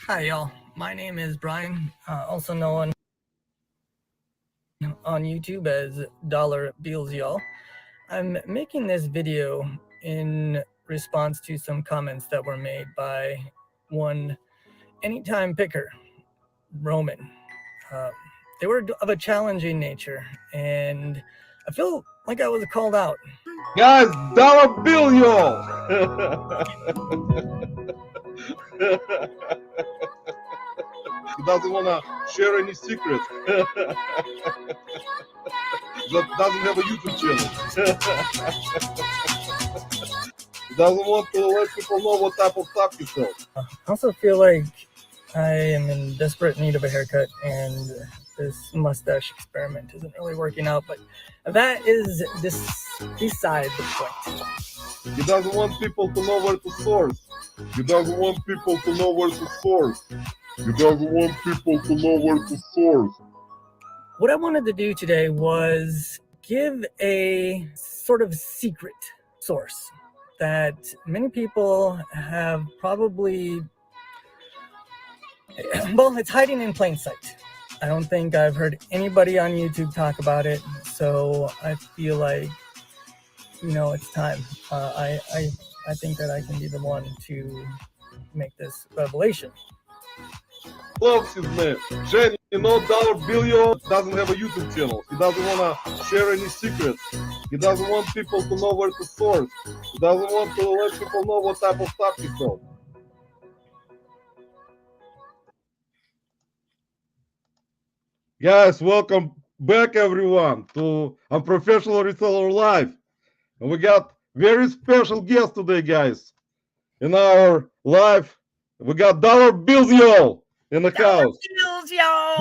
Hi, y'all. My name is Brian, also known on YouTube as Biel, y'all. I'm making this video in response to some comments that were made by one anytime picker, Roman. Uh, they were of a challenging nature, and I feel like I was called out. Guys, dollar bill, y'all. He doesn't want to share any secrets. That doesn't have a YouTube channel. He doesn't want to let people know what type of stuff he sells. I also feel like I am in desperate need of a haircut, and this mustache experiment isn't really working out, but that is beside the point. He doesn't want people to know where to source. He doesn't want people to know where to source. He doesn't want people to know where to source. What I wanted to do today was give a sort of secret source that many people have probably, well, it's hiding in plain sight. I don't think I've heard anybody on YouTube talk about it, so I feel like, it's time. I think that I can be the one to make this revelation. Loves his name. Shane, Dollar Bill doesn't have a YouTube channel. He doesn't want to share any secrets. He doesn't want people to know where to source. He doesn't want to let people know what type of stuff he sells. Guys, welcome back everyone to Unprofessional Reseller Live. And we got very special guest today, guys. In our live, we got Dollar Bills, y'all, in the house.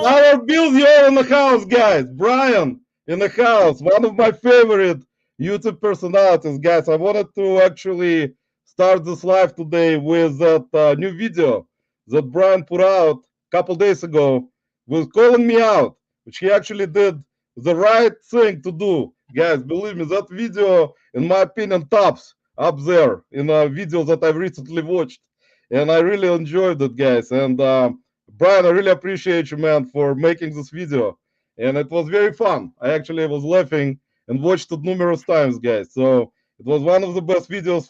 Dollar Bills, y'all, in the house, guys. Brian in the house, one of my favorite YouTube personalities, guys. I wanted to actually start this live today with that new video that Brian put out a couple days ago, was calling me out, which he actually did the right thing to do. Guys, believe me, that video, in my opinion, tops up there in a video that I've recently watched. And I really enjoyed it, guys. And Brian, I really appreciate you, man, for making this video. And it was very fun. I actually was laughing and watched it numerous times, guys. So it was one of the best videos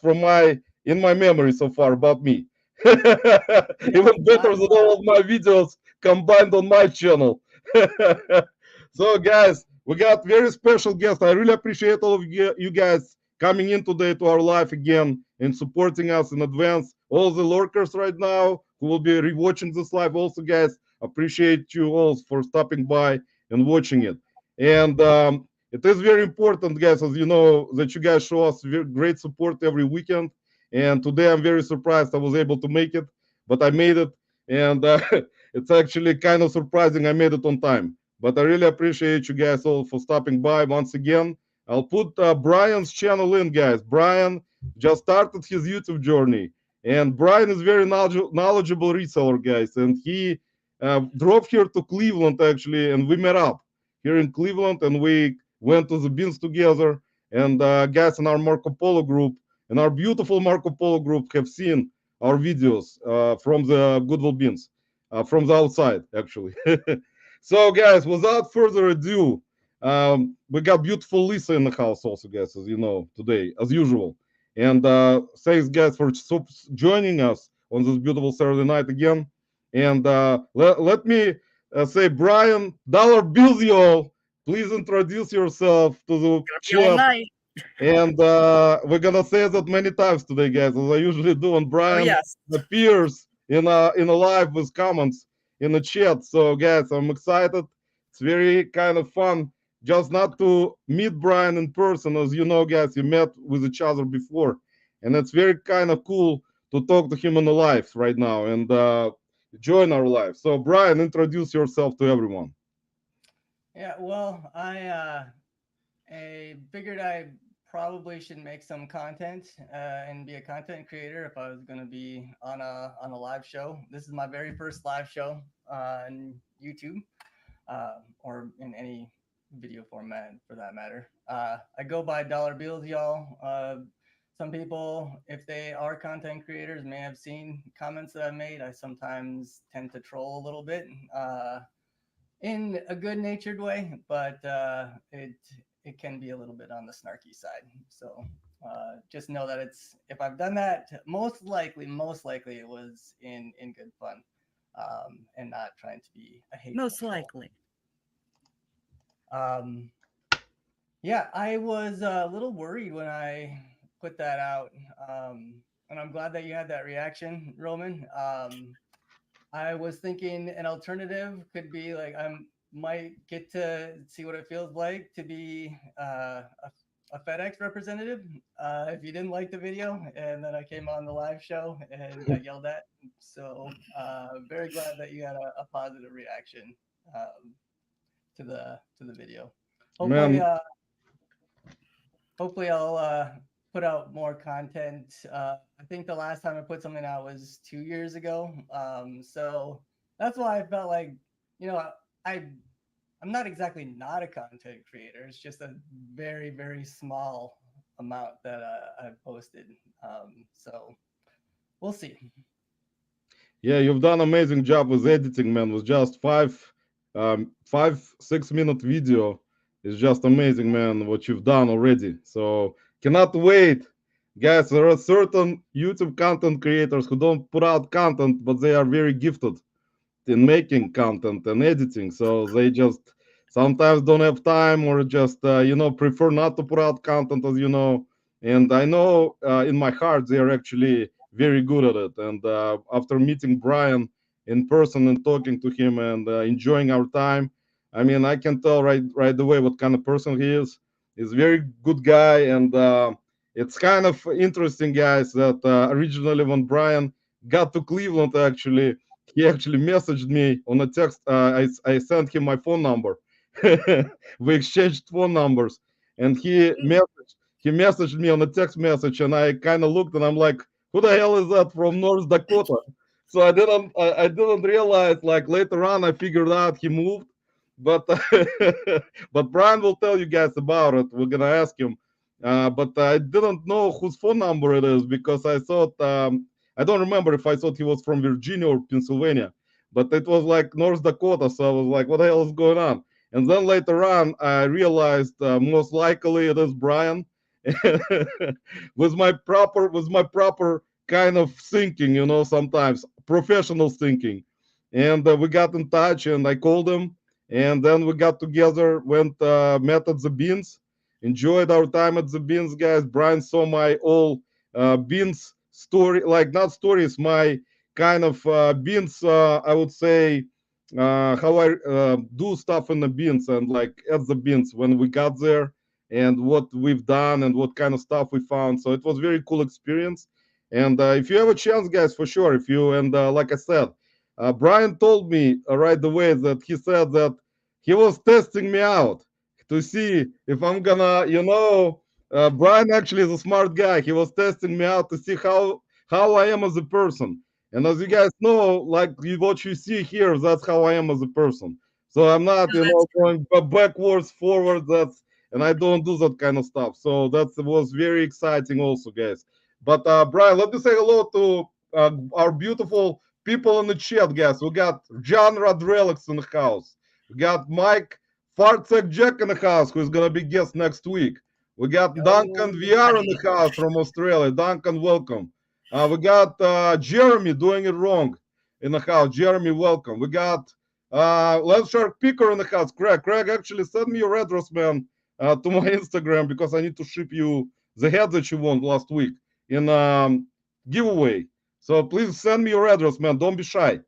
in my memory so far about me. Even better than all of my videos combined on my channel. So, guys, we got very special guests. I really appreciate all of you guys coming in today to our live again and supporting us in advance. All the lurkers right now who will be rewatching this live also, guys, appreciate you all for stopping by and watching it. And it is very important, guys, as you know, that you guys show us great support every weekend. And today I'm very surprised I was able to make it, but I made it. And it's actually kind of surprising I made it on time. But I really appreciate you guys all for stopping by once again. I'll put Brian's channel in, guys. Brian just started his YouTube journey. And Brian is very knowledgeable reseller, guys. And he drove here to Cleveland, actually, and we met up here in Cleveland. And we went to the beans together. And guys in our Marco Polo group, and our beautiful Marco Polo group have seen our videos from the Goodwill beans, from the outside, actually. So, guys, without further ado, we got beautiful Lisa in the house also, guys, as you know, today, as usual. And thanks, guys, for joining us on this beautiful Saturday night again. And let me say, Brian, Dollar Bills, y'all, please introduce yourself to the chat. And we're going to say that many times today, guys, as I usually do. And Brian appears in a live with comments in the chat. So, guys, I'm excited. It's very kind of fun just not to meet Brian in person. As you know, guys, you met with each other before. And it's very kind of cool to talk to him in the live right now and join our live. So, Brian, introduce yourself to everyone. Yeah, well, I figured I probably should make some content and be a content creator if I was going to be on a live show. This is my very first live show on YouTube or in any video format for that matter. I go by Dollar Bills, y'all. some people, if they are content creators, may have seen comments that I've made. I sometimes tend to troll a little bit in a good-natured way, but it can be a little bit on the snarky side. So just know that it's, if I've done that, most likely it was in good fun, and not trying to be a hateful Most troll. likely. Yeah, I was a little worried when I put that out, and I'm glad that you had that reaction, Roman. I was thinking an alternative could be like might get to see what it feels like to be a FedEx representative if you didn't like the video, and then I came on the live show and got yelled at. So very glad that you had a positive reaction to the video. Hopefully, Man, hopefully I'll put out more content. I think the last time I put something out was 2 years ago. So that's why I felt like, you know, I'm not exactly not a content creator. It's just a very, very small amount that I've posted. So we'll see. yeah, you've done amazing job with editing, man. With just 6 minute video, it's just amazing, man. What you've done already. So cannot wait, guys. There are certain YouTube content creators who don't put out content, but they are very gifted in making content and editing. So they just sometimes don't have time or just prefer not to put out content, as you know. And I know in my heart they are actually very good at it. And after meeting Brian in person and talking to him and enjoying our time, I mean, I can tell right away what kind of person he is. He's a very good guy, and it's kind of interesting, guys, that originally when Brian got to Cleveland, actually he actually messaged me on a text. I sent him my phone number. We exchanged phone numbers, and he messaged me on a text message, and I kind of looked, and I'm like, "Who the hell is that from North Dakota?" So I didn't realize. Like later on, I figured out he moved, but but Brian will tell you guys about it. We're gonna ask him. But I didn't know whose phone number it is because I thought I don't remember if I thought he was from Virginia or Pennsylvania, but it was like North Dakota. So I was like, what the hell is going on? And then later on, I realized most likely it is Brian with my proper kind of thinking, sometimes professional thinking. And we got in touch, and I called him, and then we got together, met at the Beans, enjoyed our time at the Beans, guys. Brian saw my all Beans story, like not stories, my kind of Beans, I would say, how I do stuff in the Beans and like at the Beans when we got there and what we've done and what kind of stuff we found. So it was very cool experience. And if you have a chance, guys, for sure, if you and like I said, Brian told me right away that he said that he was testing me out to see if I'm gonna, Brian actually is a smart guy. He was testing me out to see how I am as a person. And as you guys know, like what you see here, that's how I am as a person. So I'm not, No, that's going backwards, forward. And I don't do that kind of stuff. So that was very exciting, also, guys. But Brian, let me say hello to our beautiful people in the chat, guys. We got John Radrelix in the house. We got Mike Fartsek Jack in the house, who's gonna be guest next week. We got Duncan Yo, VR in the house from Australia. Duncan, welcome. We got Jeremy doing it wrong in the house. Jeremy, welcome. We got Lance Shark Picker in the house. Craig, actually send me your address, man, to my Instagram because I need to ship you the head that you won last week in giveaway. So please send me your address, man. Don't be shy.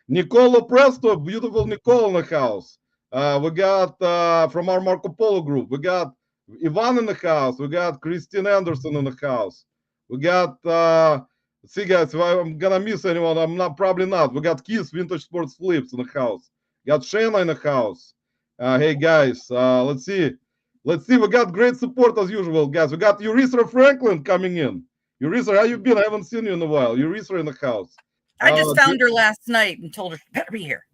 Nicolo Presto, beautiful Nicole in the house. We got from our Marco Polo group. We got Ivan in the house. We got Christine Anderson in the house. We got see guys, if I'm gonna miss anyone, I'm not probably not. We got Keith Vintage Sports Flips in the house. Got Shayna in the house. Hey guys, let's see. Let's see. We got great support as usual, guys. We got Urisa Franklin coming in. Urisa, how you been? I haven't seen you in a while. Urisa in the house. I just found her last night and told her she better be here.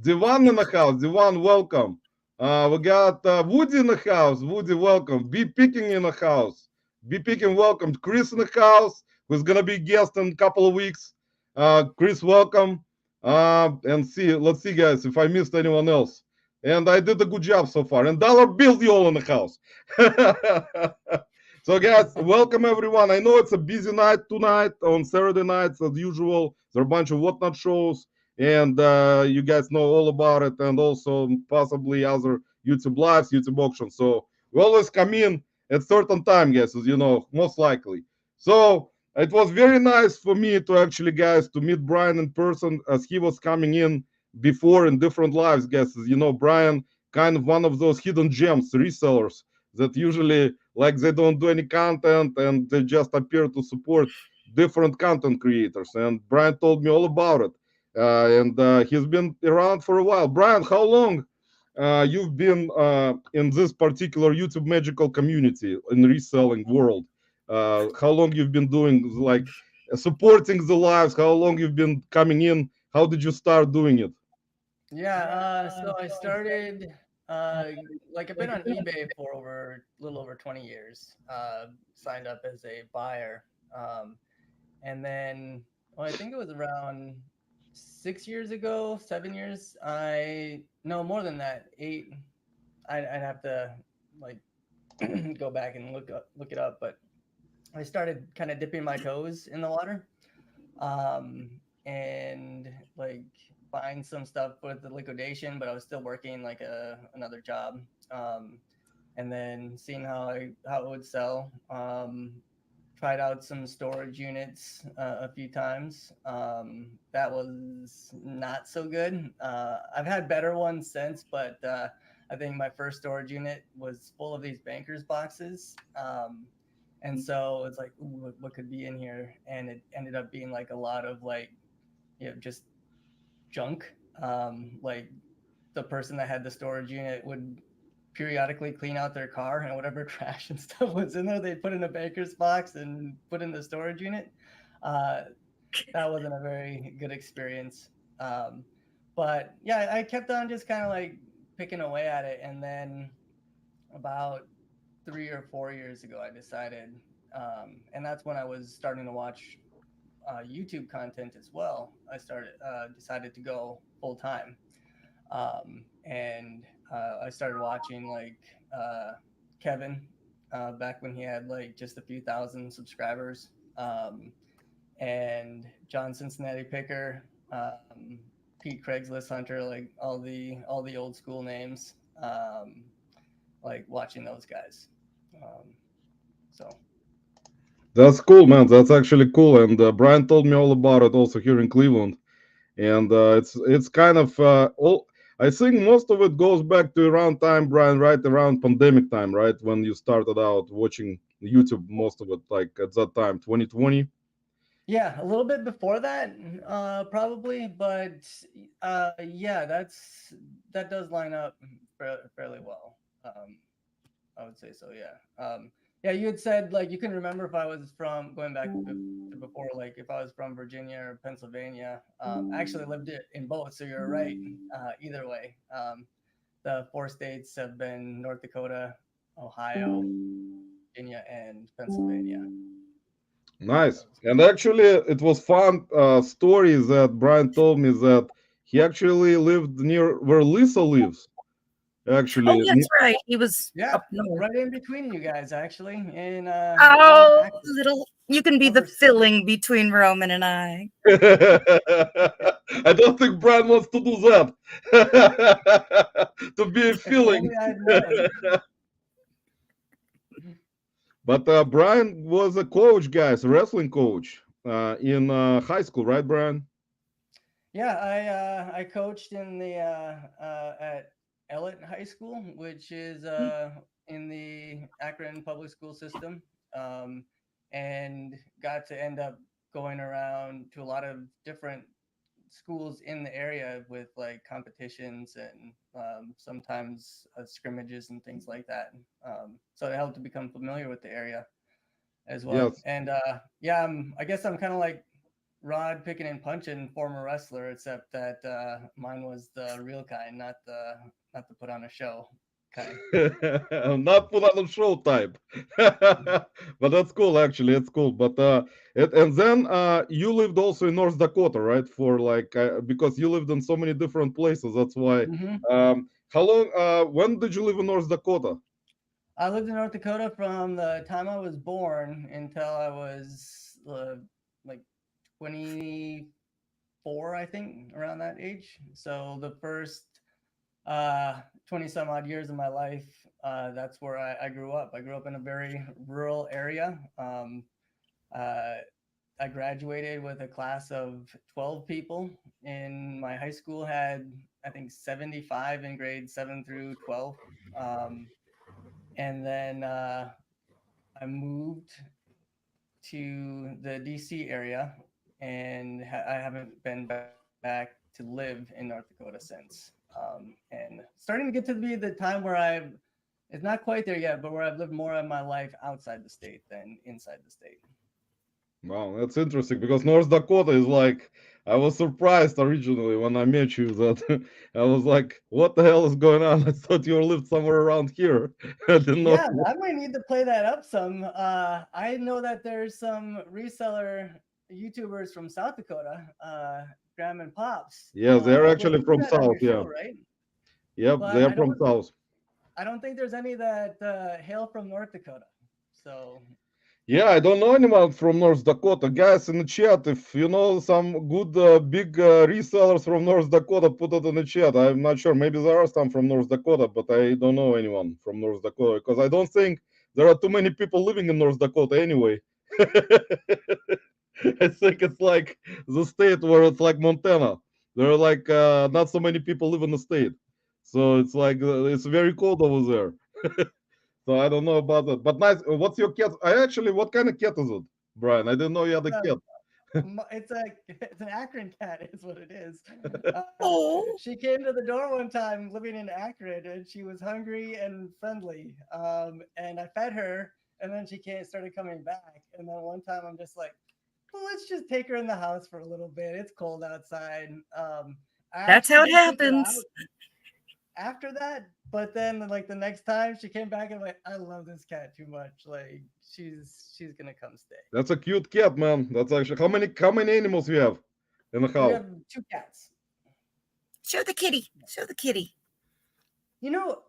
Divan in the house. Divan, welcome. We got Woody in the house. Woody, welcome. Be Picking in the house. Be picking welcomed Chris in the house, who's gonna be guest in a couple of weeks. Chris, welcome. And let's see, guys, if I missed anyone else. And I did a good job so far. And Dollar Bill you all in the house. So, guys, welcome everyone. I know it's a busy night tonight on Saturday nights as usual. There are a bunch of whatnot shows, and you guys know all about it, and also possibly other YouTube lives, YouTube auctions. So we always come in at certain time, guys, as you know, most likely. So it was very nice for me to actually, guys, to meet Brian in person as he was coming in before in different lives, guys. As you know, Brian kind of one of those hidden gems, resellers that usually like they don't do any content and they just appear to support different content creators. And Brian told me all about it. And he's been around for a while. Brian, how long you've been in this particular YouTube magical community in reselling world? How long you've been doing like supporting the lives? How long you've been coming in? How did you start doing it? Yeah, so I started like I've been on eBay for a little over 20 years. Signed up as a buyer. And then I think it was around 6 years ago, 7 years. No, more than that, 8. I'd have to like go back and look it up, but I started kind of dipping my toes in the water, and like buying some stuff with the liquidation, but I was still working like another job, and then seeing how it would sell. Tried out some storage units a few times. That was not so good. I've had better ones since, but I think my first storage unit was full of these bankers boxes. And so it's like, ooh, what could be in here? And it ended up being like a lot of like, just junk. Like the person that had the storage unit would periodically clean out their car, and whatever trash and stuff was in there, they'd put in a baker's box and put in the storage unit. That wasn't a very good experience. But yeah, I kept on just kind of like picking away at it. And then about 3 or 4 years ago, I decided, and that's when I was starting to watch YouTube content as well. I decided to go full time. And I started watching like Kevin back when he had like just a few thousand subscribers, and John Cincinnati Picker, Pete Craigslist Hunter, like all the old school names, like watching those guys. So That's cool, man. That's actually cool. And Brian told me all about it also here in Cleveland. And it's kind of all. I think most of it goes back to around time, Brian, right around pandemic time, right when you started out watching YouTube. Most of it, like at that time, 2020. yeah, a little bit before that, probably, but yeah, that does line up fairly well. I would say so, yeah. Yeah, you had said like you can remember if I was from going back to before, like if I was from Virginia or Pennsylvania. I actually lived in both, so you're right. Either way, the 4 states have been North Dakota, Ohio, Virginia, and Pennsylvania. Nice. So, And actually, it was fun story that Brian told me that he actually lived near where Lisa lives. Oh, Actually, that's right. He was yeah, up north. right in between you guys, actually. In Oh, actually, little. You can be the over filling between Roman and I. I don't think Brian wants to do that. To be a if feeling. only I had known. But Brian was a coach, guys, a wrestling coach in high school, right, Brian? Yeah, I coached in the at Ellet High School, which is in the Akron public school system, and got to end up going around to a lot of different schools in the area with like competitions and sometimes scrimmages and things like that. So it helped to become familiar with the area as well. Yes. And yeah, I guess I'm kind of like Rod picking and punching former wrestler, except that mine was the real kind, not the put on a show Okay. Not put on a show type. But that's cool, actually. It's cool. But and then you lived also in North Dakota, right? For like because you lived in so many different places. That's why. Hmm. How long? When did you live in North Dakota? I lived in North Dakota from the time I was born until I was like 24, I think, around that age. So the first 20 some odd years of my life, that's where I grew up. I grew up in a very rural area. Uh, I graduated with a class of 12 people. In my high school had, I think, 75 in grades 7 through 12. Um, and then I moved to the DC area, and I haven't been back to live in North Dakota since. And starting to get to be the time where it's not quite there yet, but where I've lived more of my life outside the state than inside the state. Wow, that's interesting because North Dakota is like, I was surprised originally when I met you that I was like, what the hell is going on? I thought you lived somewhere around here. I didn't know. Yeah, I might need to play that up some. I know that there's some reseller YouTubers from South Dakota, Graham and Pops. Yeah, they're Which actually you from had on South. your Yeah. show, right? Yep, But they're from South. I don't think there's any that hail from North Dakota. So Yeah, I don't know anyone from North Dakota. Guys in the chat, if you know some good big resellers from North Dakota, put it in the chat. I'm not sure. Maybe there are some from North Dakota, but I don't know anyone from North Dakota because I don't think there are too many people living in North Dakota anyway. I think it's like the state where it's like Montana. There are like not so many people live in the state. So it's like it's very cold over there. So I don't know about that. But nice. What's your cat? I actually, what kind of cat is it, Brian? I didn't know you had a uh, cat. it's it's an Akron cat, is what it is. Oh, She came to the door one time, living in Akron, and she was hungry and friendly. And I fed her, and then she started coming back. And then one time, I'm just like, well, let's just take her in the house for a little bit. It's cold outside. I that's actually how it did kick her out happens. after that, but then like the next time she came back and like, I love this cat too much. Like she's gonna come stay. That's a cute cat, man. That's actually how many animals you have in the We house? have two cats. Show the kitty. Show the kitty. You know,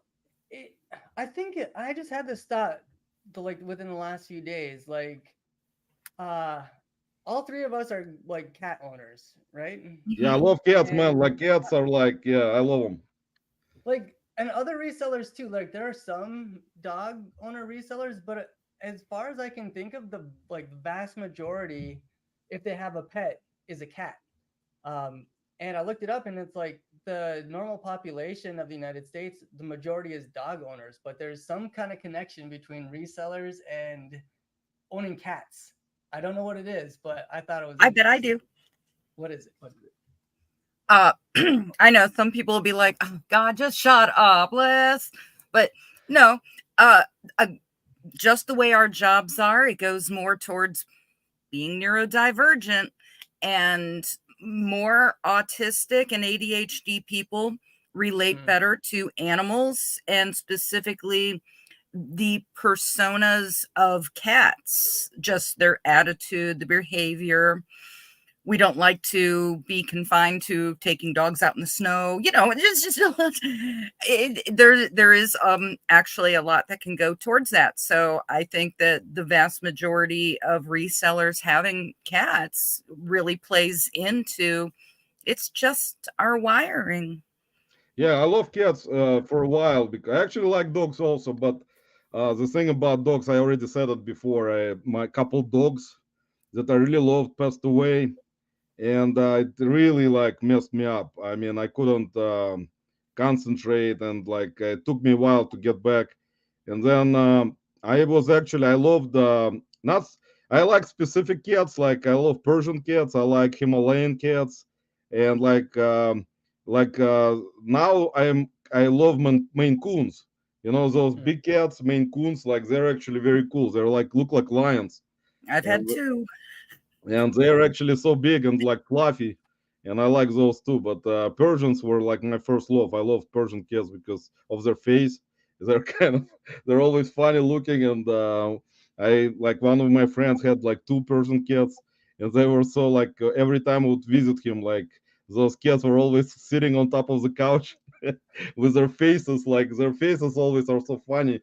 it, I just had this thought like within the last few days. Like, uh, all three of us are like cat owners, right? Yeah, I Mhm. love cats, man. And Like cats are like, yeah, I love them. like, and other resellers too. Like, there are some dog owner resellers, but as far as I can think of, the like vast majority, if they have a pet, is a cat. Um, and I looked it up, and it's like the normal population of the United States, the majority is dog owners, but there's some kind of connection between resellers and owning cats. I don't know what it is, but I thought it was I bet I interesting. do. What is it? What is it? Uh, I know some people will be like, "Oh God, just shut up, Liz." But no, uh, uh, just the way our jobs are, it goes more towards being neurodivergent, and more autistic and ADHD people relate Mm, better to animals, and specifically the personas of cats, just their attitude, the behavior. We don't like to be confined to taking dogs out in the snow. It's just there is actually a lot that can go towards that. So I think that the vast majority of resellers having cats really plays into, it's just our wiring. Yeah, I love cats for a while because I actually like dogs also. But the thing about dogs, I already said it before. My couple dogs that I really loved passed away, and it really like messed me up. I mean, I couldn't concentrate, and like it took me a while to get back. And then I was actually I loved not I like specific cats. Like I love Persian cats. I like Himalayan cats, and now I love Maine Coons. You know those mm. big cats, Maine Coons. Like they're actually very cool. They're like look like lions, I've had and two. they're actually so big and like fluffy, and I like those too. But Persians were like my first love. I love Persian cats because of their face, They're kind of they're always funny looking, and I like one of my friends had like two Persian cats, and they were so like every time I would visit him, like those cats were always sitting on top of the couch with their faces, like their faces always are so funny,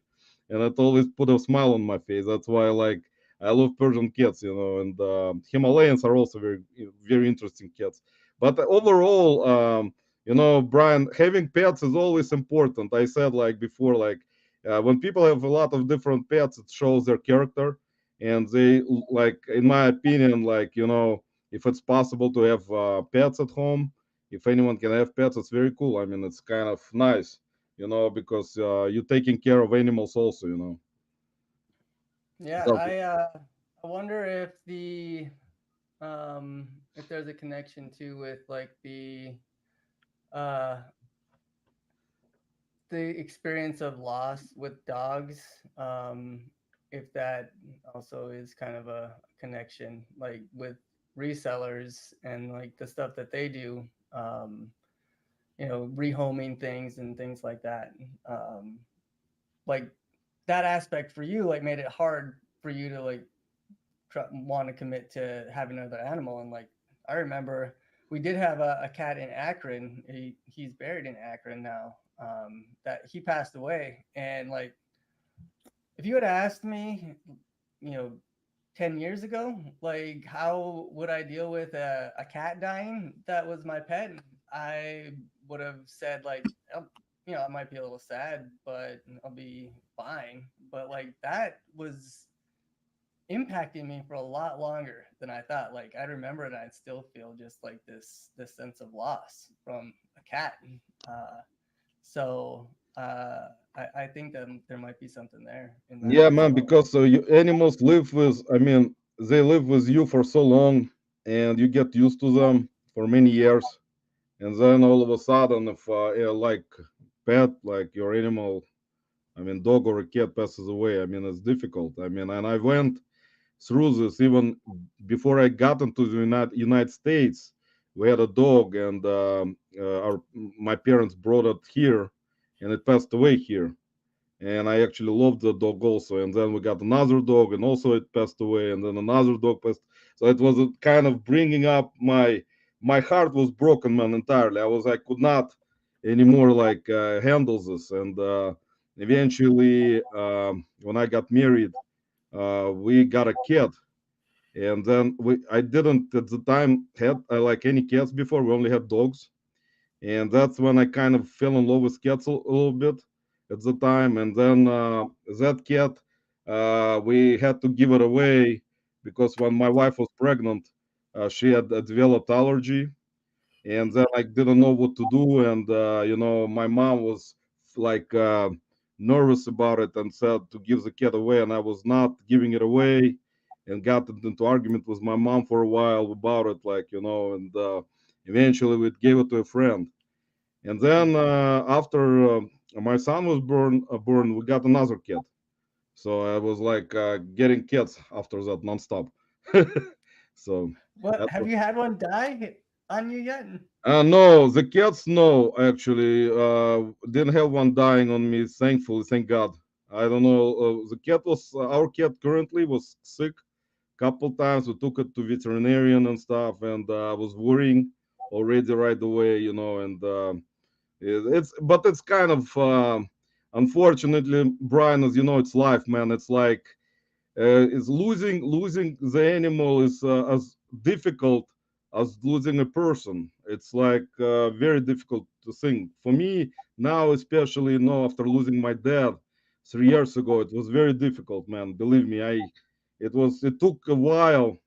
and it always put a smile on my face. That's why I love Persian cats, and Himalayans are also very interesting cats. But overall, Brian, having pets is always important. I said like before, like when people have a lot of different pets, it shows their character, and they like, in my opinion, like if it's possible to have pets at home, if anyone can have pets, it's very cool. I mean, it's kind of nice, because you're taking care of animals also, Yeah, So, I wonder if there's a connection too with like uh the experience of loss with dogs. If that also is kind of a connection, like with resellers and like the stuff that they do, rehoming things and things like that. Um, like that aspect for you, like made it hard for you to like want to commit to having another animal. And like I remember we did have a cat in Akron. He's buried in Akron now. That he passed away, and like if you had asked me, you know, 10 years ago, like how would I deal with a cat dying that was my pet? I would have said like, I might be a little sad, but I'll be fine. But like that was impacting me for a lot longer than I thought. Like I remember and I still feel just like this sense of loss from a cat. Uh, so I think that there might be something there in that yeah, as man, well. because animals live with, I mean, they live with you for so long, and you get used to them for many years, and then all of a sudden, if like pet, like your animal, I mean, dog or a cat passes away, I mean, it's difficult. I mean, and I went through this even before I got into the United States. We had a dog, and my parents brought it here, and it passed away here. And I actually loved the dog also. And then we got another dog, and also it passed away, and then another dog passed. So it was a kind of bringing up my heart was broken, man, entirely. I could not anymore like handle this, and eventually when I got married, we got a cat, and then I didn't at the time had like any cats before. We only had dogs, and that's when I kind of fell in love with cats a little bit at the time. And then that cat, we had to give it away because when my wife was pregnant, she had developed allergy, and then I didn't know what to do. And my mom was like nervous about it and said to give the cat away, and I was not giving it away, and got into argument with my mom for a while about it, like and eventually we gave it to a friend. And then after my son was born, we got another cat. So I was like getting cats after that nonstop. So What that have was. you had one die on you yet? No, the cats, no, actually, didn't have one dying on me, thankfully, thank God. I don't know. The cat was, our cat currently was sick couple times. We took it to veterinarian and stuff, and I was worrying already right away, and but it's kind of, unfortunately, Brian, as you know, it's life, man. It's like, is losing the animal is as difficult as losing a person. It's like very difficult to think for me now, especially after losing my dad 3 years ago. It was very difficult, man, believe me. It took a while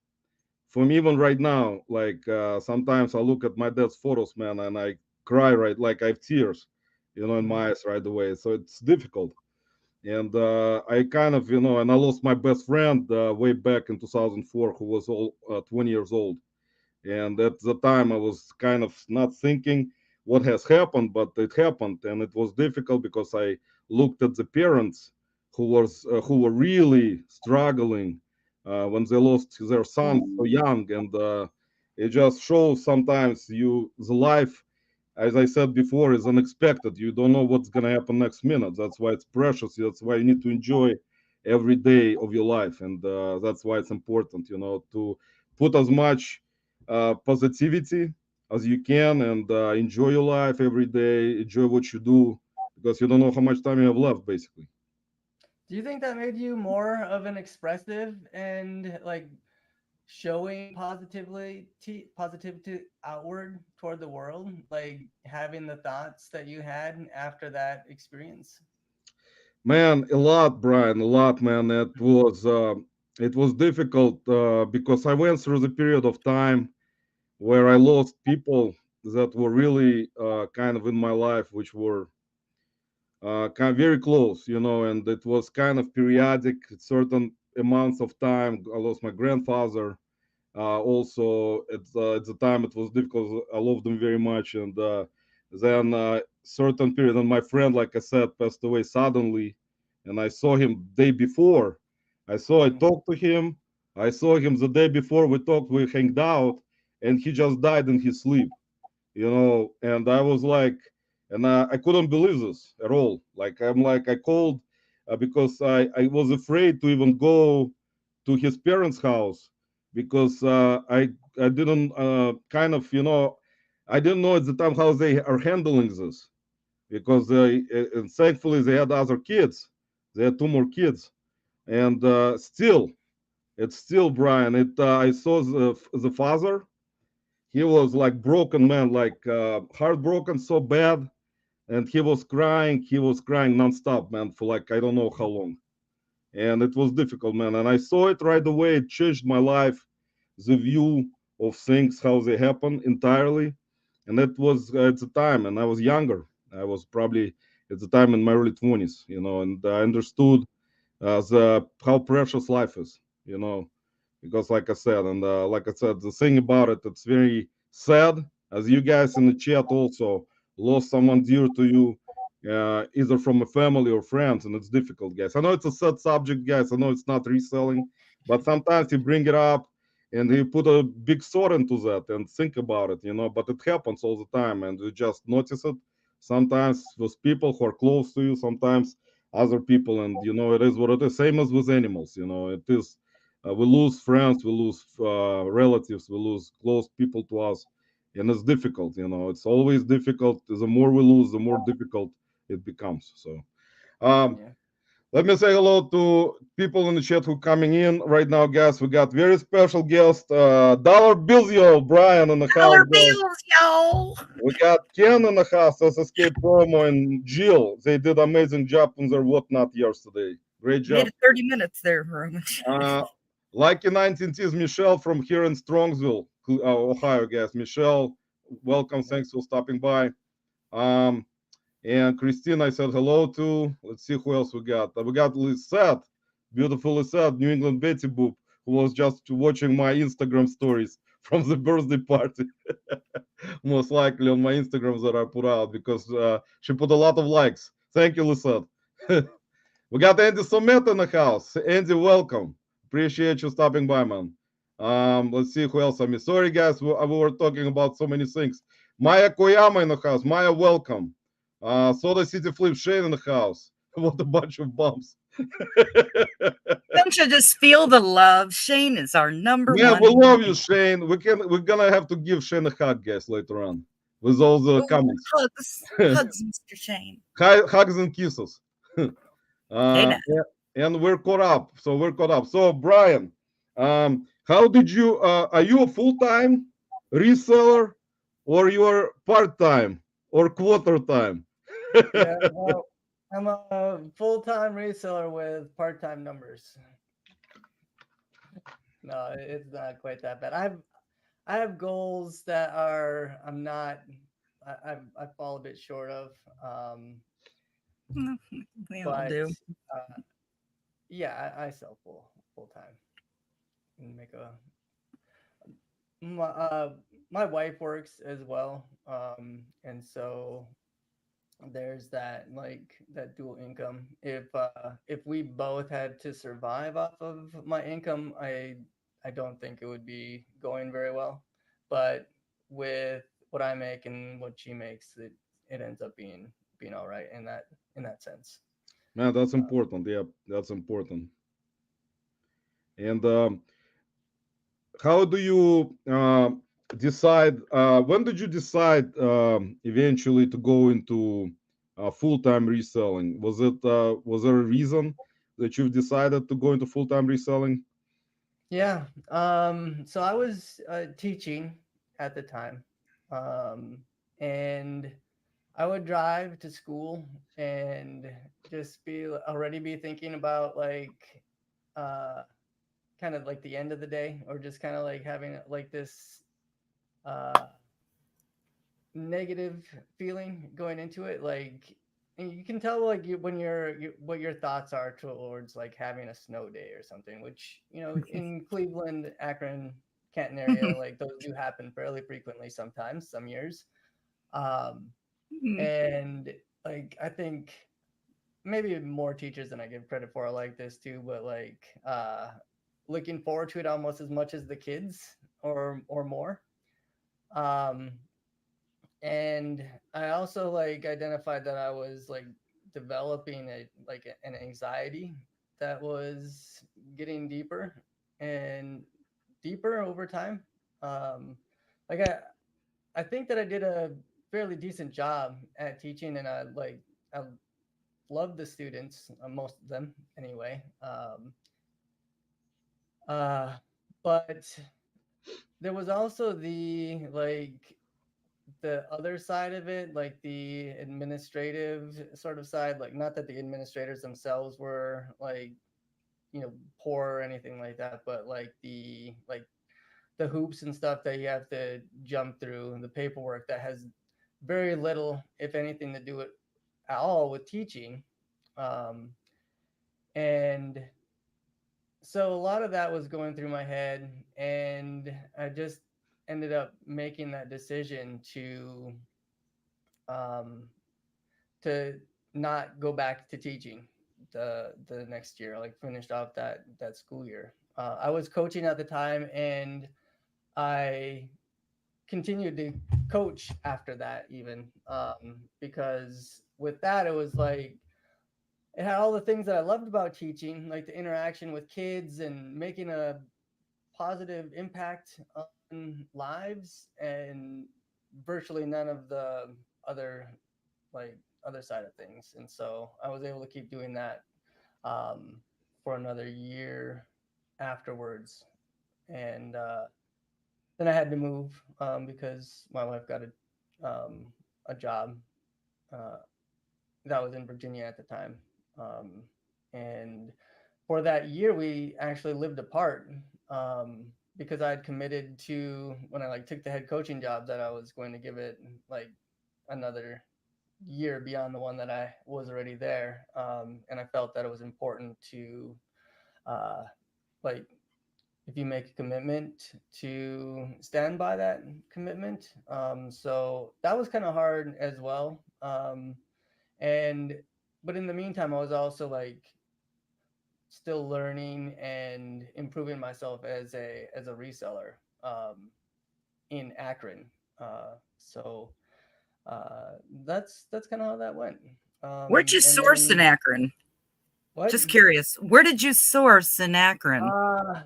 for me, even right now. Like sometimes I look at my dad's photos, man, and I cry, right, like I have tears in Mhm. my eyes right away. So it's difficult. And I kind of, and I lost my best friend way back in 2004, who was 20 years old. And at the time, I was kind of not thinking what has happened, but it happened, and it was difficult because I looked at the parents who were really struggling when they lost their son so young, and it just shows sometimes the life. as I said before, is unexpected. You don't know what's gonna happen next minute. That's why it's precious. That's why you need to enjoy every day of your life, and that's why it's important, to put as much positivity as you can, and enjoy your life every day. Enjoy what you do, because you don't know how much time you have left, basically. Do you think that made you more of an expressive and like showing positivity outward toward the world, like having the thoughts that you had after that experience? Man, a lot, Brian, a lot, man. It was difficult because I went through the period of time where I lost people that were really kind of in my life, which were kind of very close, and it was kind of periodic, certain amounts of time. I lost my grandfather. Also, at the time, it was difficult. I loved him very much, and then certain period, and my friend, like I said, passed away suddenly, and I saw him day before. I Mm. talked to him. I saw him the day before. We talked. We hanged out, and he just died in his sleep. And I was like, and I couldn't believe this at all. Like, I'm like, I called because I was afraid to even go to his parents' house, because I didn't kind of, I didn't know at the time how they are handling this, because and thankfully they had other kids. They had two more kids, and still, it's still, Brian. I saw the father. He was like broken man, like heartbroken so bad, and he was crying. He was crying nonstop, man, for like I don't know how long. And it was difficult, man. And I saw it right away. It changed my life, the view of things, how they happen entirely. And that was at the time, and I was younger. I was probably at the time in my early 20s, and I understood the how precious life is, because like I said, the thing about it, it's very sad, as you guys in the chat also lost someone dear to you, either from a family or friends, and it's difficult, guys. I know it's a sad subject, guys. I know it's not reselling, but sometimes you bring it up and you put a big thought into that and think about it, but it happens all the time, and you just notice it sometimes with people who are close to you, sometimes other people, and it is what it is. Same as with animals, it is. We lose friends, we lose relatives, we lose close people to us, and it's difficult. It's always difficult. The more we lose, the more difficult it becomes. So, um, Yeah. let me say hello to people in the chat who coming in right now, guys. We got very special guest, Dollar Bills, yo, Brian in the house, Dollar guys. bills, y'all. We got Ken in the house, SSK Promo, and Jill. They did amazing job on their whatnot yesterday. Great Made job. it 30 minutes there for a moment. Uh, like in 19th, Michelle from here in Strongsville, Ohio, guys. Michelle, welcome. Thanks for stopping by. Um, and Christine, I said hello to. Let's see who else we got. We got Lisette, beautiful Lisette, New England Betty Boop, who was just watching my Instagram stories from the birthday party. Most likely on my Instagrams that I put out, because she put a lot of likes. Thank you, Lisette. We got Andy Somet in the house. Andy, welcome. Appreciate you stopping by, man. Let's see who else I miss. Sorry, guys, we were talking about so many things. Maya Koyama in the house. Maya, welcome. Soda City Flip Shane in the house. What a bunch of bumps. Don't you just feel the love? Shane is our number Man, we one. love you, Shane. We're gonna have to give Shane a hug, guys, later on with all the Oh, comments. hugs, hugs, Mr. Shane. Hugs and kisses. Hey, now. And we're caught up. So we're caught up. So Brian, how did you? Are you a full-time reseller, or you're part-time or quarter-time? Yeah. Well, I'm a full-time reseller with part-time numbers. No, it's not quite that bad. I have goals that are I'm not I fall a bit short of. Mm, we all But do. uh, yeah, I sell full time and make a my my wife works as well, and so there's that like that dual income. If we both had to survive off of my income, I don't think it would be going very well. But with what I make and what she makes, it ends up being all right in that sense. Man, that's important. Yeah, that's important. And how do you decide? When did you decide eventually to go into full-time reselling? Was there a reason that you've decided to go into full-time reselling? Yeah. So I was teaching at the time, um, and I would drive to school and just already be thinking about like uh, kind of like the end of the day, or just kind of like having like this uh, negative feeling going into it. Like, and you can tell like when what your thoughts are towards like having a snow day or something, which in Cleveland, Akron, Canton area, like those do happen fairly frequently sometimes, some years. Um, and like I think maybe more teachers than I give credit for are like this too, but like looking forward to it almost as much as the kids or more. Um, and I also like identified that I was like developing an anxiety that was getting deeper and deeper over time. Um, like I think that I did a fairly decent job at teaching, and I love the students, most of them anyway. Uh, but there was also the other side of it, like the administrative sort of side. Like, not that the administrators themselves were like poor or anything like that, but like the hoops and stuff that you have to jump through, and the paperwork that has very little, if anything, to do it at all with teaching. Um, and so a lot of that was going through my head, and I just ended up making that decision um, to not go back to teaching the next year. Like, finished off that school year. I was coaching at the time, and I continued to coach after that, even because with that it was like it had all the things that I loved about teaching, like the interaction with kids and making a positive impact on lives, and virtually none of the other other side of things. And so I was able to keep doing that for another year afterwards. And then I had to move because my wife got a job uh, that was in Virginia at the time. Um, and for that year, we actually lived apart because I had committed to, when I like took the head coaching job, that I was going to give it like another year beyond the one that I was already there. And I felt that it was important to uh, like if you make a commitment to stand by that commitment. So that was kind of hard as well. And but in the meantime, I was also like still learning and improving myself as a reseller in Akron. So that's kind of how that went. Where'd you And source in then Akron? what? Just curious. Where did you source in Akron? Uh,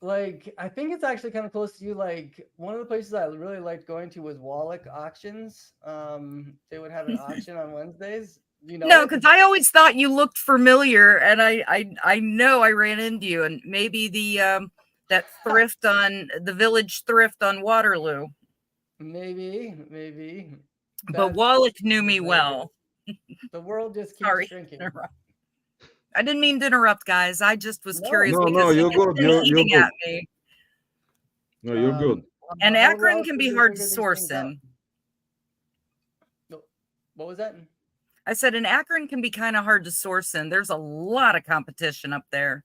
like I think it's actually kind of close to you. Like one of the places I really liked going to was Wallach Auctions. They would have an auction on Wednesdays. You know No, it? because I always thought you looked familiar, and I know I ran into you, and maybe the that thrift on the Village Thrift on Waterloo. Maybe. But That's Wallach knew me very good. well. The world just keeps Sorry. shrinking. I didn't mean to interrupt, guys. I just was No, curious No, no, because he you're kept good. You're waving good. at me. No, you're good. And how Akron else can would be they hard to figure these source things out? in. What was that? I said, an Akron can be kind of hard to source in. There's a lot of competition up there,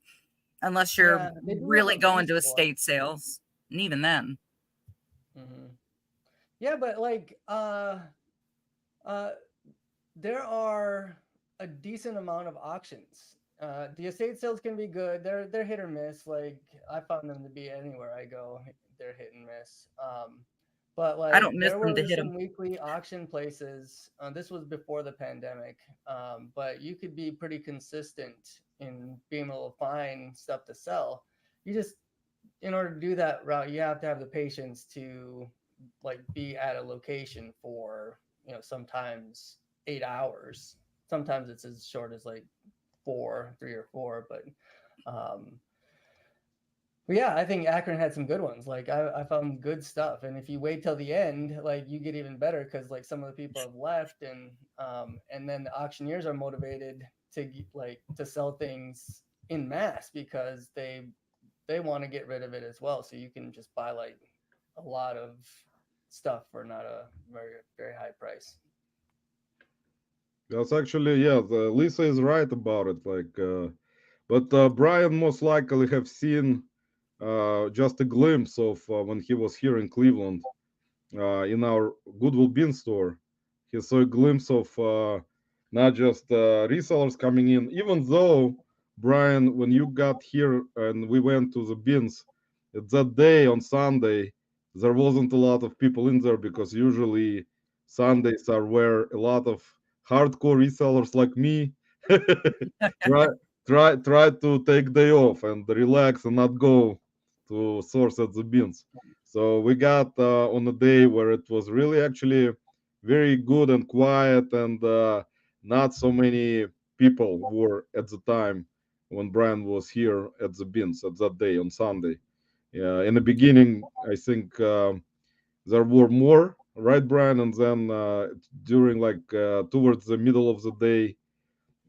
unless you're Yeah, they do have really a going to V-store. estate sales. And even then, Hmm. Yeah, but like uh, there are a decent amount of auctions. The estate sales can be good. They're hit or miss. Like I found them to be anywhere I go. They're hit and miss. But I like don't miss there them to were hit them. some weekly auction places. This was before the pandemic, but you could be pretty consistent in being able to find stuff to sell. You just, in order to do that route, you have to have the patience to like be at a location for, sometimes 8 hours. Sometimes it's as short as like 3 or 4, um, but yeah, I think Akron had some good ones. Like I found good stuff, and if you wait till the end, like you get even better because like some of the people have left, and then the auctioneers are motivated to sell things in mass because they want to get rid of it as well. So you can just buy like a lot of stuff for not a very very high price. That's actually, yeah, Lisa is right about it. Like, but Brian most likely have seen just a glimpse of when he was here in Cleveland in our Goodwill Bean store. He saw a glimpse of not just resellers coming in, even though, Brian, when you got here and we went to the bins, that day on Sunday, there wasn't a lot of people in there because usually Sundays are where a lot of hardcore resellers like me try try to take day off and relax and not go to source at the bins. So we got on a day where it was really actually very good and quiet, and not so many people were at the time when Brian was here at the bins at that day on Sunday. Yeah, in the beginning, I think there were more, right, Brian? And then during like towards the middle of the day,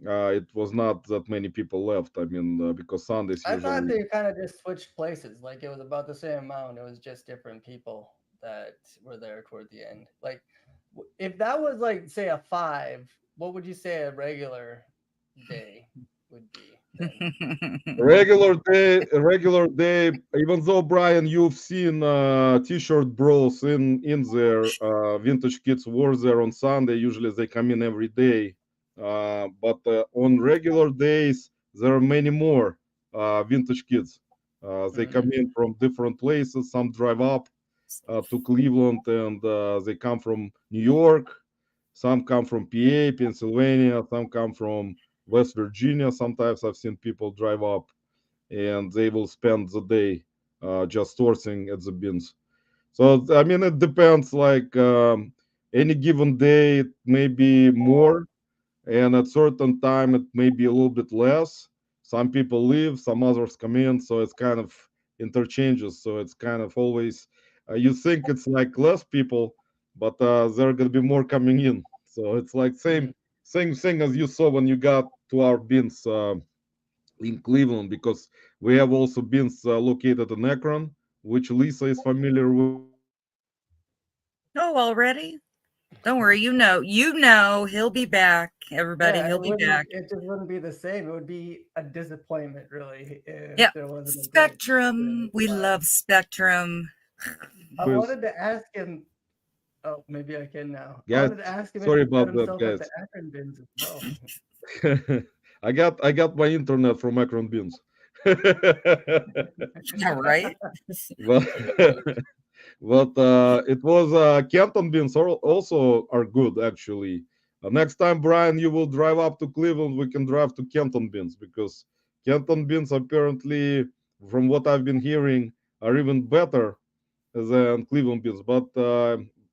it was not that many people left. I mean, because Sundays I thought usually. they kind of just switched places. Like it was about the same amount. It was just different people that were there toward the end. Like if that was like say a 5, what would you say a regular day would be then? Regular day. Even though, Brian, you've seen T-shirt bros in there, vintage kids were there on Sunday. Usually they come in every day, but on regular days there are many more vintage kids. They come Mm. in from different places. Some drive up to Cleveland, and they come from New York. Some come from PA, Pennsylvania. Some come from West Virginia. Sometimes I've seen people drive up and they will spend the day just sourcing at the bins. So I mean, it depends. Like any given day, it may be more, and at certain time it may be a little bit less. Some people leave, some others come in, so it's kind of interchanges. So it's kind of always you think it's like less people, but there are gonna be more coming in. So it's like Mm. same thing as you saw when you got to our bins in Cleveland, because we have also bins located in Akron, which Lisa is familiar with. Oh, already? Don't worry, he'll be back. Everybody, Yeah, he'll be back. it just wouldn't be the same. It would be a disappointment really Yep. if there wasn't a good Spectrum. We supply. love Spectrum. I wanted to ask him. Oh, maybe I can now. I Guys, wanted to ask him if sorry he set about that, himself at the guys. Akron bins as well. I got my internet from Akron Beans. Yeah, right? but but it was Canton Beans also are good actually. Next time, Brian, you will drive up to Cleveland. We can drive to Canton Beans because Canton Beans apparently, from what I've been hearing, are even better than Cleveland Beans. But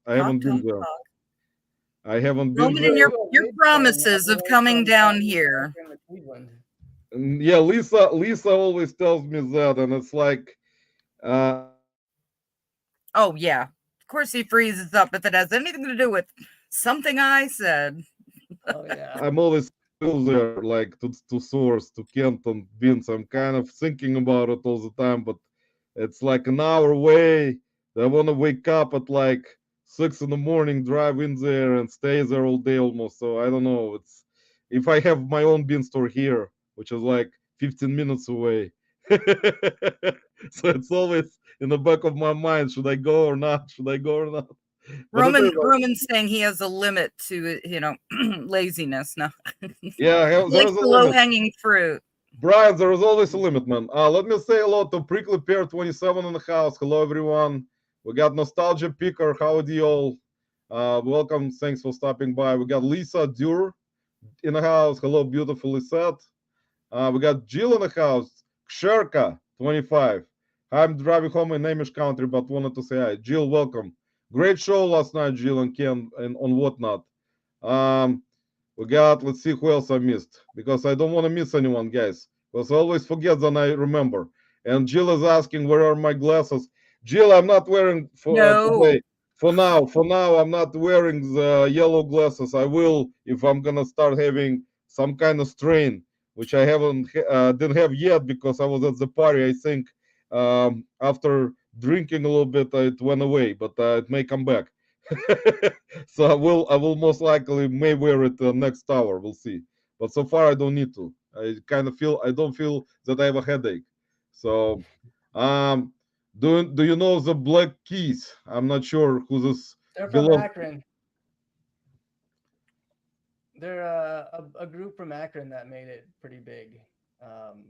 I Talk, haven't been talk, there. talk. I haven't been Roman We and there. could your do a your lead thing promises all the of way coming from down East here. Akron to Cleveland. Yeah, Lisa always tells me that, and it's like Oh yeah. Of course he freezes up if it has anything to do with something I said. Oh yeah. I'm always go there, like to source to Kenton Beans. I'm kind of thinking about it all the time, but it's like an hour away. I want to wake up at like 6 in the morning, drive in there, and stay there all day almost. So I don't know. It's if I have my own bean store here, which is like 15 minutes away. So it's always in the back of my mind: should I go or not? Should I go or not? But it is. Roman's saying he has a limit to laziness. No. Yeah, He there likes is a the low limit. hanging fruit. Brian, there is always a limit, man. Let me say hello to Prickly Pear 27 in the house. Hello, everyone. We got Nostalgia Picker. Howdy, all. Welcome. Thanks for stopping by. We got Lisa Dur in the house. Hello, beautiful Lisette. We got Jill in the house. Ksherka, 25. I'm driving home in Amish country, but wanted to say hi. Jill, welcome. Great show last night, Jill and Ken, and on whatnot. Um, we got, let's see who else I missed, because I don't want to miss anyone, guys. Because I always forget, then I remember. And Jill is asking, where are my glasses? Jill, I'm not wearing for No. today. For now, I'm not wearing the yellow glasses. I will if I'm gonna start having some kind of strain, which I didn't have yet because I was at the party. I think after drinking a little bit, it went away, but it may come back. So I will most likely may wear it next hour. We'll see. But so far I don't need to. I don't feel that I have a headache. So um do you know the Black Keys? I'm not sure who this They're from beloved. Akron. They're a group from Akron that made it pretty big. Um,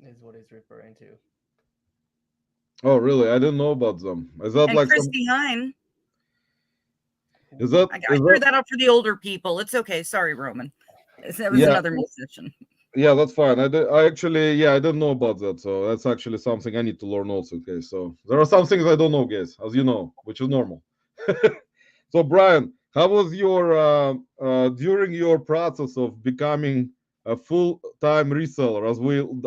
is what he's referring to. Oh really? I didn't know about them. Is that And like some Christy Hine. is that I is threw that that out for the older people. It's okay. Sorry, Roman. That was yeah, another musician. yeah, that's fine. I actually, yeah, I didn't know about that. So that's actually something I need to learn also. Okay, so there are some things I don't know, guys, as you know, which is normal. So Brian, how was your during your process of becoming a full-time reseller?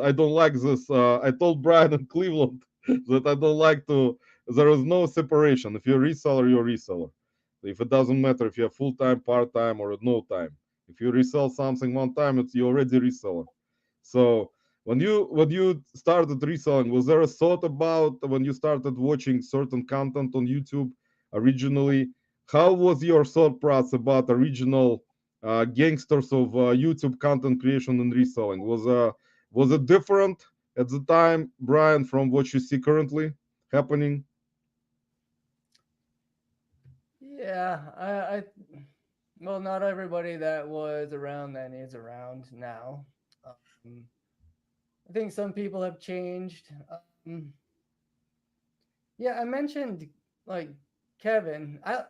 I don't like this. I told Brian in Cleveland that I don't like to. There is no separation. If you're a reseller, you're a reseller. If it doesn't matter if you're full-time, part-time, or at no time. If you resell something one time, it's you already reseller. So when you started reselling, was there a thought about when you started watching certain content on YouTube originally? How was your thought process about original gangsters of YouTube content creation and reselling? Was it different at the time, Brian, from what you see currently happening? Yeah, well, not everybody that was around then is around now. Um, I think some people have changed. Um, yeah, I mentioned like Kevin. I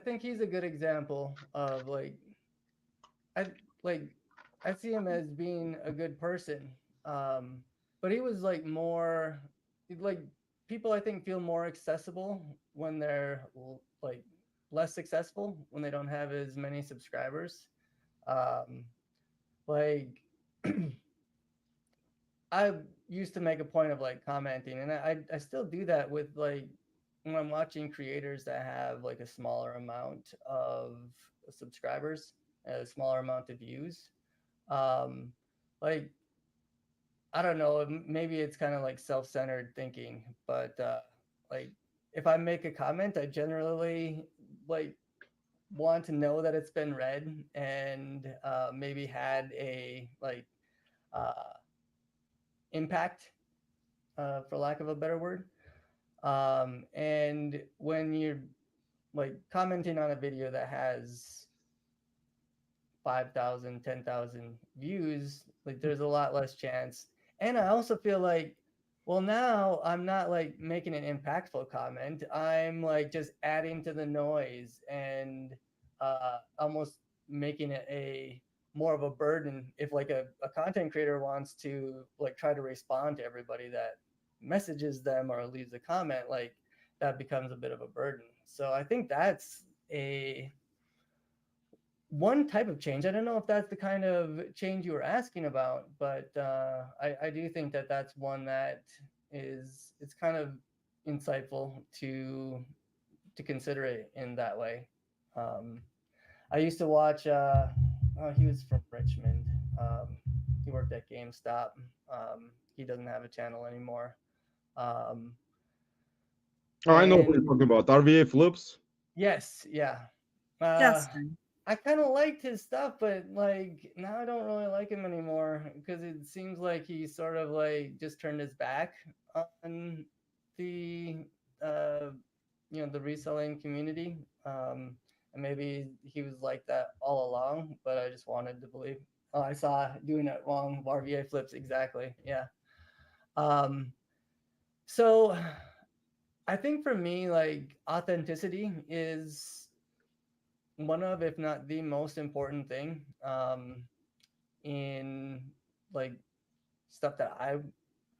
think he's a good example of I like I see him as being a good person. Um, but he was like more like people I think feel more accessible when they're like less successful when they don't have as many subscribers. Um, like I used to make a point of like commenting, and I still do that with like when I'm watching creators that have like a smaller amount of subscribers, a smaller amount of views. Um, like I don't know, maybe it's kind of like self-centered thinking, but like if I make a comment, I generally like want to know that it's been read and maybe had a like uh, impact, for lack of a better word. And when you're like commenting on a video that has 5,000, 10,000 views, like there's a lot less chance. And I also feel like, well, now I'm not like making an impactful comment. I'm like just adding to the noise and almost making it a more of a burden if like a content creator wants to like try to respond to everybody that messages them or leaves a comment, like that becomes a bit of a burden. So I think that's a one type of change. I don't know if that's the kind of change you were asking about, but I do think that that's one that is it's kind of insightful to consider it in that way. Um, I used to watch. Oh, he was from Richmond. He worked at GameStop. He doesn't have a channel anymore. Um, Oh, I know who you're and talking about. RVA Flips. yes, yeah. Uh, Justin. I kind of liked his stuff, but like now I don't really like him anymore because it seems like he sort of like just turned his back on the uh the reselling community. And maybe he was like that all along, but I just wanted to believe. Oh, I saw doing it wrong. RVA flips exactly. Yeah. Um. So I think for me, like authenticity is one of, if not the most important thing in like stuff that I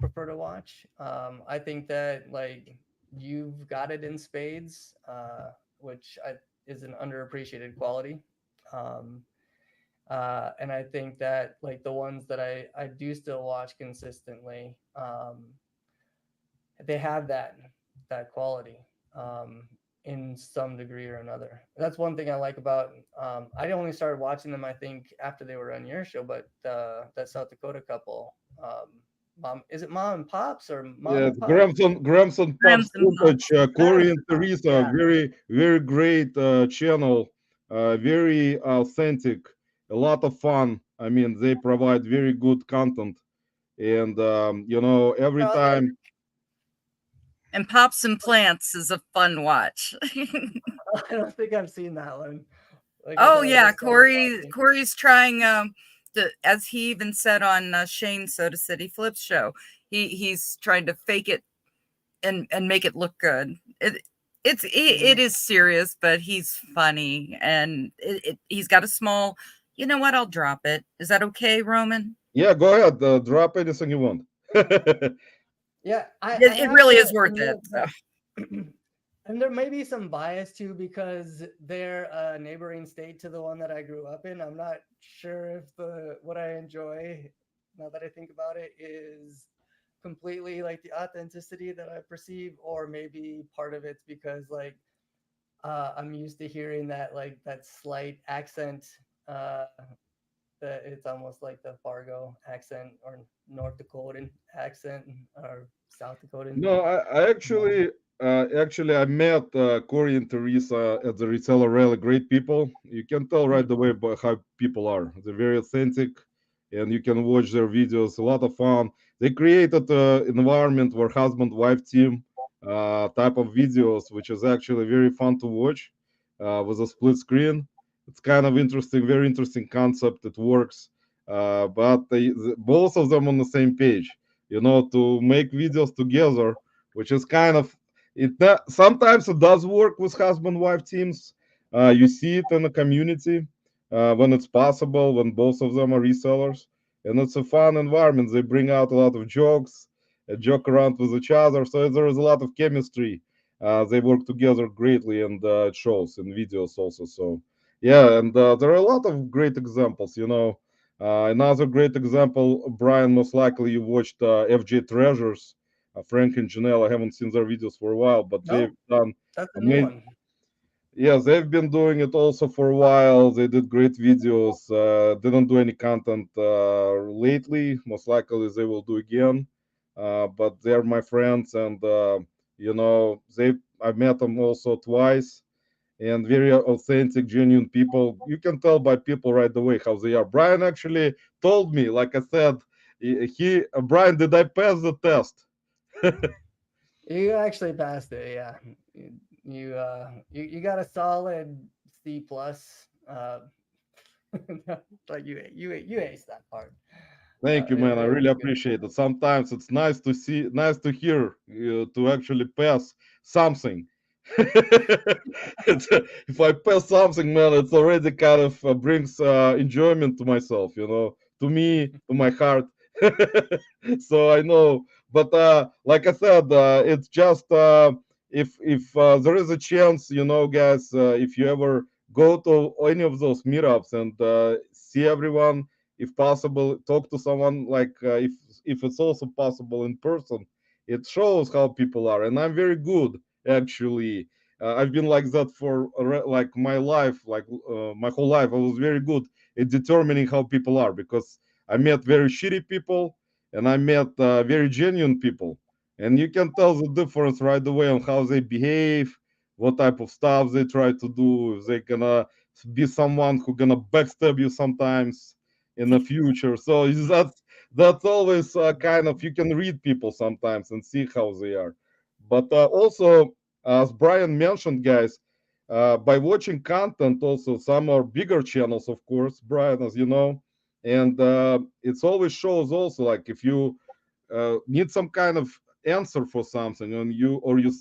prefer to watch. I think that like you've got it in spades, which is an underappreciated quality. Um, and I think that like the ones that I do still watch consistently, they have that quality in some degree or another. That's one thing I like about. I only started watching them, I think, after they were on your show, but that South Dakota couple, mom, is it Mom and Pops or Mom Yeah, and Pop? Gramson Pops Grams and Footage, pops. Corey Grams and and Pop. Teresa, Yeah, very great channel, very authentic, a lot of fun. I mean, they provide very good content, and every no, yeah. time. And pops and plants is a fun watch. I don't think I've seen that one. Like I Oh said, I yeah, just started watching. Corey's trying as he even said on Shane Soda City Flips show, he's trying to fake it and make it look good. It is serious, but he's funny and he's got a small. You know what? I'll drop it. Is that okay, Roman? Yeah, go ahead, drop anything you want. Yeah, I It have really to is worth it. admit So. that, and there may be some bias too because they're a neighboring state to the one that I grew up in. I'm not sure if the what I enjoy, now that I think about it, is completely like the authenticity that I perceive, or maybe part of it's because like I'm used to hearing that like that slight accent. Uh, that it's almost like the Fargo accent or North Dakotan accent or South Dakotan. No, I Um, actually I met Corey and Teresa at the reseller rally. Great people. You can tell right hmm. away by how people are. They're very authentic, and you can watch their videos. A lot of fun. They created an environment where husband-wife team type of videos, which is actually very fun to watch with a split screen. It's kind of interesting, very interesting concept. It works, but both of them on the same page, to make videos together, which is kind of sometimes it does work with husband wife teams. You see it in the community when it's possible, when both of them are resellers, and it's a fun environment. They bring out a lot of jokes, joke around with each other, so there is a lot of chemistry. They work together greatly, and it shows in videos also. So yeah, and there are a lot of great examples. Another great example, Brian, most likely you watched FJ Treasures, Frank and Janelle. I haven't seen their videos for a while, but they've No, done that's a new amazing. one. Yeah, they've been doing it also for a while. They did great videos. Didn't do any content lately. Most likely they will do again. But they're my friends, and they I've met them also twice, and very authentic, genuine people. You can tell by people right away how they are. Brian actually told me, like I said, Brian, did I pass the test? You actually passed it, yeah. You got a solid C plus. Like you aced that part. Thank you, man. I It really was good. appreciate it. Sometimes it's nice to see, nice to hear to actually pass something. If I pass something, man, it's already kind of brings enjoyment to myself, to me, to my heart. So I know, but like I said, it's just if there is a chance, guys, if you ever go to any of those meetups and see everyone, if possible, talk to someone, like if it's also possible in person, it shows how people are, and I'm very good actually. I've been like that for like my life, like my whole life. I was very good at determining how people are, because I met very shitty people and I met very genuine people, and you can tell the difference right away on how they behave, what type of stuff they try to do, if they gonna be someone who gonna backstab you sometimes in the future. So that's always kind of, you can read people sometimes and see how they are. But also, as Brian mentioned, guys, by watching content, also some are bigger channels, of course, Brian, as you know, and it's always shows also, like if you need some kind of answer for something, and or you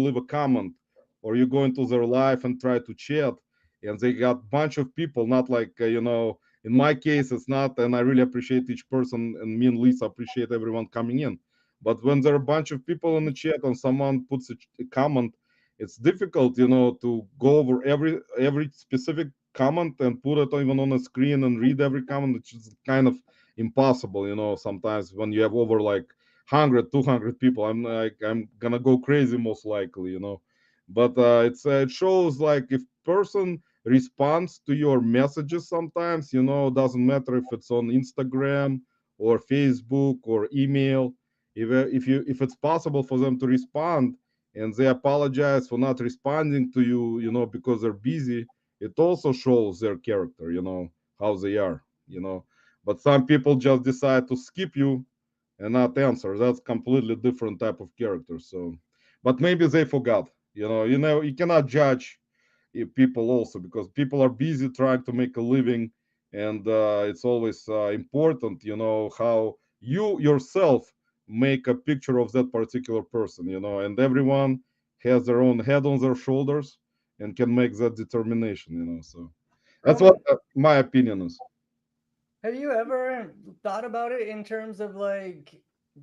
leave a comment, or you go into their life and try to chat, and they got bunch of people, not like in my case it's not, and I really appreciate each person, and me and Lisa appreciate everyone coming in. But when there are a bunch of people in the chat and someone puts a comment, it's difficult, to go over every specific comment and put it even on a screen and read every comment, which is kind of impossible, sometimes when you have over like 100, 200 people. I'm gonna go crazy most likely, but it shows like if person responds to your messages sometimes, doesn't matter if it's on Instagram or Facebook or email. If it's possible for them to respond and they apologize for not responding to you, because they're busy, it also shows their character, how they are, but some people just decide to skip you and not answer. That's completely different type of character. So, but maybe they forgot. You cannot judge people also, because people are busy trying to make a living, and it's always important, how you yourself make a picture of that particular person, and everyone has their own head on their shoulders and can make that determination, so that's what Roman, my opinion is. have you ever thought about it in terms of like,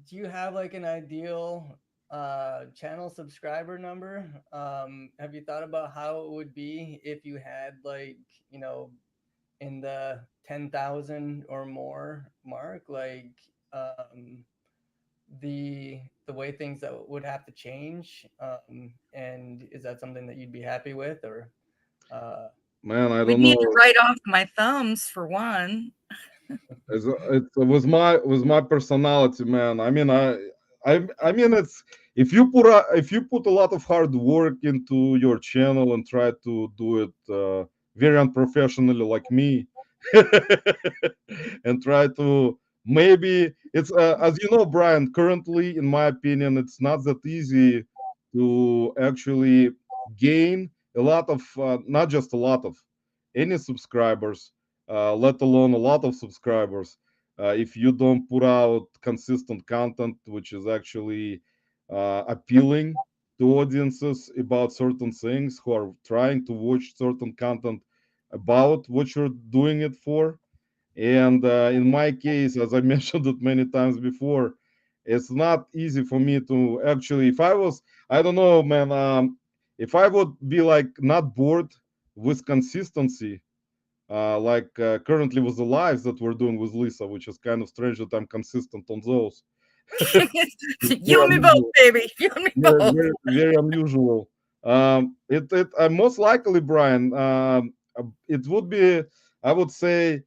do you have like an ideal channel subscriber number? Have you thought about how it would be if you had like, in the 10,000 or more mark, like the way things that would have to change, and is that something that you'd be happy with, or uh Man, I We don't need to know. write off my thumbs for one. It was my personality, man. I mean, I mean, it's if you put a lot of hard work into your channel and try to do it very unprofessionally like me, and try to, maybe it's as you know, Brian. Currently, in my opinion, it's not that easy to actually gain a lot of, not just a lot of, any subscribers, let alone a lot of subscribers, if you don't put out consistent content, which is actually appealing to audiences about certain things who are trying to watch certain content about what you're doing it for. And in my case, as I mentioned it many times before, it's not easy for me to actually, if I was, I don't know, man, if I would be like not bored with consistency, like currently with the lives that we're doing with Lisa, which is kind of strange that I'm consistent on those. You Very and me both, unusual. baby. You and me Very, both. very, very unusual. It most likely, Brian, it would be, I would say,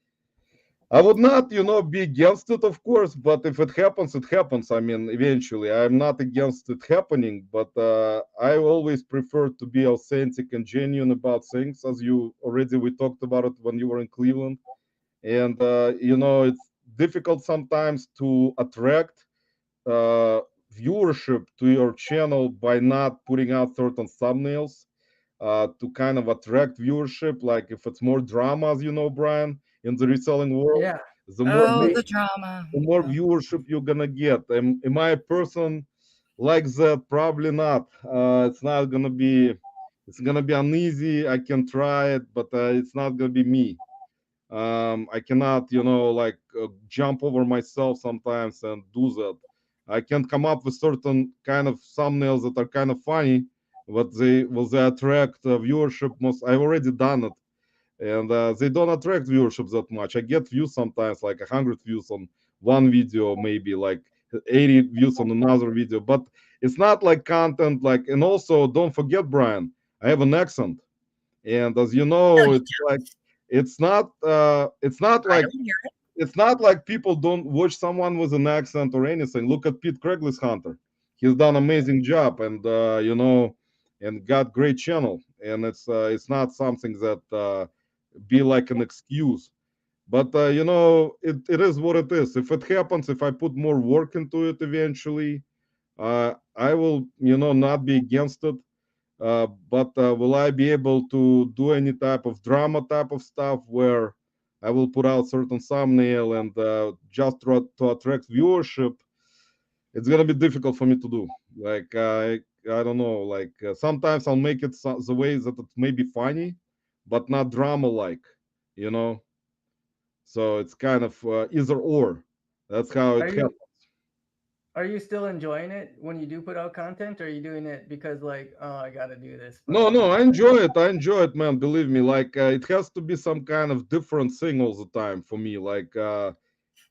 I would not, be against it, of course, but if it happens, it happens. I mean, eventually, I'm not against it happening, but I always prefer to be authentic and genuine about things, as you already we talked about it when you were in Cleveland, and it's difficult sometimes to attract uh, viewership to your channel by not putting out certain thumbnails to kind of attract viewership. Like if it's more drama, as you know, Brian, in the reselling world, yeah, the more Oh, me, the drama. the more viewership you're gonna get. Am I a person like that? Probably not. It's not gonna be. It's gonna be uneasy. I can try it, but it's not gonna be me. I cannot, like jump over myself sometimes and do that. I can come up with certain kind of thumbnails that are kind of funny, but they attract viewership most. I've already done it, and they don't attract viewership that much. I get views sometimes, like 100 views on one video, maybe like 80 views on another video, but it's not like content. Like, and also don't forget, Brian, I have an accent, and as you No, know, you it's like it's not I like don't hear it. people don't watch someone with an accent or anything. Look at Pete Craiglis Hunter. He's done amazing job, and and got great channel. And it's not something that be like an excuse. But it is what it is. If it happens, if I put more work into it eventually, I will, not be against it. But will I be able to do any type of drama type of stuff where I will put out certain thumbnail and just to attract viewership? it's gonna be difficult for me to do. Like I don't know. Like sometimes I'll make it the way that it may be funny, but not drama like, you know. So it's kind of either or. That's how Are it happens. you are you still enjoying it when you do put out content, or are you doing it because like, oh, I got to do this, but I No, want no, to I get that? enjoy it. I enjoy it, man. Believe me. Like it has to be some kind of different thing all the time for me. Like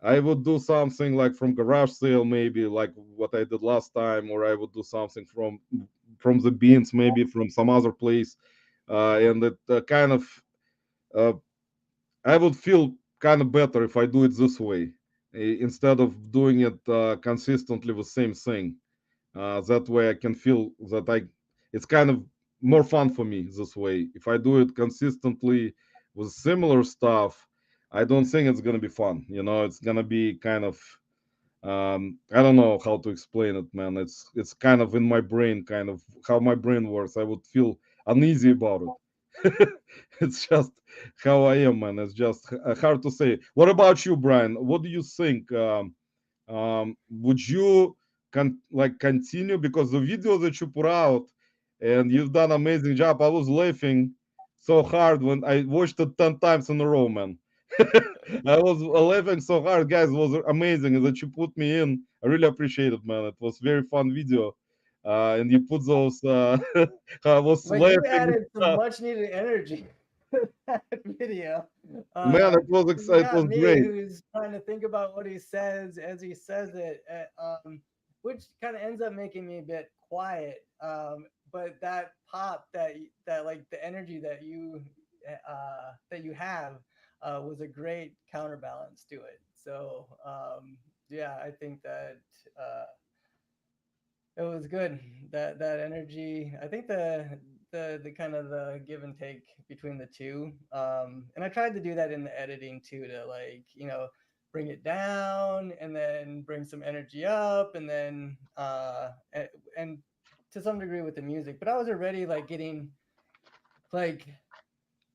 I would do something like from garage sale, maybe like what I did last time, or I would do something from the beans, maybe from some other place, and it kind of uh, I would feel kind of better if I do it this way instead of doing it consistently the same thing. That way, I can feel that it's kind of more fun for me this way. If I do it consistently with similar stuff, I don't think it's gonna be fun. You know, it's gonna be kind of I don't know how to explain it, man. It's kind of in my brain, kind of how my brain works. I would feel uneasy about it. It's just how I am, man. It's just hard to say. What about you, Brian? What do you think? Would you like continue because the video that you put out and you've done amazing job. I was laughing so hard when I watched it 10 times in a row, man. I was laughing so hard, guys. It was amazing that you put me in. I really appreciate it, man. It was very fun video. And you put those I was But you laughing. added some much needed energy to that video. Man, it was You it got was me great. who's trying to think about what he says as he says it, which kind of ends up making me a bit quiet. But that pop, that like the energy that you have, was a great counterbalance to it. So yeah, I think that it was good. That energy. I think the kind of the give and take between the two. And I tried to do that in the editing too, to like, bring it down and then bring some energy up, and then and to some degree with the music. But I was already like getting like,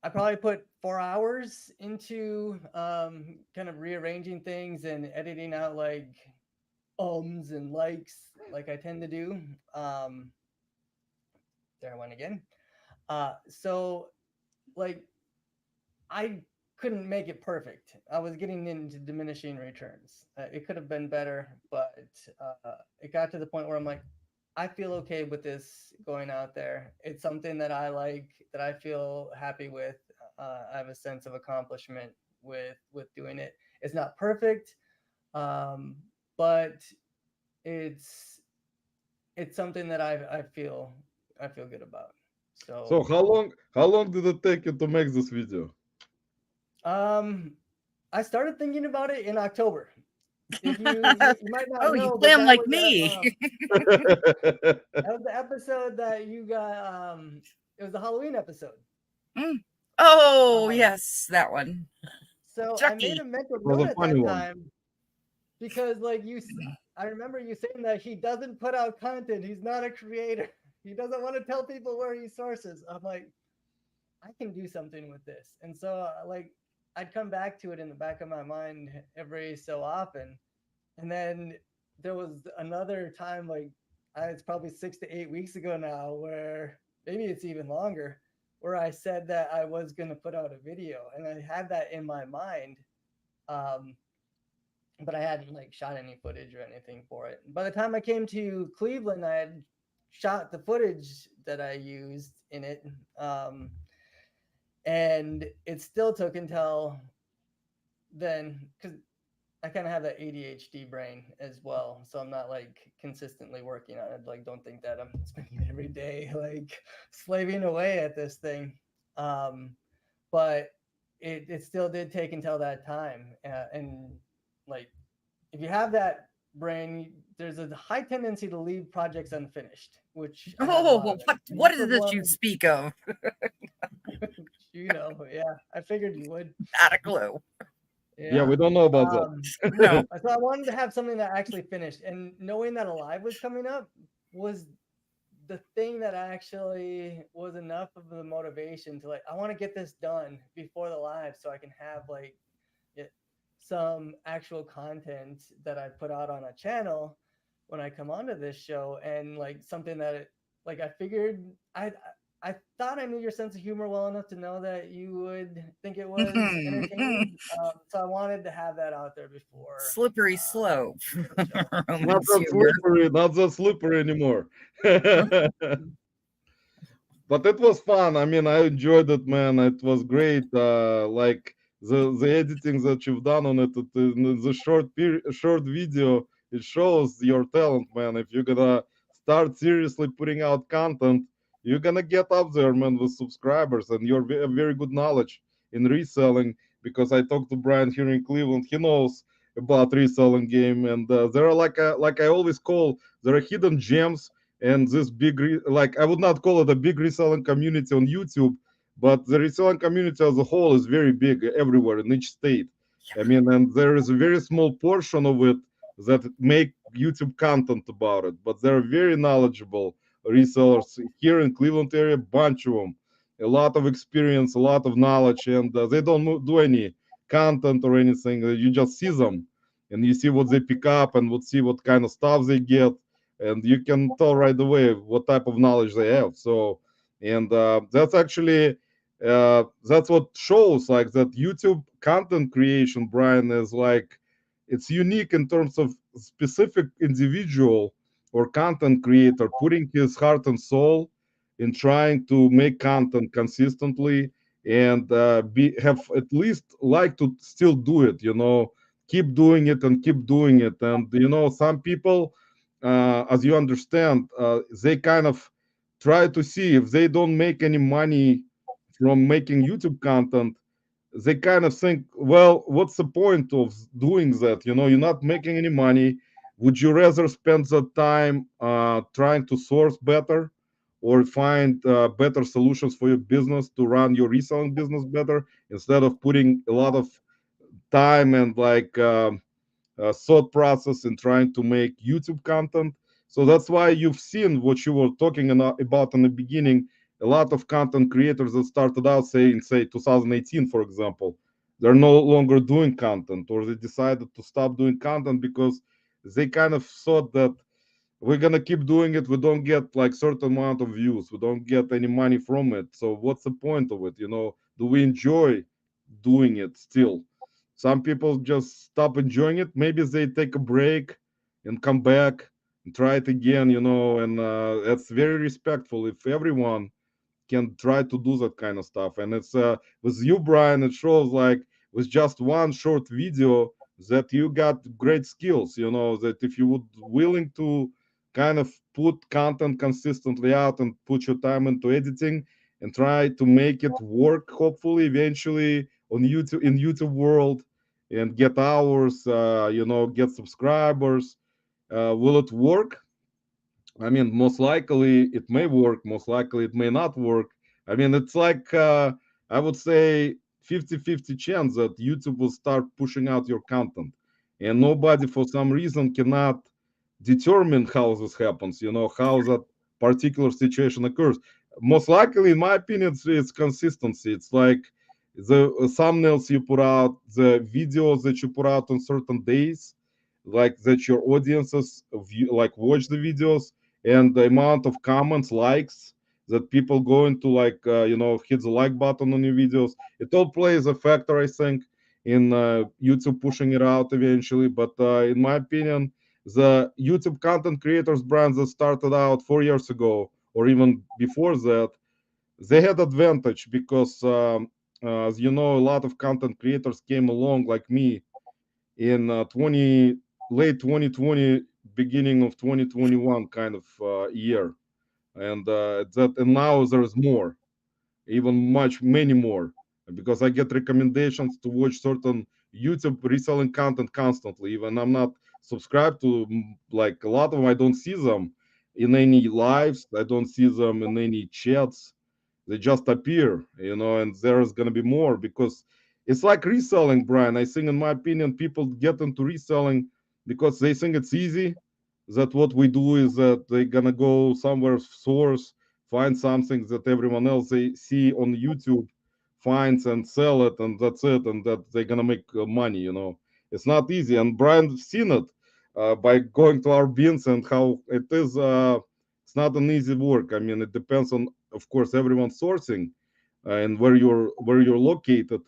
I probably put 4 hours into kind of rearranging things and editing out like ums and likes, like I tend to do. Um, there I went again. So like, I couldn't make it perfect. I was getting into diminishing returns. It could have been better, but it got to the point where I'm like, I feel okay with this going out there. It's something that I like, that I feel happy with. I have a sense of accomplishment with doing it. It's not perfect, um, but it's it's something that I feel good about. So So how long did it take you to make this video? um, I started thinking about it in October. If you might not Oh, you know, but plan like me. that was the episode that you got. It was the Halloween episode. Mm. Oh, Um, yes, that one. so I made a Chucky. mental Was note a at funny that one. time because, like I remember you saying that he doesn't put out content. He's not a creator. He doesn't want to tell people where he sources. I'm like, I can do something with this. And so like, I'd come back to it in the back of my mind every so often. And then there was another time, like, it's probably 6 to 8 weeks ago now, where maybe it's even longer, where I said that I was going to put out a video, and I had that in my mind. Um, but I hadn't like shot any footage or anything for it. By the time I came to Cleveland, I had shot the footage that I used in it. Um, and it still took until then, because I kind of have that ADHD brain as well, so I'm not like consistently working on it. Like, don't think that I'm spending every day like slaving away at this thing. Um, but it still did take until that time, and like, if you have that brain, there's a high tendency to leave projects unfinished, which I have a Oh, lot of it. And what this is was this you one, speak of? yeah, I figured you would. Not a clue. Yeah, we Yeah. don't know about Um, No. so I wanted to have something that actually finished, and knowing that Alive was coming up was the thing that actually was enough of the motivation to like, I want to get this done before the live so I can have like it, some actual content that I put out on a channel. when I come onto this show, and like something that like I figured I thought I knew your sense of humor well enough to know that you would think it was entertaining. So I wanted to have that out there before Slippery slope. the show. Not Romance that humor. slippery, not that slippery anymore. But it was fun. I mean, I enjoyed it, man. It was great. Like the editing that you've done on it, in the short video, it shows your talent, man. If you're gonna start seriously putting out content, you're gonna get up there, man, with subscribers, and you're very good knowledge in reselling. Because I talked to Brian here in Cleveland, he knows about reselling game, and there are like I always call, there are hidden gems, and this like I would not call it a big reselling community on YouTube, but the reselling community as a whole is very big everywhere in each state. I mean, and there is a very small portion of it that make YouTube content about it, but they're very knowledgeable resellers here in Cleveland area, bunch of them, a lot of experience, a lot of knowledge, and they don't do any content or anything. You just see them, and you see what they pick up, and see what kind of stuff they get, and you can tell right away what type of knowledge they have. So, and that's actually that's what shows like that YouTube content creation, Brian, is like it's unique in terms of specific individual or content creator putting his heart and soul in trying to make content consistently, and be have at least like to still do it, keep doing it and keep doing it. And some people, as you understand, they kind of try to see if they don't make any money from making YouTube content. They kind of think, well, what's the point of doing that? You're not making any money. Would you rather spend the time trying to source better, or find better solutions for your business to run your reselling business better, instead of putting a lot of time and like thought process in trying to make YouTube content? So that's why you've seen what you were talking about in the beginning. A lot of content creators that started out, say 2018, for example, they're no longer doing content, or they decided to stop doing content because they kind of thought that we're gonna keep doing it. We don't get like certain amount of views. We don't get any money from it. So what's the point of it? Do we enjoy doing it still? Some people just stop enjoying it. Maybe they take a break and come back and try it again. And that's very respectful. If everyone can try to do that kind of stuff. And it's with you, Brian, it shows like with just one short video that you got great skills. That if you would willing to kind of put content consistently out and put your time into editing and try to make it work, hopefully eventually on YouTube, in YouTube world, and get hours, get subscribers. Will it work? I mean, most likely it may work, most likely it may not work. I mean, it's like, I would say 50-50 chance that YouTube will start pushing out your content. And nobody, for some reason, cannot determine how this happens, how that particular situation occurs. Most likely, in my opinion, it's consistency. It's like the thumbnails you put out, the videos that you put out on certain days, like that your audiences like watch the videos, and the amount of comments, likes that people go into, like hit the like button on your videos. It all plays a factor, I think, in YouTube pushing it out eventually. But in my opinion, the YouTube content creators brands that started out 4 years ago or even before that, they had advantage because as you know, a lot of content creators came along like me in 20 late 2020, beginning of 2021 kind of year. And now there's more, even many more, because I get recommendations to watch certain YouTube reselling content constantly. Even I'm not subscribed to, like a lot of them, I don't see them in any lives, I don't see them in any chats. They just appear, and there's gonna be more because it's like reselling, Brian. I think, in my opinion, people get into reselling because they think it's easy. That what we do is that they're gonna go somewhere source, find something that everyone else they see on YouTube finds and sell it, and that's it, and that they're gonna make money. It's not easy, and Brian's seen it. by going to our bins, and how it is. It's not an easy work. I mean, it depends on, of course, everyone's sourcing and where you're located,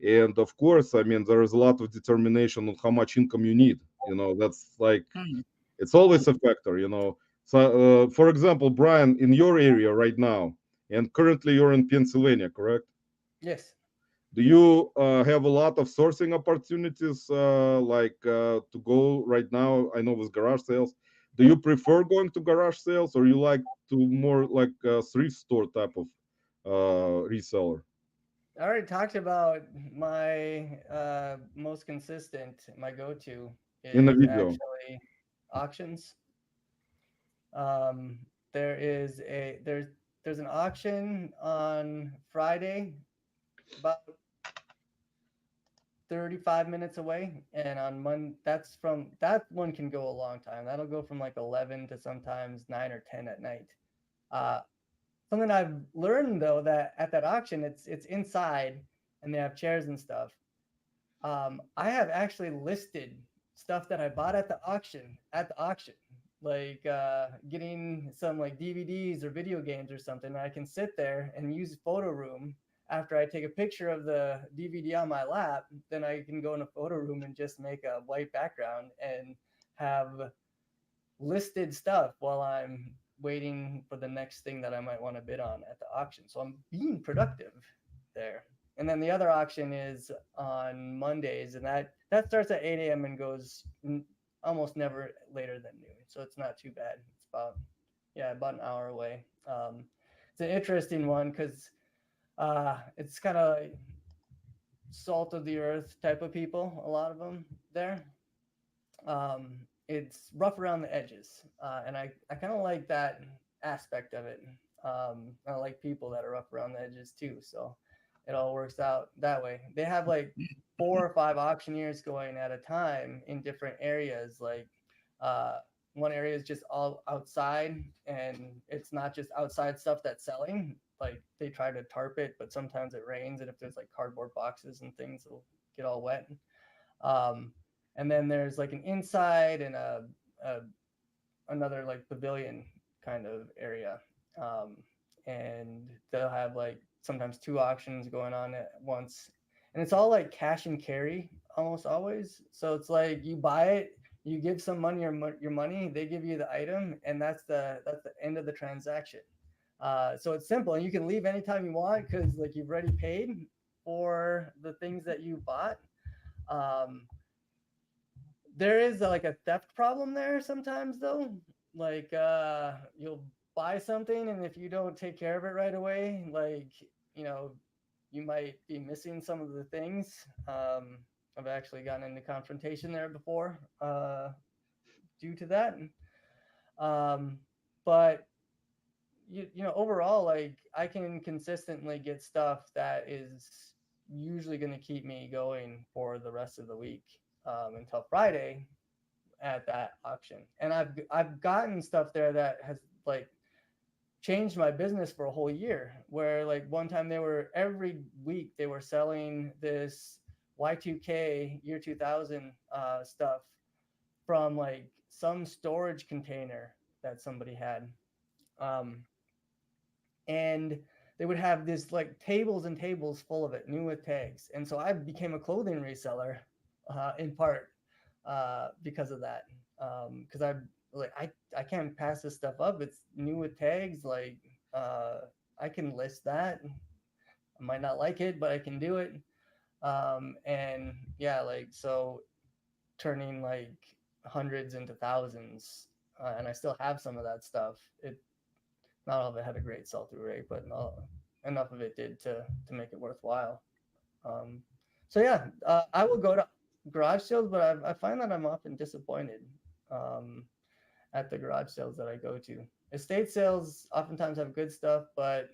and of course, I mean, there is a lot of determination on how much income you need. That's like Mhm. it's always a factor. So, for example, Brian, in your area right now, and currently you're in Pennsylvania, correct? Yes. Do you have a lot of sourcing opportunities, to go right now? I know with garage sales. Do you prefer going to garage sales, or you like to more like a thrift store type of reseller? I already talked about my most consistent, my go-to In the is video. actually auctions. Um, there's an auction on Friday about 35 minutes away, and on Monday that one can go a long time. That'll go from like 11 to sometimes 9 or 10 at night. Uh, Something I've learned though, that at that auction it's inside and they have chairs and stuff. I have actually listed stuff that I bought at the auction, like getting some like DVDs or video games or something. I can sit there and use photo room after I take a picture of the DVD on my lap. Then I can go in a photo room and just make a white background and have listed stuff while I'm waiting for the next thing that I might want to bid on at the auction. So I'm being productive there. And then the other auction is on Mondays, and that starts at 8 a.m. and goes almost never later than noon. So it's not too bad. It's about an hour away. It's an interesting one because it's kind of salt of the earth type of people. A lot of them there. It's rough around the edges, and I kind of like that aspect of it. I like people that are rough around the edges too, so it all works out that way. They have like 4 or 5 auctioneers going at a time in different areas. Like uh, one area is just all outside, and it's not just outside stuff that's selling. Like they try to tarp it, but sometimes it rains, and if there's like cardboard boxes and things, it'll get all wet. Um, and then there's like an inside and a another like pavilion kind of area. Um, and they'll have like sometimes 2 auctions going on at once. And it's all like cash and carry almost always. So it's like you buy it, you give some money or your money, they give you the item, and that's the end of the transaction. So it's simple, and you can leave anytime you want because like you've already paid for the things that you bought. Um, there is like a theft problem there sometimes though. Like you'll buy something, and if you don't take care of it right away, like you know, you might be missing some of the things. I've actually gotten into confrontation there before due to that. Um, but overall, like I can consistently get stuff that is usually going to keep me going for the rest of the week until Friday at that auction. And I've gotten stuff there that has like changed my business for a whole year. Where like one time they were every week they were selling this Y2K year 2000 stuff from like some storage container that somebody had. Um, and they would have this like tables and tables full of it, new with tags. And so I became a clothing reseller in part because of that. Because I can't pass this stuff up. It's new with tags. Like I can list that. I might not like it, but I can do it. And yeah, like so turning like hundreds into thousands, and I still have some of that stuff. It Not all of it had a great sell through rate, but enough of it did to make it worthwhile. Um, so yeah, I will go to garage sales, but I find that I'm often disappointed um, at the garage sales that I go to. Estate sales oftentimes have good stuff, but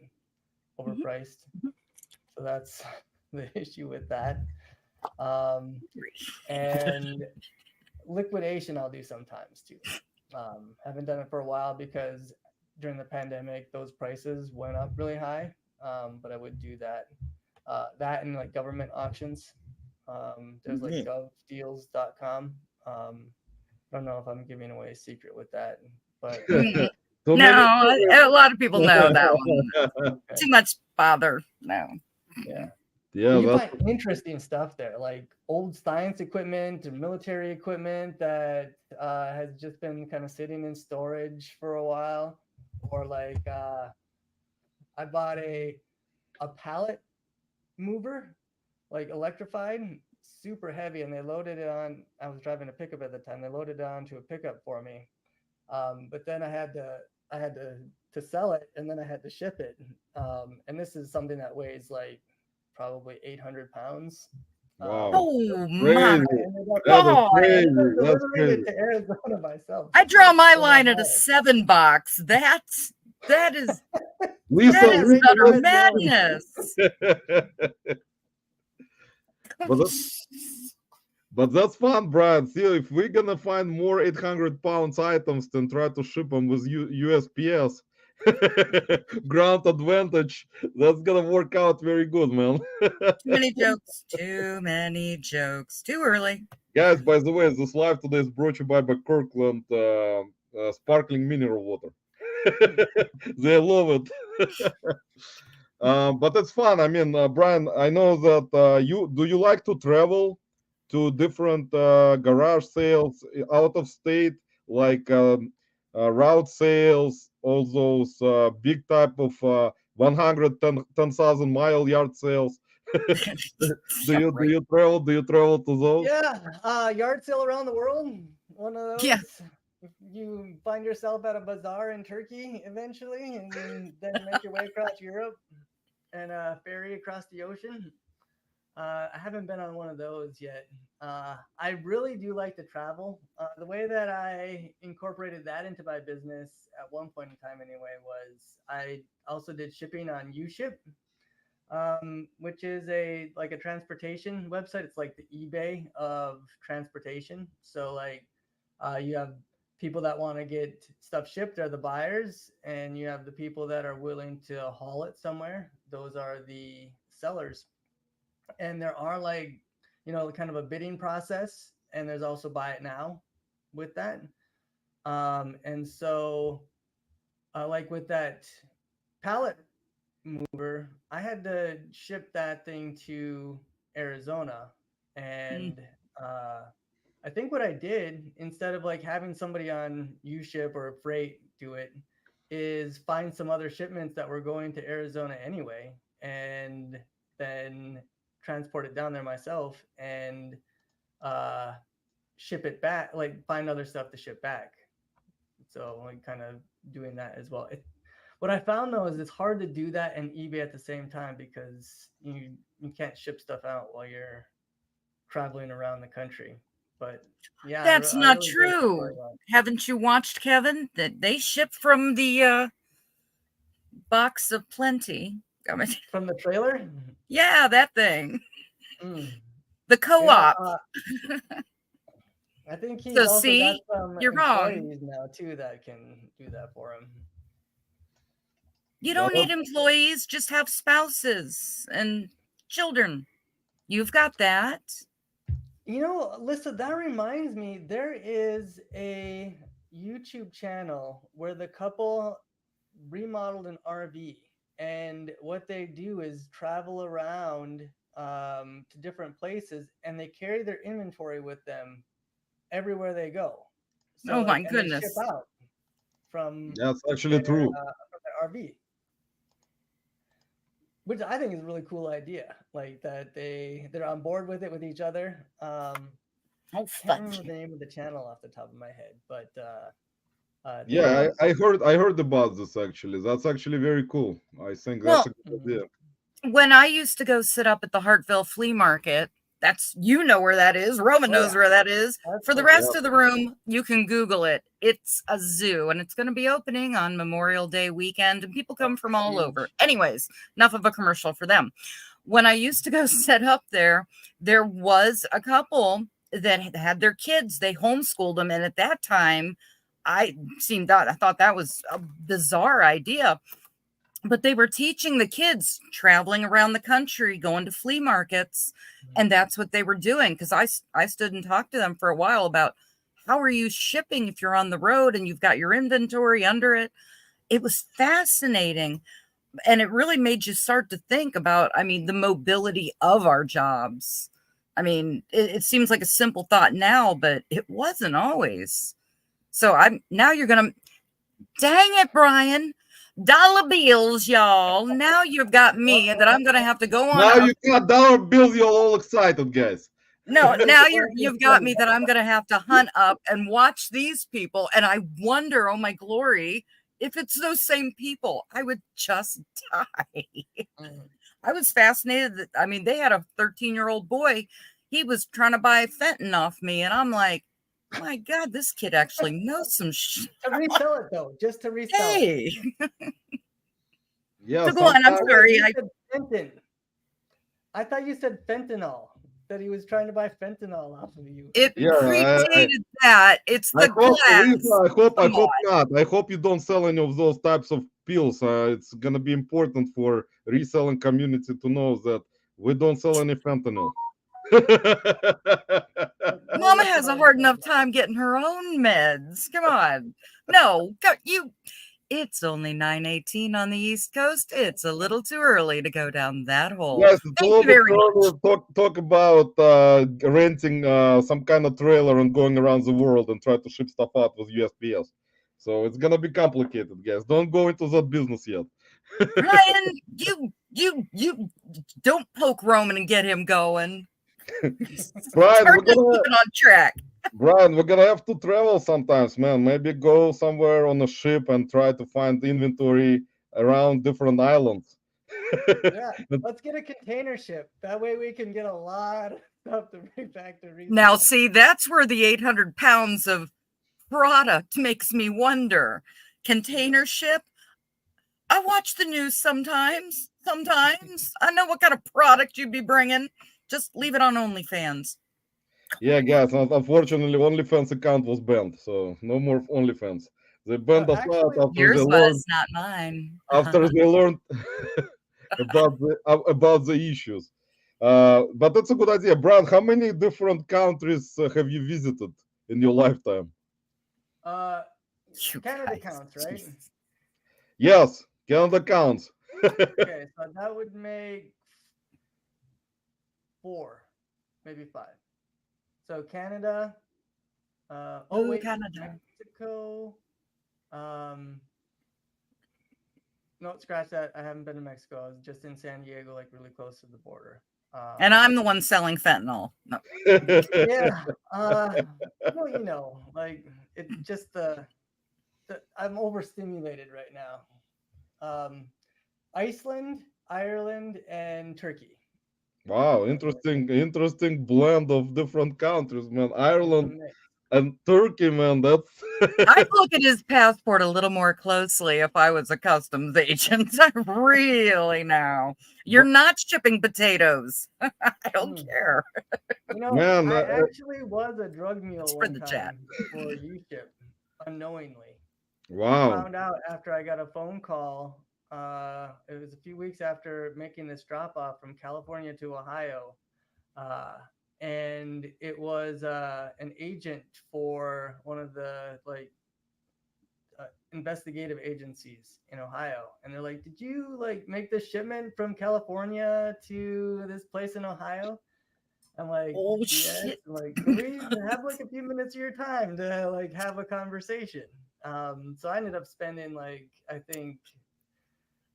Mhm. overpriced. So that's the issue with that. Um, and liquidation I'll do sometimes too. Haven't done it for a while because during the pandemic those prices went up really high. But I would do that. That and like government auctions. There's like Yeah. govdeals.com. Um, I don't know if I'm giving away a secret with that, but Mm, Too no, many a lot of people know that one. okay. Too much bother. No. Yeah. Yeah, But you that's find interesting stuff there, like old science equipment and military equipment that has just been kind of sitting in storage for a while, or like I bought a pallet mover, like electrified, super heavy, and they loaded it on. I was driving a pickup at the time. They loaded it onto a pickup for me, but then I had to sell it, and then I had to ship it. And this is something that weighs like probably 800 pounds. wow. Oh my Crazy. I ended up, That is God. I crazy. ended up That's delivering crazy. it to Arizona myself. I draw my in my line at a house. 7 box. That is Lisa, that is Lisa, utter I know. madness. but but that's fun, Brian. See, if we're gonna find more 800 pounds items and try to ship them with USPS, ground advantage, that's gonna work out very good, man. Too many jokes. Too many jokes. Too early. Guys, by the way, this live today is brought to you by Kirkland sparkling mineral water. They love it. But it's fun. I mean, Brian, I know that you like to travel to different garage sales out of state, like route sales, all those big type of 110,000 mile yard sales. do Yeah, you do right. you travel? Do you travel to those? Yeah, yard sale around the world. One of those. Yeah. You find yourself at a bazaar in Turkey eventually, and then make your way across Europe and ferry across the ocean. I haven't been on one of those yet. I really do like to travel. The way that I incorporated that into my business at one point in time, anyway, was I also did shipping on UShip, which is a transportation website. It's like the eBay of transportation. So like you have people that want to get stuff shipped, they're the buyers, and you have the people that are willing to haul it somewhere. Those are the sellers. And there are like, kind of a bidding process, and there's also buy it now with that. And so like with that pallet mover, I had to ship that thing to Arizona. Mm. And I think what I did, instead of like having somebody on UShip or Freight do it, is find some other shipments that were going to Arizona anyway, and then transport it down there myself and uh, ship it back, like find other stuff to ship back. So like kind of doing that as well. What I found though is it's hard to do that and eBay at the same time because you can't ship stuff out while you're traveling around the country. But yeah, That's I not really dig the true. storyline. Haven't you watched, Kevin? That they ship from the box of plenty. I mean, From the trailer. yeah, that thing. Mm. The Yeah, co-op. I think he's So also got see, some you're wrong. employees now too that can do that for him. You That don't need employees, just have spouses and children. You've got that. Lisa, that reminds me, there is a YouTube channel where the couple remodeled an RV, and what they do is travel around to different places, and they carry their inventory with them everywhere they go. So Oh my like, and they ship goodness. out from that's actually their true. RV, which I think is a really cool idea. Like that they're on board with it with each other. Oh, Can't remember fudge. the name of the channel off the top of my head, but Yeah, I heard about this actually. That's actually very cool. I think that's a Well, good idea. when I used to go sit up at the Hartville Flea Market, that's, you know where that is. Roman oh knows yeah, where that is. that's For the perfect. rest of the room, you can Google it. It's a zoo, and it's going to be opening on Memorial Day weekend, and people come from all over. Huge. Anyways, enough of a commercial for them. When I used to go set up there, there was a couple that had their kids. They homeschooled them, and at that time, I thought that was a bizarre idea. But they were teaching the kids, traveling around the country, going to flea markets, and that's what they were doing. Because I stood and talked to them for a while about how are you shipping if you're on the road and you've got your inventory under it? It was fascinating. And it really made you start to think about, I mean, the mobility of our jobs. I mean, it seems like a simple thought now, but it wasn't always. So now you're going to, dang it, Brian, dollar bills, y'all. Now you've got me and that I'm going to have to go on. Now you got dollar bills. You're all excited, guys. No, now you've got me that I'm going to have to hunt up and watch these people. And I wonder, oh my glory, if it's those same people, I would just die. I was fascinated that, I mean, they had a 13-year-old boy. He was trying to buy fentanyl off me. And I'm like, my God, this kid actually knows some shit. To resell it, though, just to resell it. Hey. Yeah. So go on, I'm sorry. You said fentanyl. I thought you said fentanyl. That he was trying to buy fentanyl off of you. It predated that. It's the glass. I hope not. I hope you don't sell any of those types of pills. It's gonna be important for reselling community to know that we don't sell any fentanyl. Mama has a hard enough time getting her own meds. Come on. No, it's only 9:18 on the East Coast. It's a little too early to go down that hole. Yes, it's Thank a little you bit very early much. to talk about renting some kind of trailer and going around the world and try to ship stuff out with USPS. So it's gonna be complicated, guys. Don't go into that business yet. Brian, you don't poke Roman and get him going. Brian, Start keep it on track. Brian, we're gonna have to travel sometimes, man. Maybe go somewhere on a ship and try to find inventory around different islands. Yeah, let's get a container ship. That way we can get a lot of stuff to bring back to resell. Now, see, that's where the 800 pounds of product makes me wonder. Container ship? I watch the news sometimes. I know what kind of product you'd be bringing. Just leave it on OnlyFans. Yeah, guys, unfortunately, OnlyFans account was banned, so no more OnlyFans. They banned us out after yours they learned, was, not mine. after they learned about the issues. But that's a good idea. Brian, how many different countries have you visited in your lifetime? Canada counts, right? Yes, Canada counts. Okay, so that would make 4, maybe 5. So Canada, Canada. Mexico, no, scratch that. I haven't been to Mexico. I was just in San Diego, like really close to the border. And I'm the one selling fentanyl. No. Yeah. Well, you know, like it just I'm overstimulated right now. Iceland, Ireland, and Turkey. Wow, interesting blend of different countries, man. Ireland and Turkey, man. That's I'd look at his passport a little more closely if I was a customs agent. I really know. You're not shipping potatoes. I don't care. You know, man, I actually was a drug mule for one the time chat. for U-Ship, unknowingly. wow. I found out after I got a phone call. It was a few weeks after making this drop off from California to Ohio. And it was an agent for one of the investigative agencies in Ohio. And they're like, did you make this shipment from California to this place in Ohio? I'm like, oh, yes. shit. I'm like, can we have a few minutes of your time to have a conversation? So I ended up spending I think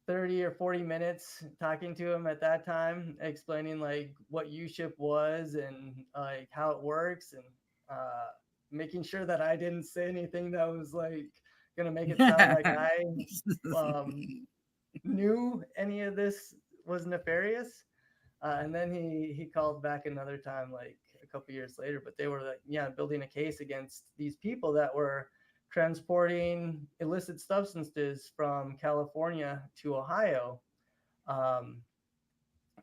30 or 40 minutes talking to him at that time, explaining what U-Ship was and how it works, and making sure that I didn't say anything that was gonna make it sound like I knew any of this was nefarious. And then he called back another time a couple years later, but they were building a case against these people that were transporting illicit substances from California to Ohio,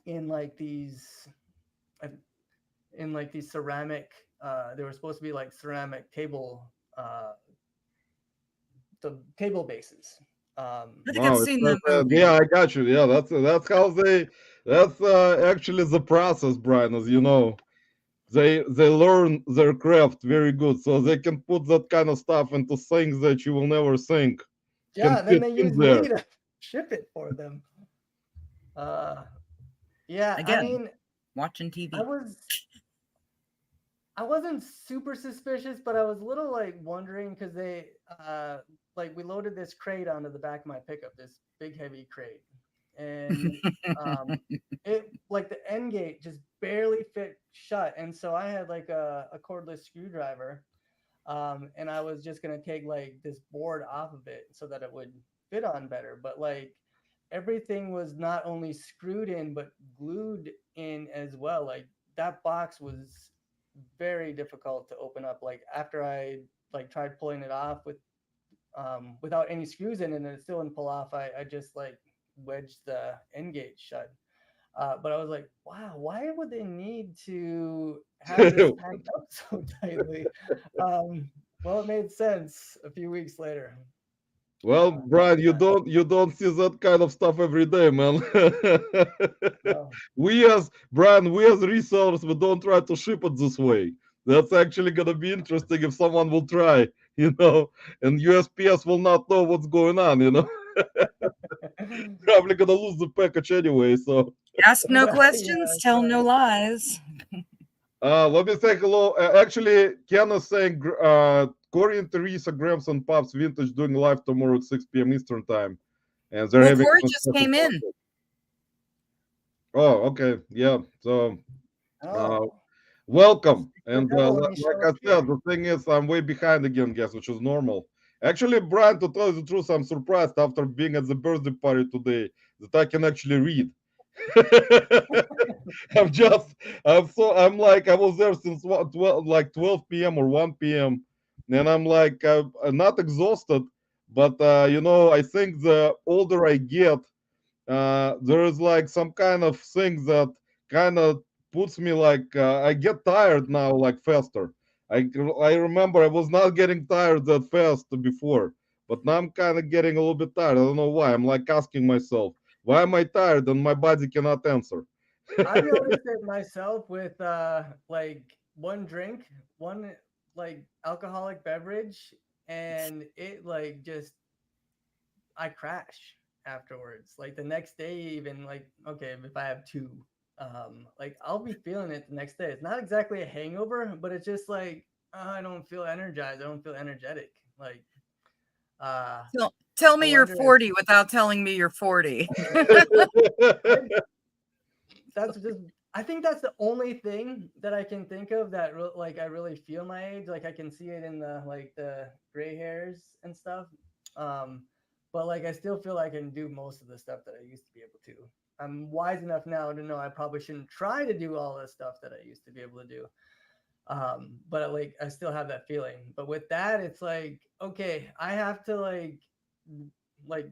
in these ceramic. They were supposed to be ceramic table, the table bases. I think I've seen that movie. Yeah, I got you. Yeah, that's how they. That's actually the process, Brian, as you know. they learn their craft very good, so they can put that kind of stuff into things that you will never think can Yeah, then fit they in use there. me to ship it for them. Uh, yeah, I Again, mean, watching I TV. was I wasn't super suspicious, but I was a little like wondering because they like we loaded this crate onto the back of my pickup, this big heavy crate, and um it like the end gate just barely fit shut, and so I had like a cordless screwdriver, and I was just gonna take like this board off of it so that it would fit on better, but like everything was not only screwed in but glued in as well. Like that box was very difficult to open up. Like after I like tried pulling it off with without any screws in it and it still didn't pull off, I just like wedged the end gate shut. But I was like, wow, why would they need to have this packed up so tightly? Well, it made sense a few weeks later. Well, Brian, Yeah, you don't see that kind of stuff every day, man. no. We as resellers, we don't try to ship it this way. That's actually gonna be interesting if someone will try, you know, and USPS will not know what's going on, you know. Probably gonna lose the package anyway. So Ask no Well, yeah, questions, that's tell no right. lies. let me say hello. Actually, Ken is saying Corey and Teresa Grams and Pops Vintage doing live tomorrow at 6 p.m. Eastern time, and they're Well, having Corey some just special came in. content. Oh, okay. Yeah. So, uh, Oh, welcome. the And devil, let me like show I up said, here. the thing is, I'm way behind again, guys, which is normal. Actually, Brian, to tell you the truth, I'm surprised after being at the birthday party today that I can actually read. I'm just, I'm like, I was there since what, 12, like 12 p.m. or 1 p.m. And I'm like, I'm not exhausted, but, I think the older I get, there is like some kind of thing that kind of puts me like I get tired now like faster. I remember I was not getting tired that fast before, but now I'm kind of getting a little bit tired. I don't know why. I'm like asking myself, why am I tired? And my body cannot answer. I've noticed it myself with like one drink, one like alcoholic beverage, and it like just I crash afterwards. Like the next day, even like okay, if I have two, like I'll be feeling it the next day. It's not exactly a hangover, but it's just like I don't feel energized. I don't feel energetic. Like uh, Tell I me you're wonder if 40 without telling me you're 40. I that's just I think that's the only thing that I can think of that like I really feel my age. Like I can see it in the like the gray hairs and stuff. Um, but like I still feel I can do most of the stuff that I used to be able to. I'm wise enough now to know I probably shouldn't try to do all the stuff that I used to be able to do. But like I still have that feeling. But with that, it's like okay, I have to like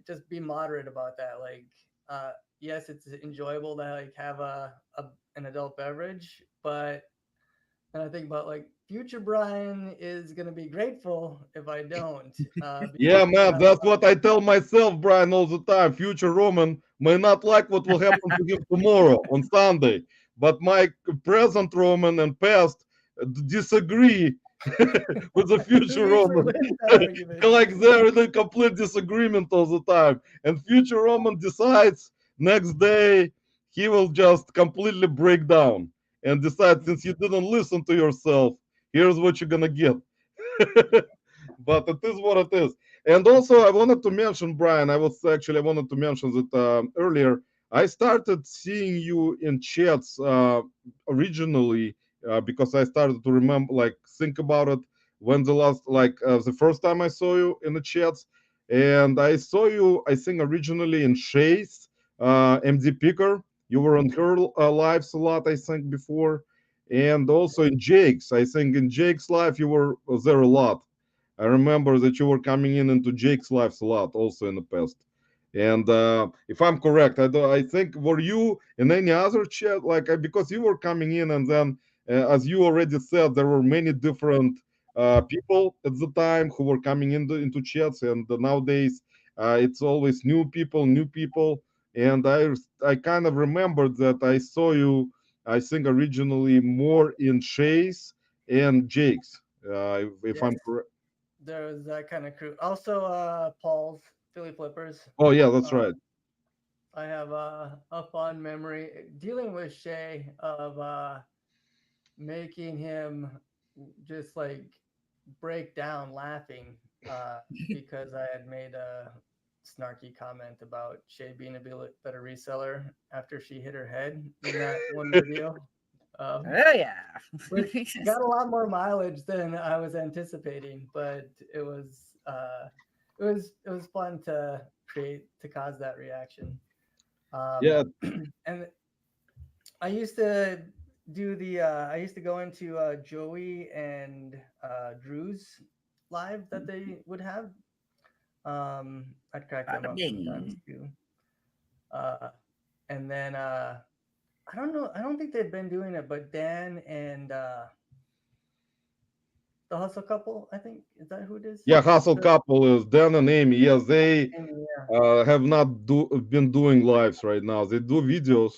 just be moderate about that. Like yes, it's enjoyable to like have a an adult beverage, but and I think about like future Brian is gonna be grateful if I don't, because Yeah, he's gonna man, have a that's lot of what I tell myself, Brian, all the time. Future Roman may not like what will happen to him tomorrow on Sunday, but my present Roman and past disagree with the who future needs to Roman. win that argument? Like they're in a complete disagreement all the time. And future Roman decides next day he will just completely break down and decide since you didn't listen to yourself, here's what you're gonna get. But it is what it is. And also, I wanted to mention, Brian. I wanted to mention that earlier. I started seeing you in chats originally because I started to remember, like, think about it when the first time I saw you in the chats, and I saw you. I think originally in Shay's MD Picker. You were on her lives a lot, I think, before, and also in Jake's. I think in Jake's live you were there a lot. I remember that you were coming in into Jake's lives a lot also in the past. And if I'm correct, I think were you in any other chat like because you were coming in and then as you already said there were many different people at the time who were coming into chats and nowadays it's always new people and I kind of remembered that I saw you I think originally more in Shay's and Jake's. If Yes, I'm correct. there was that kind of crew. Also, Paul's Philly Flippers. Oh yeah, that's Uh, right. I have a fond memory dealing with Shay of making him just like break down laughing because I had made a snarky comment about Shay being a better reseller after she hit her head in that one video. Oh yeah. Which got a lot more mileage than I was anticipating, but it was fun to cause that reaction. Yeah, And I used to I used to go into Joey and Drew's live that they would have. I'd crack them Bada up sometimes bing. too. Uh, and then I don't know. I don't think they've been doing it, but Dan and the Hustle Couple. I think is that who it is? yeah. Hustle The, couple is Dan and Amy. Yes, they yeah. have not been doing lives right now. They do videos.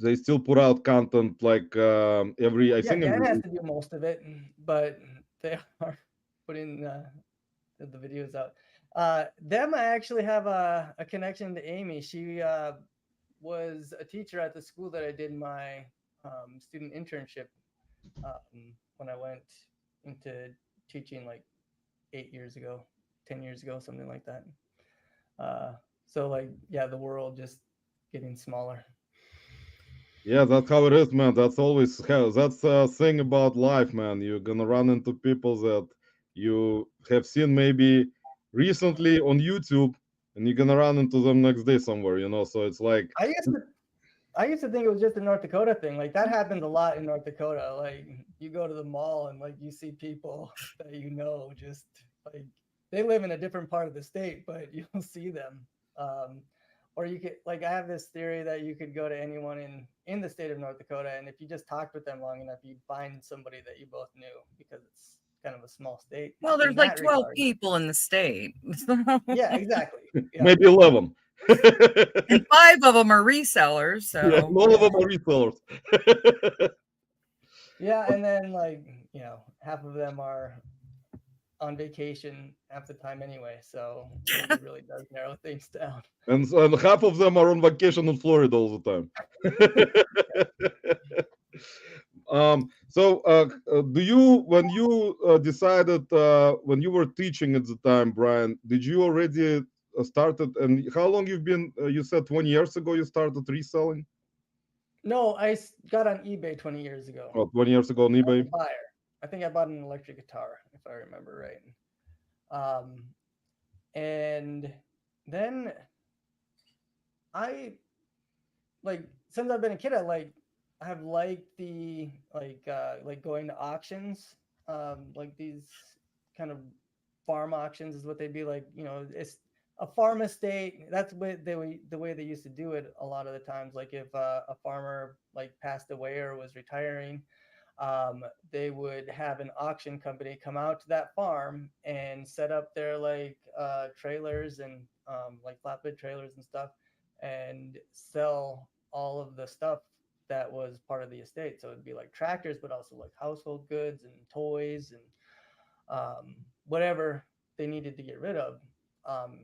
They still put out content like every. I Yeah, think Dan every has week. to do most of it, but they are putting the videos out. Them, I actually have a connection to Amy. She was a teacher at the school that I did my student internship when I went into teaching like 8 years ago, 10 years ago, something like that. So like, yeah, the world just getting smaller. Yeah, that's how it is, man. That's always how. That's a thing about life, man. You're gonna run into people that you have seen maybe recently on YouTube, and you're gonna run into them next day somewhere. So it's like, I used to I used to think it was just a North Dakota thing. Like that happens a lot in North Dakota. Like you go to the mall and like you see people that just like they live in a different part of the state, but you'll see them. Um, or you could like I have this theory that you could go to anyone in the state of North Dakota, and if you just talked with them long enough, you'd find somebody that you both knew because it's kind of a small state Well, in there's like that 12 regard. people in the state. Yeah, exactly. Yeah, maybe 11. And 5 of them are resellers. Yeah, So and all of yeah, them are resellers. yeah. And then like half of them are on vacation half the time anyway, so it really does narrow things down. and half of them are on vacation in Florida all the time. Do you, when you decided, when you were teaching at the time, Brian, did you already started, and how long you've been, you said 20 years ago you started reselling? No, got on eBay 20 years ago. Oh, 20 years ago on I was eBay? a buyer. I think I bought an electric guitar, if I remember right. Um, and then I like since I've been a kid, I have liked the like going to auctions, like these kind of farm auctions is what they'd be like. It's a farm estate. That's what the way they used to do it a lot of the times. Like if a farmer like passed away or was retiring, they would have an auction company come out to that farm and set up their like trailers and like flatbed trailers and stuff and sell all of the stuff that was part of the estate. So it'd be like tractors, but also like household goods and toys and whatever they needed to get rid of. Um,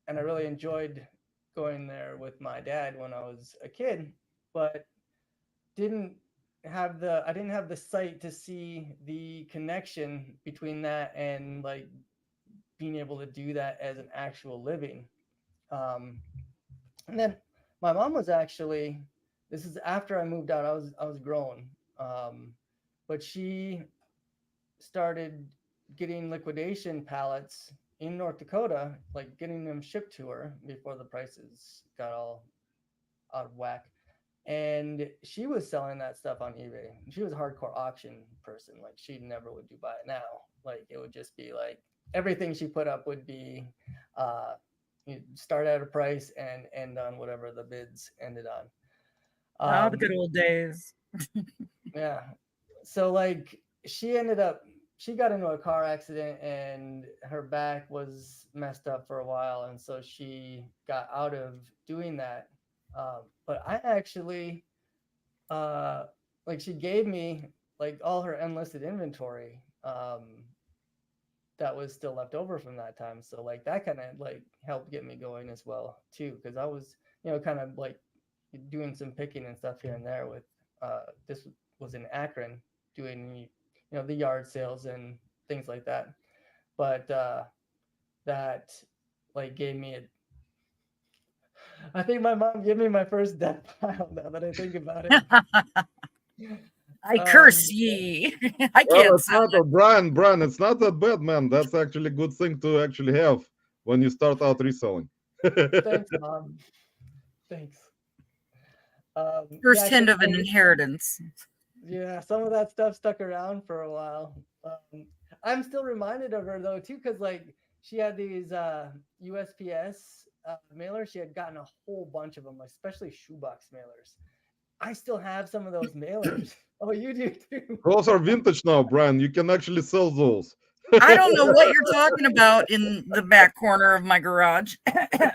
and I really enjoyed going there with my dad when I was a kid, but didn't I didn't have the sight to see the connection between that and like being able to do that as an actual living. Um, and then my mom was actually this is after I moved out. I was grown, but she started getting liquidation pallets in North Dakota, like getting them shipped to her before the prices got all out of whack. And she was selling that stuff on eBay. She was a hardcore auction person. Like she never would do buy it now. Like it would just be like everything she put up would be start at a price and end on whatever the bids ended on. the good old days. Yeah. So like she got into a car accident and her back was messed up for a while, and so she got out of doing that. But I actually, like she gave me like all her unlisted inventory that was still left over from that time. So like that kind of like helped get me going as well too, because I was kind of like doing some picking and stuff here and there with this was in Akron doing the yard sales and things like that. But that like gave me I think my mom gave me my first death pile now that I think about it. I curse ye. I Well, can't it's sell not it. a Brian, it's not that bad, man. That's actually a good thing to actually have when you start out reselling. Thanks, Mom. Thanks. First Yeah, hint 'cause, of an like, inheritance. yeah, some of that stuff stuck around for a while. I'm still reminded of her though too, because like she had these USPS mailers. She had gotten a whole bunch of them, especially shoebox mailers. I still have some of those mailers. Oh, you do too. Those are vintage now, Brian. You can actually sell those. I don't know what you're talking about in the back corner of my garage. Yeah,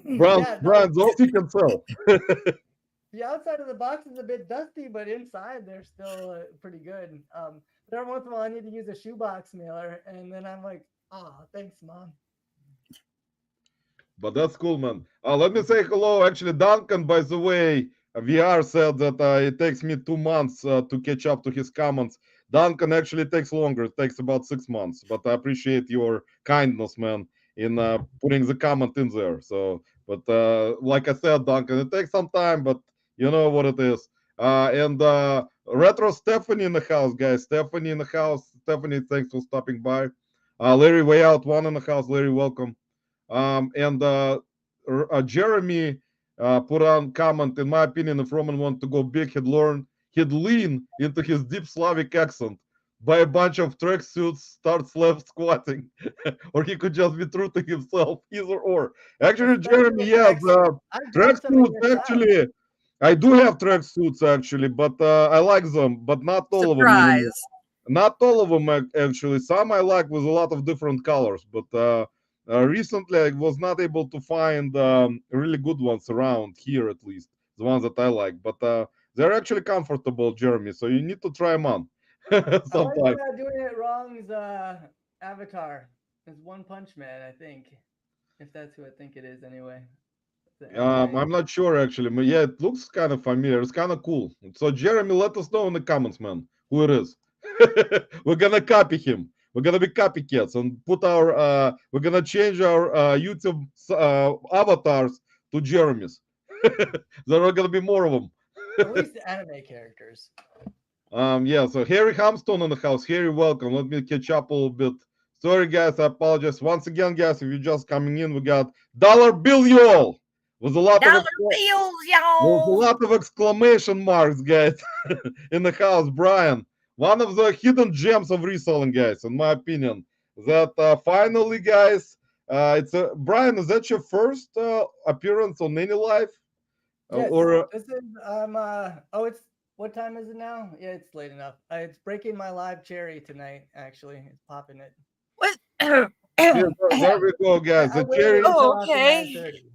no, Brian, those you can sell. the outside of the box is a bit dusty, but inside they're still pretty good. But every once in a while, I need to use a shoebox mailer, and then I'm like, "Ah, thanks, Mom." But that's cool, man. Let me say hello. Actually, Duncan, by the way, VR said that it takes me 2 months to catch up to his comments. Duncan actually takes longer. It takes about 6 months. But I appreciate your kindness, man, in putting the comment in there. So, but like I said, Duncan, it takes some time, but you know what it is. And Retro Stephanie in the house, guys. Stephanie in the house. Stephanie, thanks for stopping by. Larry, way out one in the house. Larry, welcome. And Jeremy put on comment. In my opinion, if Roman wanted to go big, he'd lean into his deep Slavic accent, buy a bunch of tracksuits, start slave squatting, or he could just be true to himself. Either or. Actually, Especially Jeremy, with yes, tracksuits. I've tried some of your tracksuits. stuff. Actually, I do have tracksuits actually, but I like them, but not all of them anymore. Surprise. Not all of them actually. Some I like with a lot of different colors, but recently I was not able to find really good ones around here, at least the ones that I like. But they're actually comfortable, Jeremy. So you need to try them on I like sometime. Doing It Wrong's avatar. It's One Punch Man, I think. If that's who I think it is, anyway. The anime. I'm not sure actually, but yeah, it looks kind of familiar. It's kind of cool. So Jeremy, let us know in the comments, man, who it is. We're gonna copy him. We're gonna be copycats and put our. We're gonna change our YouTube avatars to Jeremy's. There are gonna be more of them. At least the anime characters. Yeah. So Harry Hamstone in the house. Harry, welcome. Let me catch up a little bit. Sorry, guys. I apologize once again, guys. If you're just coming in, we got Dollar Bill, y'all. With a lot Dollar of bills, there's a y'all. lot of exclamation marks, guys, in the house. Brian, one of the hidden gems of reselling, guys, in my opinion. That finally, guys, it's a Brian. Is that your first appearance on any live? Yes. Or This is oh, it's what time is it now? Yeah, it's late enough. It's breaking my live cherry tonight. Actually, it's popping it. What? yeah, there we go, guys. I The waited cherry, until Oh, after okay. 9:30.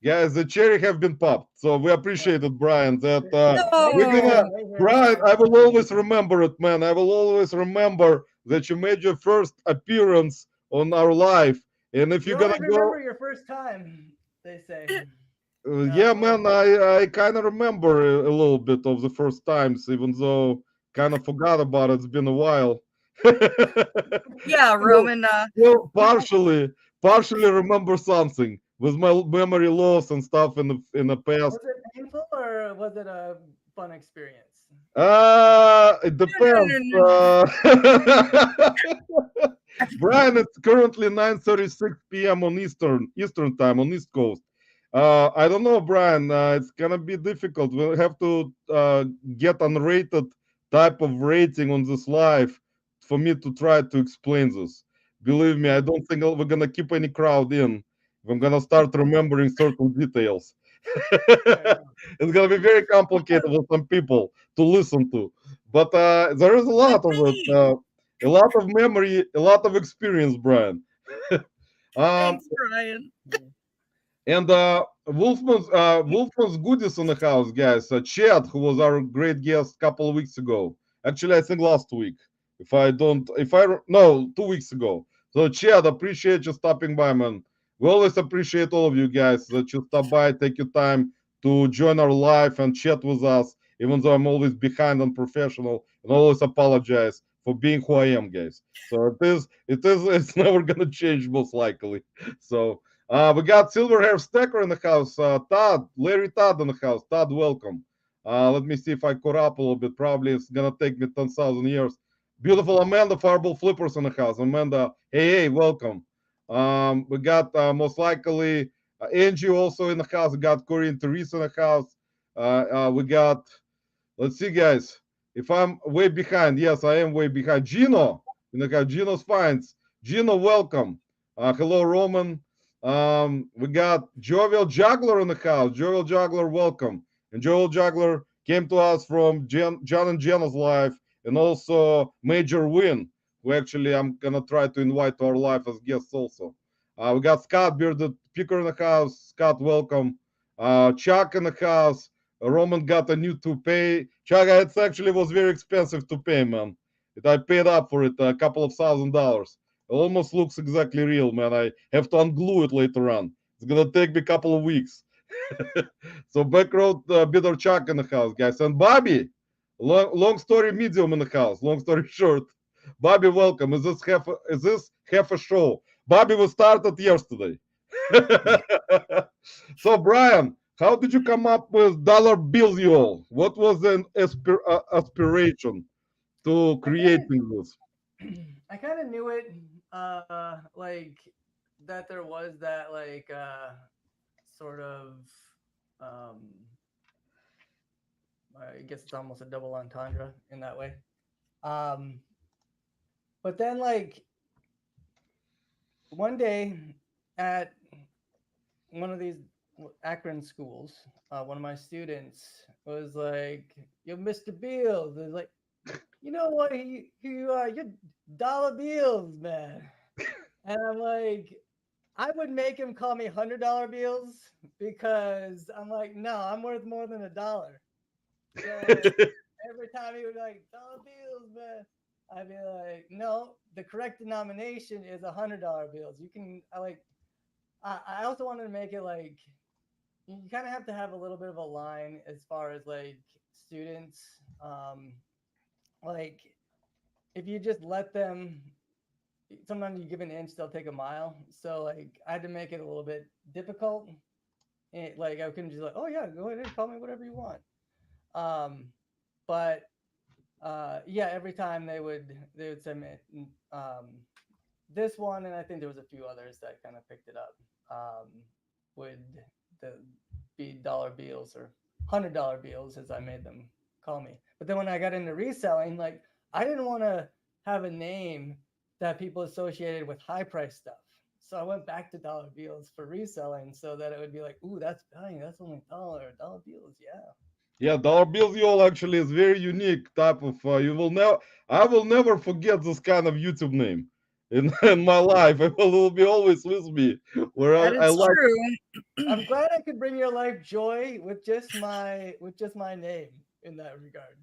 guys, the cherry have been popped. So we appreciate it, Brian. That No. we're gonna, Right here. Brian. I will always remember it, man. I will always remember that you made your first appearance on our live. And if You you're gonna always go, remember your first time, they say. yeah, well, man, I kind of remember a little bit of the first times, even though kind of forgot about it. It's been a while. Yeah, Still, Roman. still partially remember something with my memory loss and stuff in the past. was it painful or was it a fun experience? It No, depends. no, Brian, it's currently 9:36 p.m. on Eastern time on East Coast. I don't know, Brian. It's gonna be difficult. We'll have to get unrated type of rating on this live for me to try to explain this. Believe me, I don't think we're gonna keep any crowd in. I'm gonna start remembering certain details. It's gonna be very complicated for some people to listen to, but there is a like lot of it, me. a lot of memory, a lot of experience, Brian. um, Thanks, Brian. and Wolfman's goodies in the house, guys. Chad, who was our great guest a couple of weeks ago. Actually, I think last week. No, 2 weeks ago. So, Chad, appreciate you stopping by, man. We always appreciate all of you guys that you stop by, take your time to join our live and chat with us, even though I'm always behind on professional and always apologize for being who I am, guys. So it's never gonna change most likely. So we got Silver Hair Stacker in the house. Todd, Larry Todd in the house. Todd, welcome. Let me see if I caught up a little bit. Probably it's gonna take me 10,000 years. Beautiful Amanda Fireball Flippers in the house. Amanda, hey, welcome. We got most likely Angie also in the house. We got Corey and Teresa in the house. We got, let's see, guys. If I'm way behind, yes, I am way behind. Gino in the house. Gino's Finds. Gino, welcome. Hello, Roman. We got Jovial Juggler in the house. Jovial Juggler, welcome. And Jovial Juggler came to us from John and Jenna's live, and also Major Win, who actually I'm gonna try to invite to our live as guests also. We got Scott Bearded Picker in the house. Scott, welcome. Chuck in the house. Roman got a new toupee. Chuck, it actually was very expensive to pay, man. I paid up for it a couple of $1,000. It almost looks exactly real, man. I have to unglue it later on. It's gonna take me a couple of weeks. So backroad Bitter Chuck in the house, guys. And Bobby, long story medium in the house. Long story short, Bobby, welcome. Is this half a show? Bobby, we started yesterday. So Brian, how did you come up with dollar bills, you all? What was an aspiration to creating this? I kind of knew it, like that there was that like sort of, um, I guess it's almost a double entendre in that way. But then like one day at one of these Akron schools, one of my students was like, "Yo, Mr. Beals," was like, "You know what? You are. You're dollar bills, man." And I'm like, I would make him call me $100 bills because I'm like, no, I'm worth more than $1. So every time he would be like, dollar bills, man, I'd be like, no, the correct denomination is $100 bills. You can, I also wanted to make it like, you kind of have to have a little bit of a line as far as like students. Like, if you just let them, sometimes you give an inch, they'll take a mile. So like I had to make it a little bit difficult. Like I couldn't just like, oh yeah, go ahead and call me whatever you want. But yeah, every time they would send me this one, and I think there was a few others that kind of picked it up. Would be dollar bills or $100 bills, as I made them call me. But then when I got into reselling, like I didn't want to have a name that people associated with high price stuff. So I went back to dollar bills for reselling so that it would be like, ooh, that's buying, that's only dollar bills, yeah. Yeah, dollar bills, y'all, actually is very unique type of. I will never forget this kind of YouTube name in my life. It will be always with me. Where That I is like. true. I'm glad I could bring your life joy with just my name in that regard.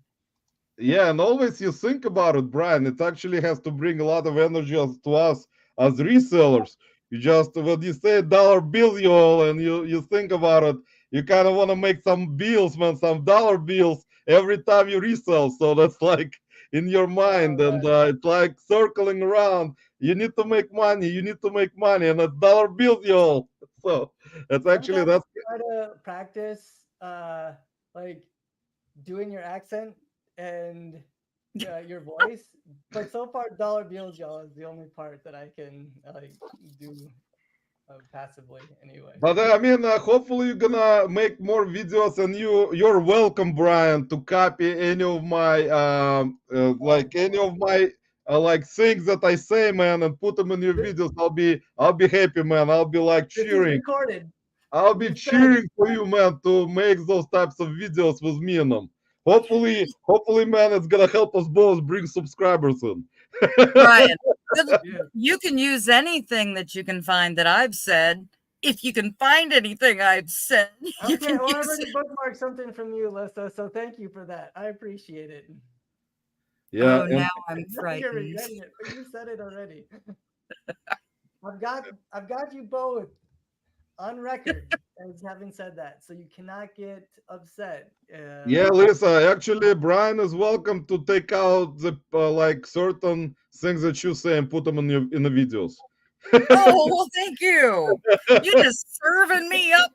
Yeah, and always you think about it, Brian. It actually has to bring a lot of energy to us as resellers. You just when you say dollar bill, you all, and you think about it, you kind of want to make some bills, man, some dollar bills every time you resell. So that's like in your mind, and it's like circling around. You need to make money. You need to make money, and it's dollar bills, you all. So that's actually Sometimes that's. try to practice like doing your accent and your voice, but so far dollar bills, y'all, is the only part that I can like do passively anyway. But I mean, hopefully you're gonna make more videos, and you're welcome, Brian, to copy any of my like any of my like things that I say, man, and put them in your videos. I'll be happy, man. I'll be like This is cheering. recorded. I'll be You said cheering for you, man, to make those types of videos with me in them. Hopefully, man, it's gonna help us both bring subscribers in. Brian, yeah. you can use anything that you can find that I've said if you can find anything I've said, you Okay, can well, I use already it. bookmarked something from you, Lissa, so thank you for that. I appreciate it. Yeah, Oh, and now I'm Now you're frightened. regretting it, but you said it already. I've got you both on record as having said that, so you cannot get upset. yeah, Lisa, actually, Brian is welcome to take out the like certain things that you say and put them in the videos. Oh, well, thank you. You just serving me up.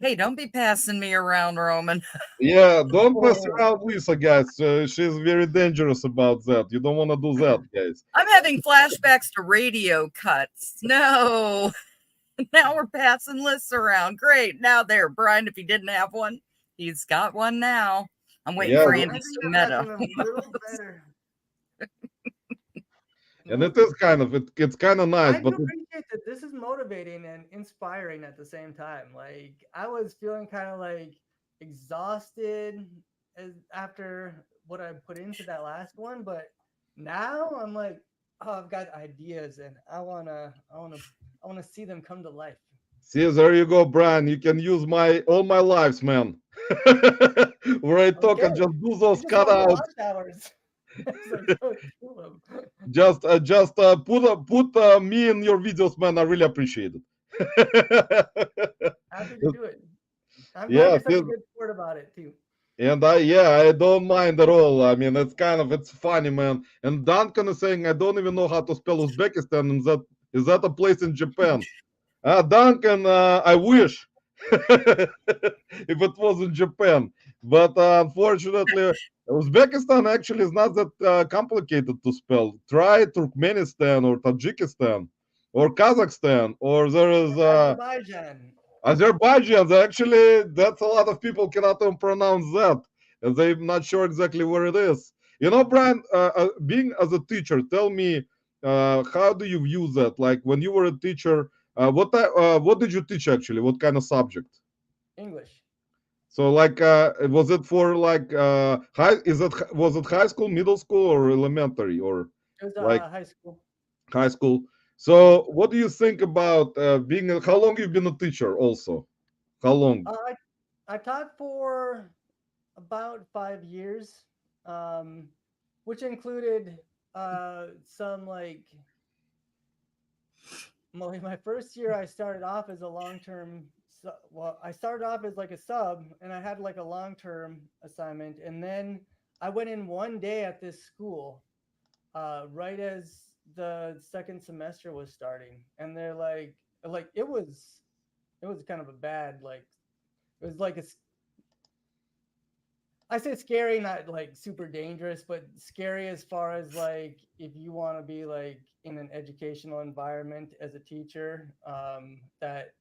Hey, don't be passing me around, Roman. Yeah, don't mess Oh, around, Lisa, guys. She's very dangerous about that. You don't want to do that, guys. I'm having flashbacks to radio cuts. No. Now we're passing lists around. Great. Now there, Brian, if he didn't have one, he's got one now. I'm waiting Yeah, for I Andy think that that's Meta. a little better. and it is kind of it's kind of nice, I do but appreciate that this is motivating and inspiring at the same time. Like I was feeling kind of like exhausted as after what I put into that last one, but now I'm like, oh, I've got ideas and I wanna see them come to life. see, there you go, Brian. You can use my all my lives, man. Where I talk Okay, and just do I those just want the cutouts. launch hours as I go through them. Just put me in your videos, man. I really appreciate it. Happy to do it. I'm glad Yeah, you're such a good sport about it too. and I don't mind at all. I mean, it's funny, man. And Duncan is saying I don't even know how to spell Uzbekistan. And that is that a place in Japan? Duncan, I wish if it was in Japan, but unfortunately, Uzbekistan actually is not that complicated to spell. Try Turkmenistan or Tajikistan or Kazakhstan, or there is Azerbaijan. Azerbaijan. Actually, that's a lot of people cannot even pronounce that, and they're not sure exactly where it is. You know, Brian, being as a teacher, tell me, how do you view that? Like when you were a teacher, what did you teach actually? What kind of subject? English. So, like, was it for like high? Was it high school, middle school, or elementary, or It was like high school. high school? So, what do you think about being? How long you've been a teacher? Also, how long? I taught for about 5 years, um, which included some like my first year. I started off as a long term. Well, I started off as like a sub, and I had like a long term assignment, and then I went in one day at this school, right as the second semester was starting, and they're like it was kind of a bad like it was like a I say scary, not like super dangerous, but scary as far as like if you want to be like in an educational environment as a teacher that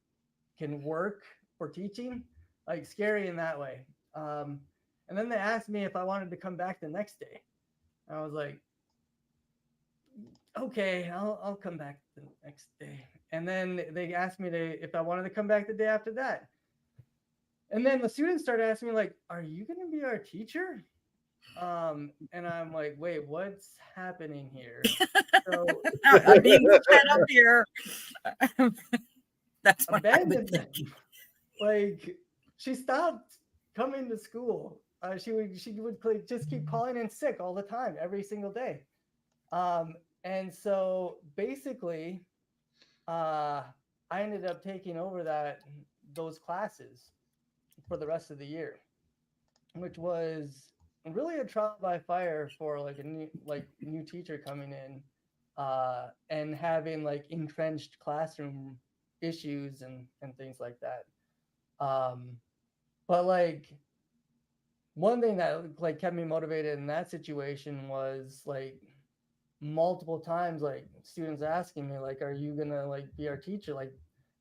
can work for teaching, like scary in that way. And then they asked me if I wanted to come back the next day. I was like, okay, I'll come back the next day. And then they asked me if I wanted to come back the day after that. And then the students started asking me like, "Are you going to be our teacher?" And I'm like, "Wait, what's happening here?" So I'm being fed up here. That's what I would abandoned think. them. Like she stopped coming to school. She would just keep calling in sick all the time, every single day. And so basically, uh, I ended up taking over those classes for the rest of the year, which was really a trial by fire for like a new teacher coming in and having like entrenched classroom issues and things like that. Um, but like one thing that like kept me motivated in that situation was like multiple times like students asking me like, are you gonna like be our teacher, like,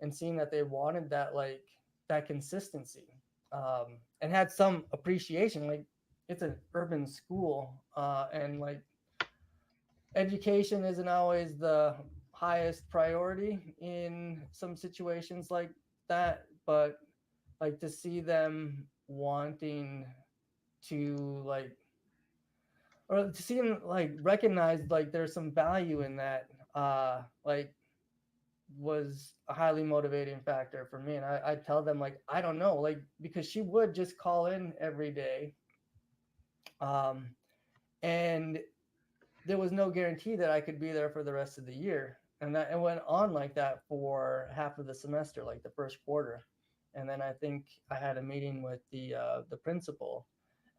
and seeing that they wanted that consistency, and had some appreciation, like it's an urban school, and like education isn't always the highest priority in some situations like that, but like to see them wanting to like or to see them like recognize like there's some value in that, like was a highly motivating factor for me. And I tell them like, I don't know, like, because she would just call in every day. Um, and there was no guarantee that I could be there for the rest of the year. And that it went on like that for half of the semester, like the first quarter. And then I think I had a meeting with the principal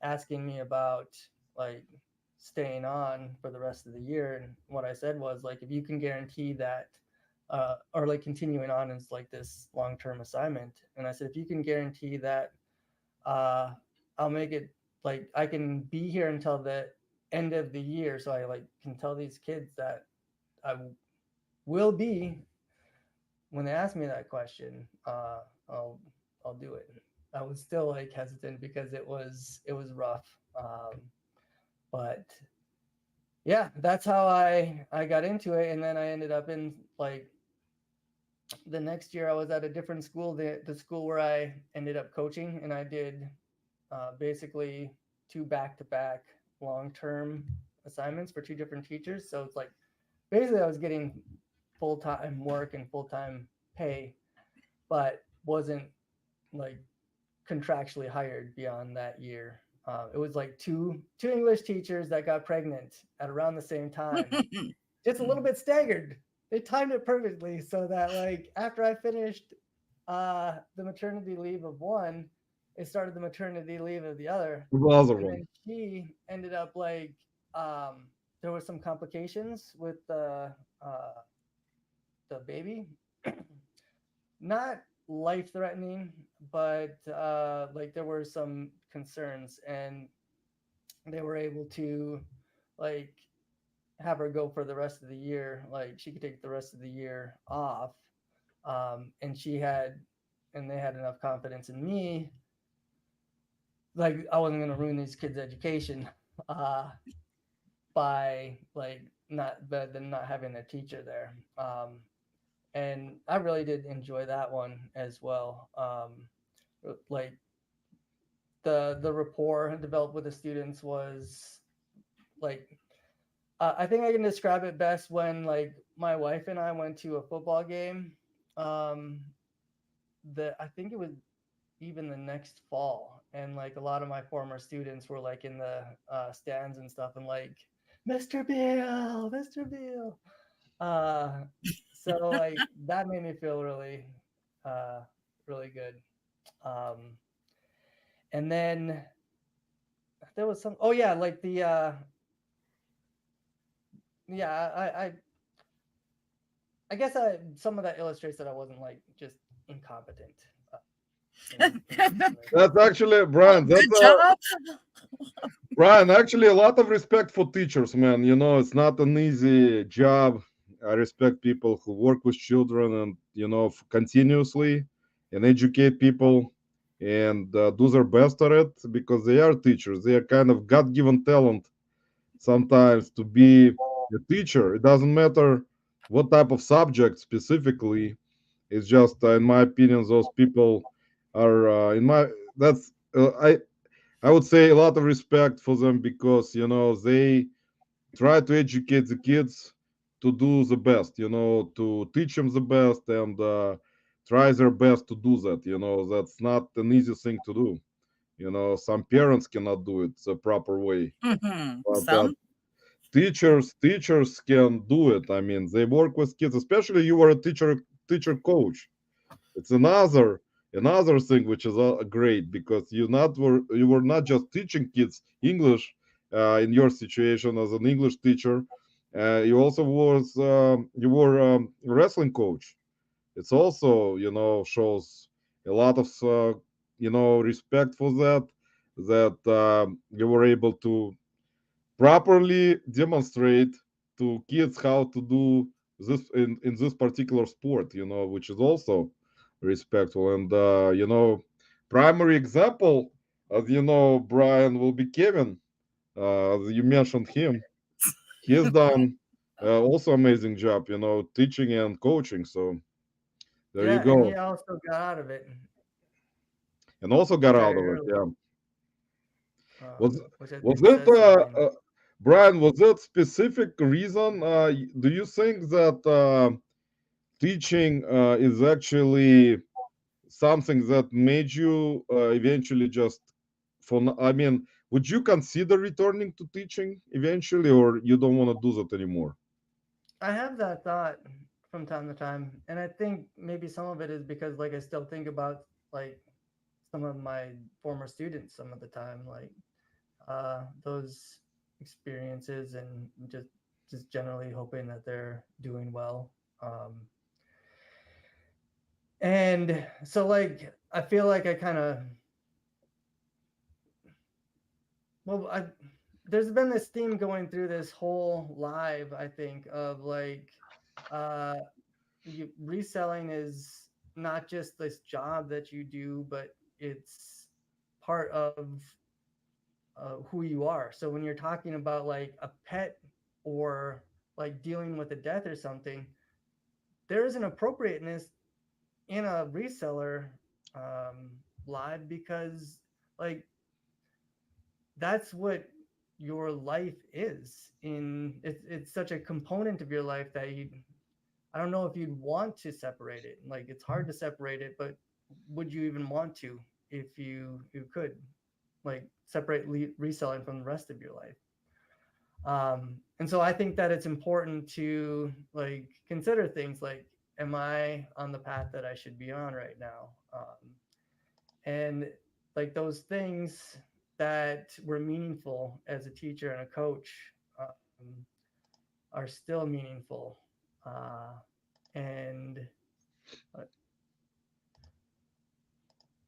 asking me about like staying on for the rest of the year. And what I said was like, if you can guarantee that, or like continuing on is like this long-term assignment. And I said, if you can guarantee that, uh, I'll make it like I can be here until the end of the year. So I like can tell these kids that I will be when they ask me that question. I'll I'll do it. I was still like hesitant because it was rough. But yeah, that's how I got into it, and then I ended up in like the next year I was at a different school, the school where I ended up coaching, and I did basically two back-to-back long-term assignments for two different teachers. So it's like basically I was getting full-time work and full-time pay, but wasn't like contractually hired beyond that year. It was like two English teachers that got pregnant at around the same time, just a little bit staggered. They timed it perfectly so that like after I finished the maternity leave of one, it started the maternity leave of the other. The other And one. then she ended up like there were some complications with the baby. Not life threatening, but like there were some concerns, and they were able to like have her go for the rest of the year. Like she could take the rest of the year off, and they had enough confidence in me, like I wasn't gonna ruin these kids' education, uh, by like not but then not having a teacher there. And I really did enjoy that one as well. Like the rapport developed with the students was like I think I can describe it best when like my wife and I went to a football game. Um, I think it was even the next fall, and like a lot of my former students were like in the stands and stuff, and like Mr. Biel, Mr. Biel. Uh, so like that made me feel really, uh, really good. Um, and then there was some. Oh yeah, like the yeah. I guess some of that illustrates that I wasn't like just incompetent. That's actually Oh, Brian. That's good job. Brian. Actually, a lot of respect for teachers, man. You know, it's not an easy job. I respect people who work with children and continuously and educate people and do their best at it because they are teachers. They are kind of God-given talent sometimes to be a teacher. It doesn't matter what type of subject specifically. It's just, in my opinion, those people are in my that's I would say a lot of respect for them because they try to educate the kids to do the best, to teach them the best and try their best to do that. That's not an easy thing to do. Some parents cannot do it the proper way, but Some. teachers can do it. I mean, they work with kids, especially you are a teacher coach. It's another thing which is great because you were not just teaching kids English in your situation as an English teacher. You also you were a wrestling coach. It's also shows a lot of respect for that you were able to properly demonstrate to kids how to do this in this particular sport, which is also respectful. And primary example, as you know, Brian, will be Kevin. As you mentioned him, he has done also amazing job, teaching and coaching. So there you Yeah, and he go, also got out of it and also got out very of it. early, Yeah. Was which I was think it says something. Brian? Was that specific reason? Do you think that teaching is actually something that made you eventually just I mean, would you consider returning to teaching eventually, or you don't want to do that anymore? I have that thought from time to time, and I think maybe some of it is because like I still think about like some of my former students some of the time, like those experiences, and just generally hoping that they're doing well. And so like I feel like I kind of well I there's been this theme going through this whole live, I think, of like uh reselling is not just this job that you do, but it's part of who you are. So when you're talking about like a pet or like dealing with a death or something, there is an appropriateness in a reseller um, live, because like that's what your life is. It's such a component of your life that you, I don't know if you'd want to separate it. Like it's hard to separate it, but would you even want to if you could like separate reselling from the rest of your life? And so I think that it's important to like consider things like, am I on the path that I should be on right now? And like those things that were meaningful as a teacher and a coach um, are still meaningful. And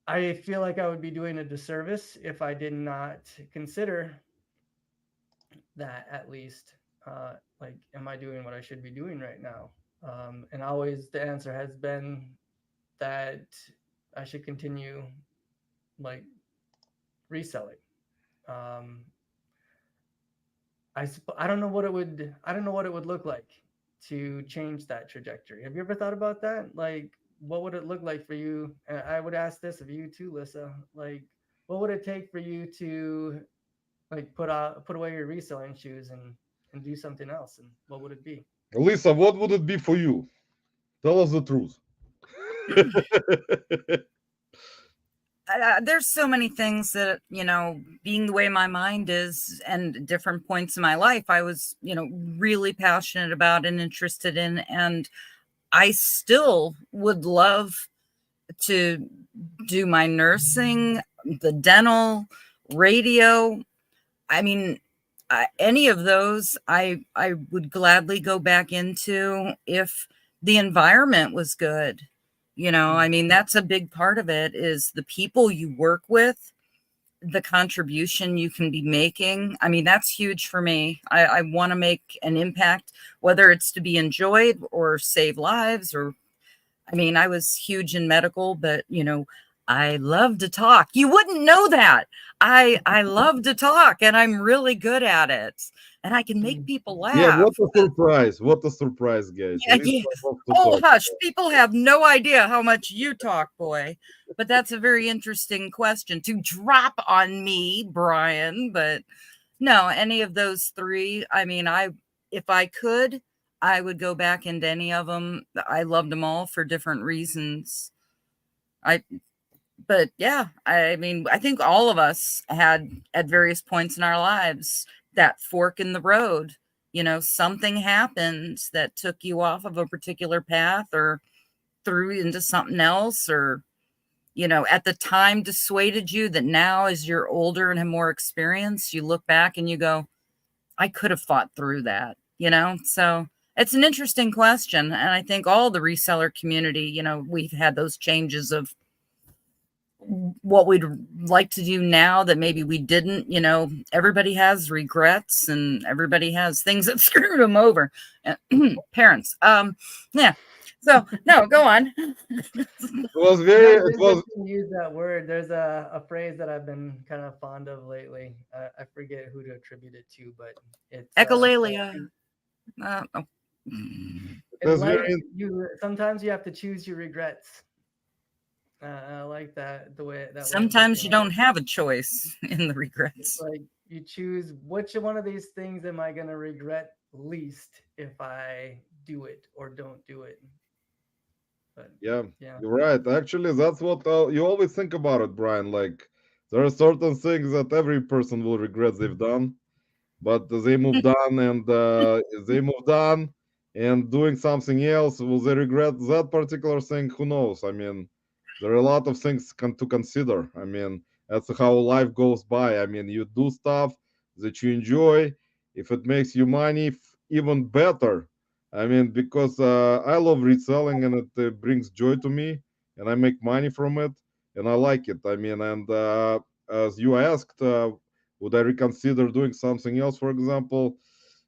I feel like I would be doing a disservice if I did not consider that, at least. Like, am I doing what I should be doing right now? And always the answer has been that I should continue like reselling. Um, I don't know what it would, I don't know what it would look like to change that trajectory. Have you ever thought about that? Like, what would it look like for you? And I would ask this of you too, Lissa. Like, what would it take for you to like put away your reselling shoes and do something else? And what would it be? Lisa, what would it be for you? Tell us the truth. There's so many things that, being the way my mind is and different points in my life, I was, really passionate about and interested in. And I still would love to do my nursing, the dental, radio. I mean, any of those, I would gladly go back into if the environment was good. I mean, that's a big part of it, is the people you work with, the contribution you can be making. I mean, that's huge for me. I want to make an impact, whether it's to be enjoyed or save lives. Or I mean, I was huge in medical, but I love to talk. You wouldn't know that. I love to talk, and I'm really good at it, and I can make people Yeah, laugh. what a surprise. What a surprise, guys. Yeah, Lisa yeah. loves to Oh, talk. hush. People have no idea how much you talk, boy. But that's a very interesting question to drop on me, Brian. But no, any of those three. I mean, if I could, I would go back into any of them. I loved them all for different reasons. But yeah, I mean, I think all of us had at various points in our lives that fork in the road. Something happened that took you off of a particular path or threw you into something else, or, at the time dissuaded you, that now as you're older and have more experience, you look back and you go, I could have fought through that. So it's an interesting question. And I think all the reseller community, we've had those changes of what we'd like to do now that maybe we didn't. Everybody has regrets and everybody has things that screwed them over. Parents. Yeah. So no, go on. It was Yeah, very, it's it was, interesting to use that word. There's a phrase that I've been kind of fond of lately. I forget who to attribute it to, but it's Echolalia. Oh. it in was life very, you sometimes you have to choose your regrets. I like that way of Sometimes you looking at don't it. have a choice in the It's regrets. like you choose which one of these things am I going to regret least if I do it or don't do it. But Yeah, yeah. you're right. Actually, that's what you always think about it, Brian. Like, there are certain things that every person will regret they've done, but they moved on, and they moved on and doing something else. Will they regret that particular thing? Who knows? I mean, there are a lot of things to consider. I mean, that's how life goes by. I mean, you do stuff that you enjoy. If it makes you money, even better. I mean, because I love reselling, and it brings joy to me, and I make money from it, and I like it. I mean, and as you asked, would I reconsider doing something else, for example?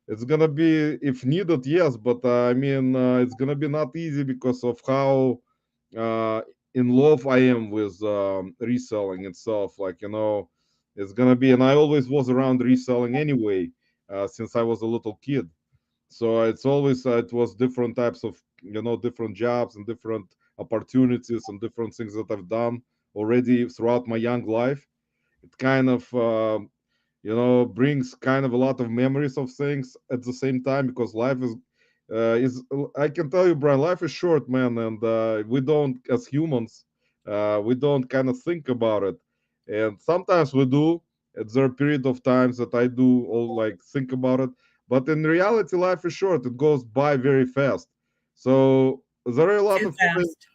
It's gonna be, if needed, yes, but I mean, it's gonna be not easy because of how uh, in love I am with reselling itself. Like, it's gonna be, and I always was around reselling anyway, since I was a little kid. So it's always it was different types of different jobs and different opportunities and different things that I've done already throughout my young life. It kind of brings kind of a lot of memories of things at the same time, because life is I can tell you, Brian, life is short, man, and we don't, as humans, we don't kind of think about it, and sometimes we do. There are period of times that I do all like think about it, but in reality, life is short. It goes by very fast. So there are a lot Too of things fast.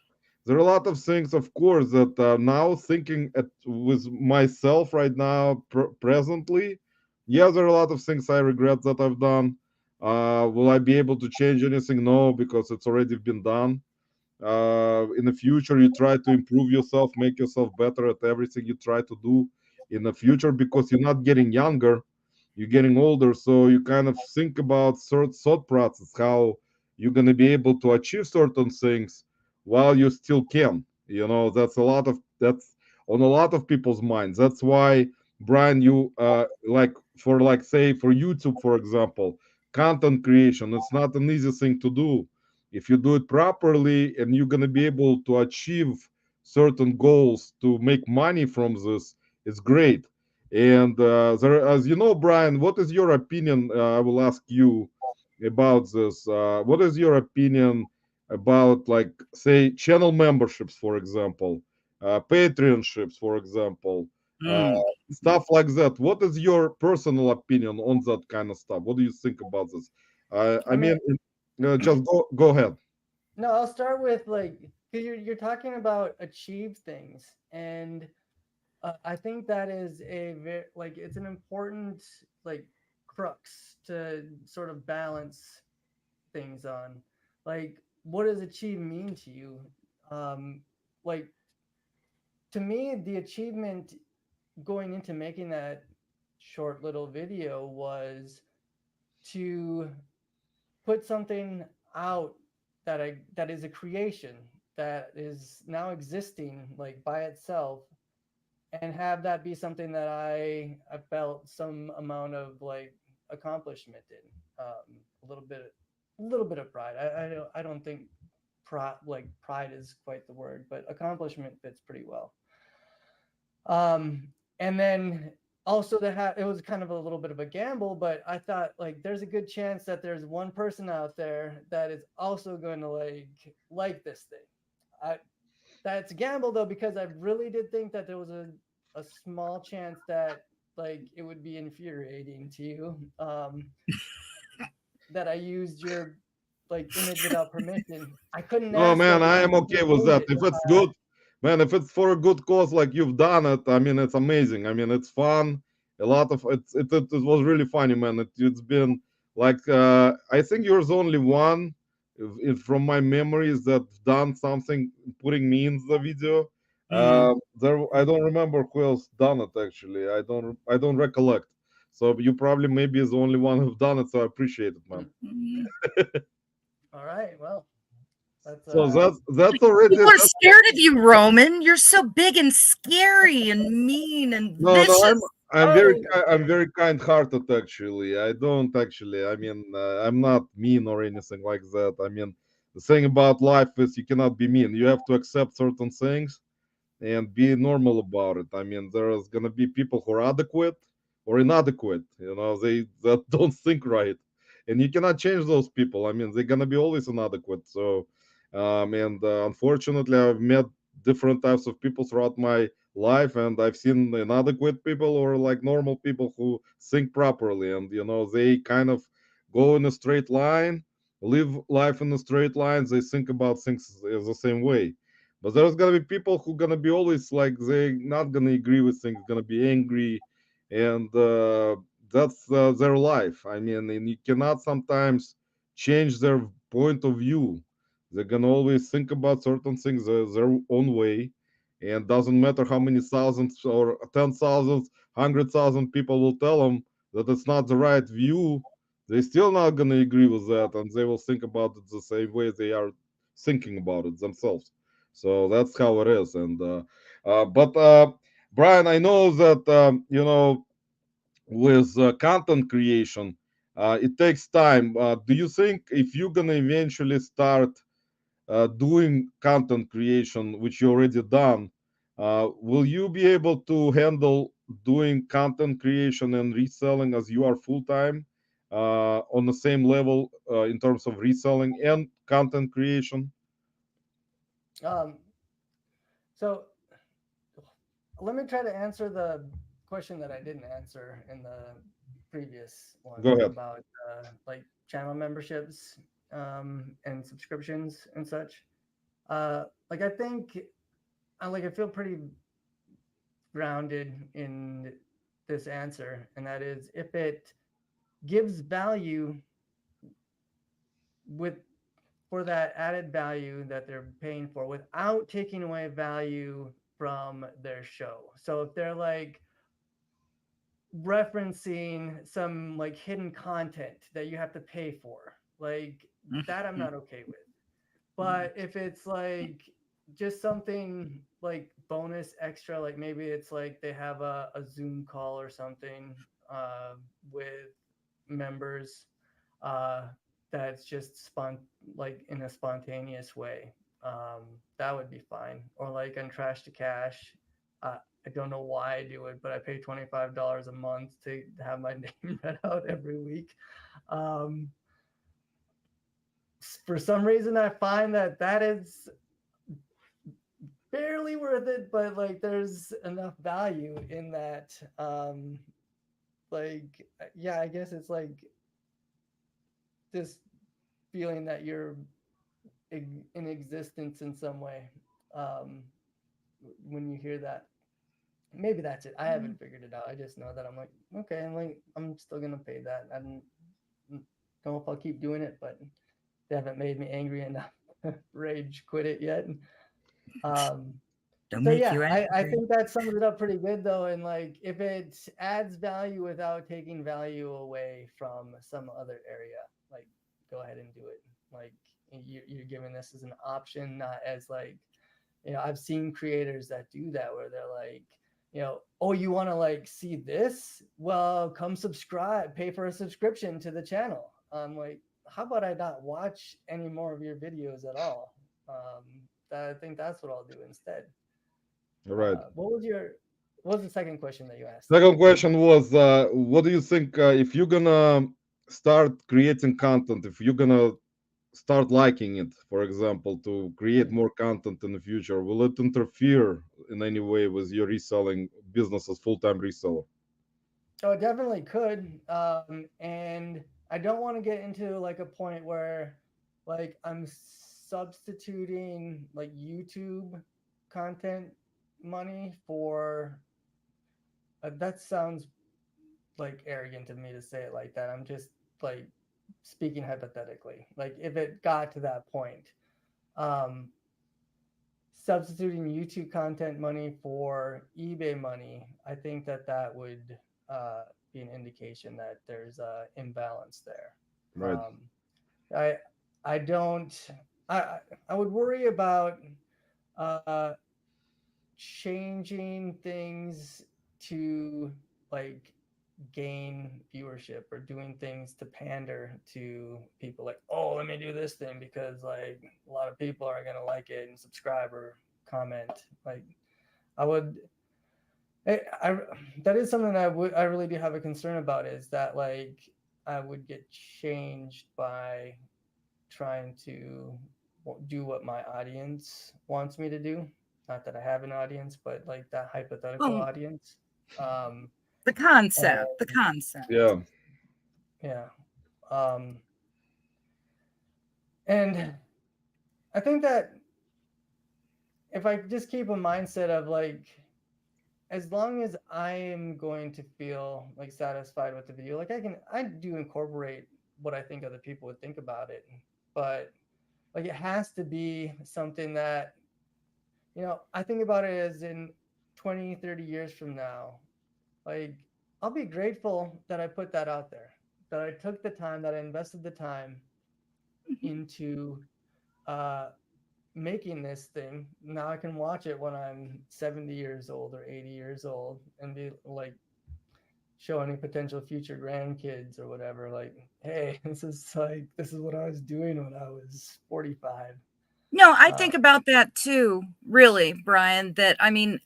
there are a lot of things, of course, that now thinking with myself right now, presently, yeah, there are a lot of things I regret that I've done. Will I be able to change anything? No, because it's already been done. In the future, you try to improve yourself, make yourself better at everything you try to do in the future, because you're not getting younger, you're getting older. So you kind of think about thought process, how you're going to be able to achieve certain things while you still can. That's on a lot of people's minds. That's why, Brian, you like, for, like, say, for YouTube, for example, content creation, it's not an easy thing to do. If you do it properly, and you're going to be able to achieve certain goals to make money from this, it's great. And as you know, Brian, what is your opinion? I will ask you about this. What is your opinion about, like, say, channel memberships, for example, Patreonships, for example, uh, Mm. stuff like that? What is your personal opinion on that kind of stuff? What do you think about this? I I mean, mean, just go ahead. no, I'll start with like, 'cause you're talking about achieve things, and I think that is a very, like, it's an important, like, crux to sort of balance things on. Like, what does achieve mean to you? Um, like, to me, the achievement going into making that short little video was to put something out that is a creation that is now existing, like, by itself, and have that be something that I felt some amount of, like, accomplishment in, a little bit of pride. I don't think pride is quite the word, but accomplishment fits pretty well. And then also it was kind of a little bit of a gamble, but I thought, like, there's a good chance that there's one person out there that is also going to like this thing. I That's a gamble though, because I really did think that there was a small chance that, like, it would be infuriating to you, that I used your, like, image without permission. I couldn't No, ask man, that I because am you okay just with owned that. it. If it's good, man, if it's for a good cause, like you've done it, I mean, it's amazing. I mean, it's fun. A lot of it was really funny, man. It's been like, I think you're the only one, from my memories, that done something putting me in the video. Mm. There, I don't remember who else done it actually. I don't recollect. So you probably maybe is the only one who've done it. So I appreciate it, man. Mm. All right, well, that's So that's already People are that's scared of you, Roman. You're so big and scary and mean and no, I'm vicious. I'm very Oh. I'm very kind-hearted actually. I don't actually. I mean, I'm not mean or anything like that. I mean, the thing about life is you cannot be mean. You have to accept certain things and be normal about it. I mean, there's gonna be people who are adequate or inadequate. They that don't think right, and you cannot change those people. I mean, they're gonna be always inadequate. So, And unfortunately, I've met different types of people throughout my life, and I've seen inadequate people or like normal people who think properly, and they kind of go in a straight line, live life in a straight line. They think about things the same way. But there's gonna be people who gonna be always like they not gonna agree with things, gonna be angry, and that's their life. I mean, and you cannot sometimes change their point of view. They're gonna always think about certain things their own way, and doesn't matter how many thousands or 10,000, 100,000 people will tell them that it's not the right view. They're still not gonna agree with that, and they will think about it the same way they are thinking about it themselves. So that's how it is. And but Brian, I know that with content creation, it takes time. Do you think if you're gonna eventually start doing content creation, which you already done, will you be able to handle doing content creation and reselling as you are full time on the same level in terms of reselling and content creation? Um, so let me try to answer the question that I didn't answer in the previous Go one ahead. about like channel memberships and subscriptions and such. Like I think I feel pretty grounded in this answer, and that is if it gives value with for that added value that they're paying for without taking away value from their show. So if they're like referencing some like hidden content that you have to pay for, like that I'm not okay with. But if it's like just something like bonus extra, like maybe it's like they have a Zoom call or something uh, with members uh, that's just like in a spontaneous way. That would be fine. Or like on Trash to Cash, I don't know why I do it, but I pay $25 a month to have my name read out every week. Um, for some reason, I find that that is barely worth it, but like there's enough value in that. Like, yeah, I guess it's like this feeling that you're in existence in some way. Um, when you hear that, maybe that's it. I haven't figured it out. I just know that I'm like, okay, I'm still gonna pay that. I don't know if I'll keep doing it, but they haven't made me angry enough. Rage quit it yet. Um, Don't so make you yeah, I angry. think that sums it up pretty good though. And like if it adds value without taking value away from some other area, like go ahead and do it. Like you're giving this as an option, not as like, I've seen creators that do that where they're like, oh, you want to like see this? Well, come subscribe, pay for a subscription to the channel. I'm like, how about I not watch any more of your videos at all? I think that's what I'll do instead. All right. What was the second question that you asked? Second question was, what do you think if you're gonna start creating content, if you're gonna start liking it, for example, to create more content in the future, will it interfere in any way with your reselling business as full-time reseller? Oh, it definitely could. And I don't want to get into like a point where like I'm substituting like YouTube content money for that sounds like arrogant of me to say it like that. I'm just like speaking hypothetically. Like if it got to that point, um, substituting YouTube content money for eBay money, I think that that would uh, be an indication that there's a imbalance there. Right. Um, I I don't I I would worry about uh, changing things to like gain viewership or doing things to pander to people like, oh, let me do this thing because like a lot of people are gonna like it and subscribe or comment. Like I would I that is something I really do have a concern about is that like I would get changed by trying to do what my audience wants me to do. Not that I have an audience, but like that hypothetical Well, audience. Um, the concept, the and concept. Yeah. yeah. And I think that if I just keep a mindset of like, as long as I am going to feel like satisfied with the video, like I do incorporate what I think other people would think about it, but like it has to be something that, I think about it as in 20, 30 years from now, like I'll be grateful that I put that out there, that I took the time, that I invested the time into uh, making this thing. Now I can watch it when I'm 70 years old or 80 years old and be like, show any potential future grandkids or whatever, like, hey, this is what I was doing when I was 45. No, I Uh, think about that too, really, Brian, that I mean,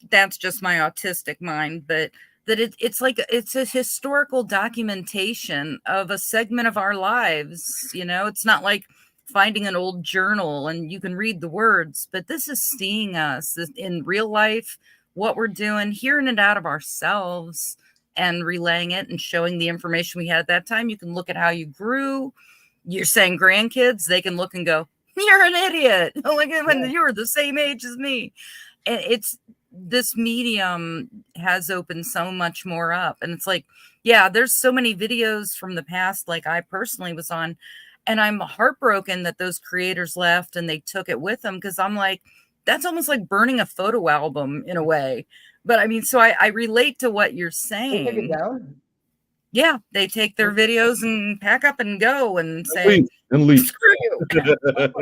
that's just my autistic mind, but that it's like it's a historical documentation of a segment of our lives. It's not like finding an old journal and you can read the words, but this is seeing us in real life, what we're doing, hearing it out of ourselves and relaying it and showing the information we had at that time. You can look at how you grew. You're saying grandkids, they can look and go, you're an idiot. Like when you were the same age as me. And it's this medium has opened so much more up. And it's like, yeah, there's so many videos from the past, like I personally was on, and I'm heartbroken that those creators left and they took it with them, because I'm like, that's almost like burning a photo album in a way. But I mean, so I relate to what you're they take it saying. down. Yeah, they take their videos and pack up and go and say, Leave and leave. screw you.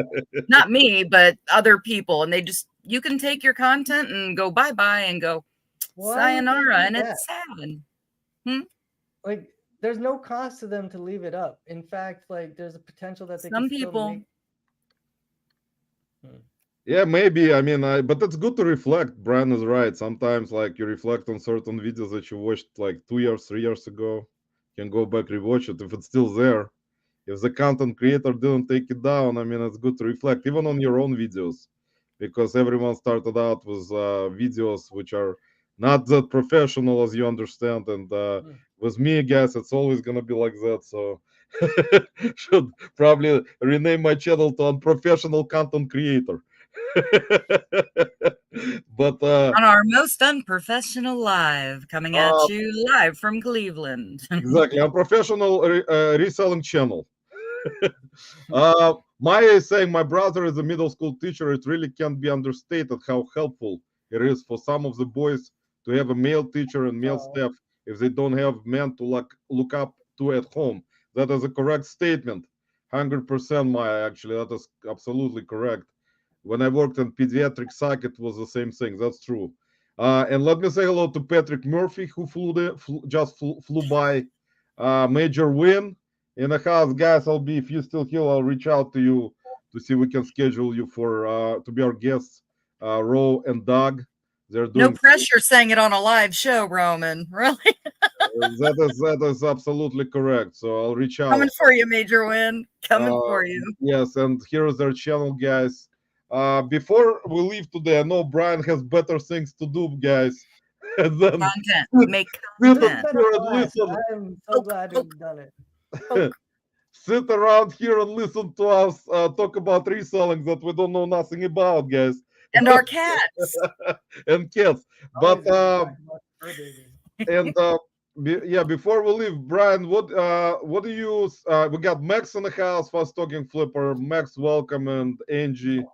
Not me, but other people. And you can take your content and go bye-bye and go Why would they do sayonara. And that? it's sad. Like, there's no cost to them to leave it up. In fact, like, there's a potential that they Some can still people. make. Yeah, maybe. I mean, but it's good to reflect. Brian is right. Sometimes, like, you reflect on certain videos that you watched like 2 years, 3 years ago. You can go back, rewatch it if it's still there. If the content creator didn't take it down, I mean, it's good to reflect, even on your own videos, because everyone started out with videos which are not that professional, as you understand. And with me, guys, it's always gonna be like that. So should probably rename my channel to Unprofessional Content Creator. But On our most unprofessional live, coming at you live from Cleveland. exactly, Unprofessional reselling channel. Maya is saying, my brother is a middle school teacher. It really can't be understated how helpful it is for some of the boys to have a male teacher and male staff if they don't have men to look up to at home. That is a correct statement. 100%, Maya, actually. That is absolutely correct. When I worked in pediatric psych, it was the same thing. That's true. And let me say hello to Patrick Murphy, who just flew by. Major win in the house, guys. If you still here, I'll reach out to you to see if we can schedule you for to be our guests. Ro and Doug, they're No doing pressure saying it on a live show, Roman. Really? that is absolutely correct. So I'll reach out. Coming for you, Major Win. Coming for you. Yes, and here is their channel, guys. Before we leave today, I know Brian has better things to do, guys. And then Content. Make sit content. here and listen. I'm so glad we've done it. Sit around here and listen to us talk about reselling that we don't know nothing about, guys. And our cats. And cats. Always But good to talk about fur babies. and yeah, before we leave, Brian, what do you we got Max in the house, fast talking flipper. Max, welcome, and Angie.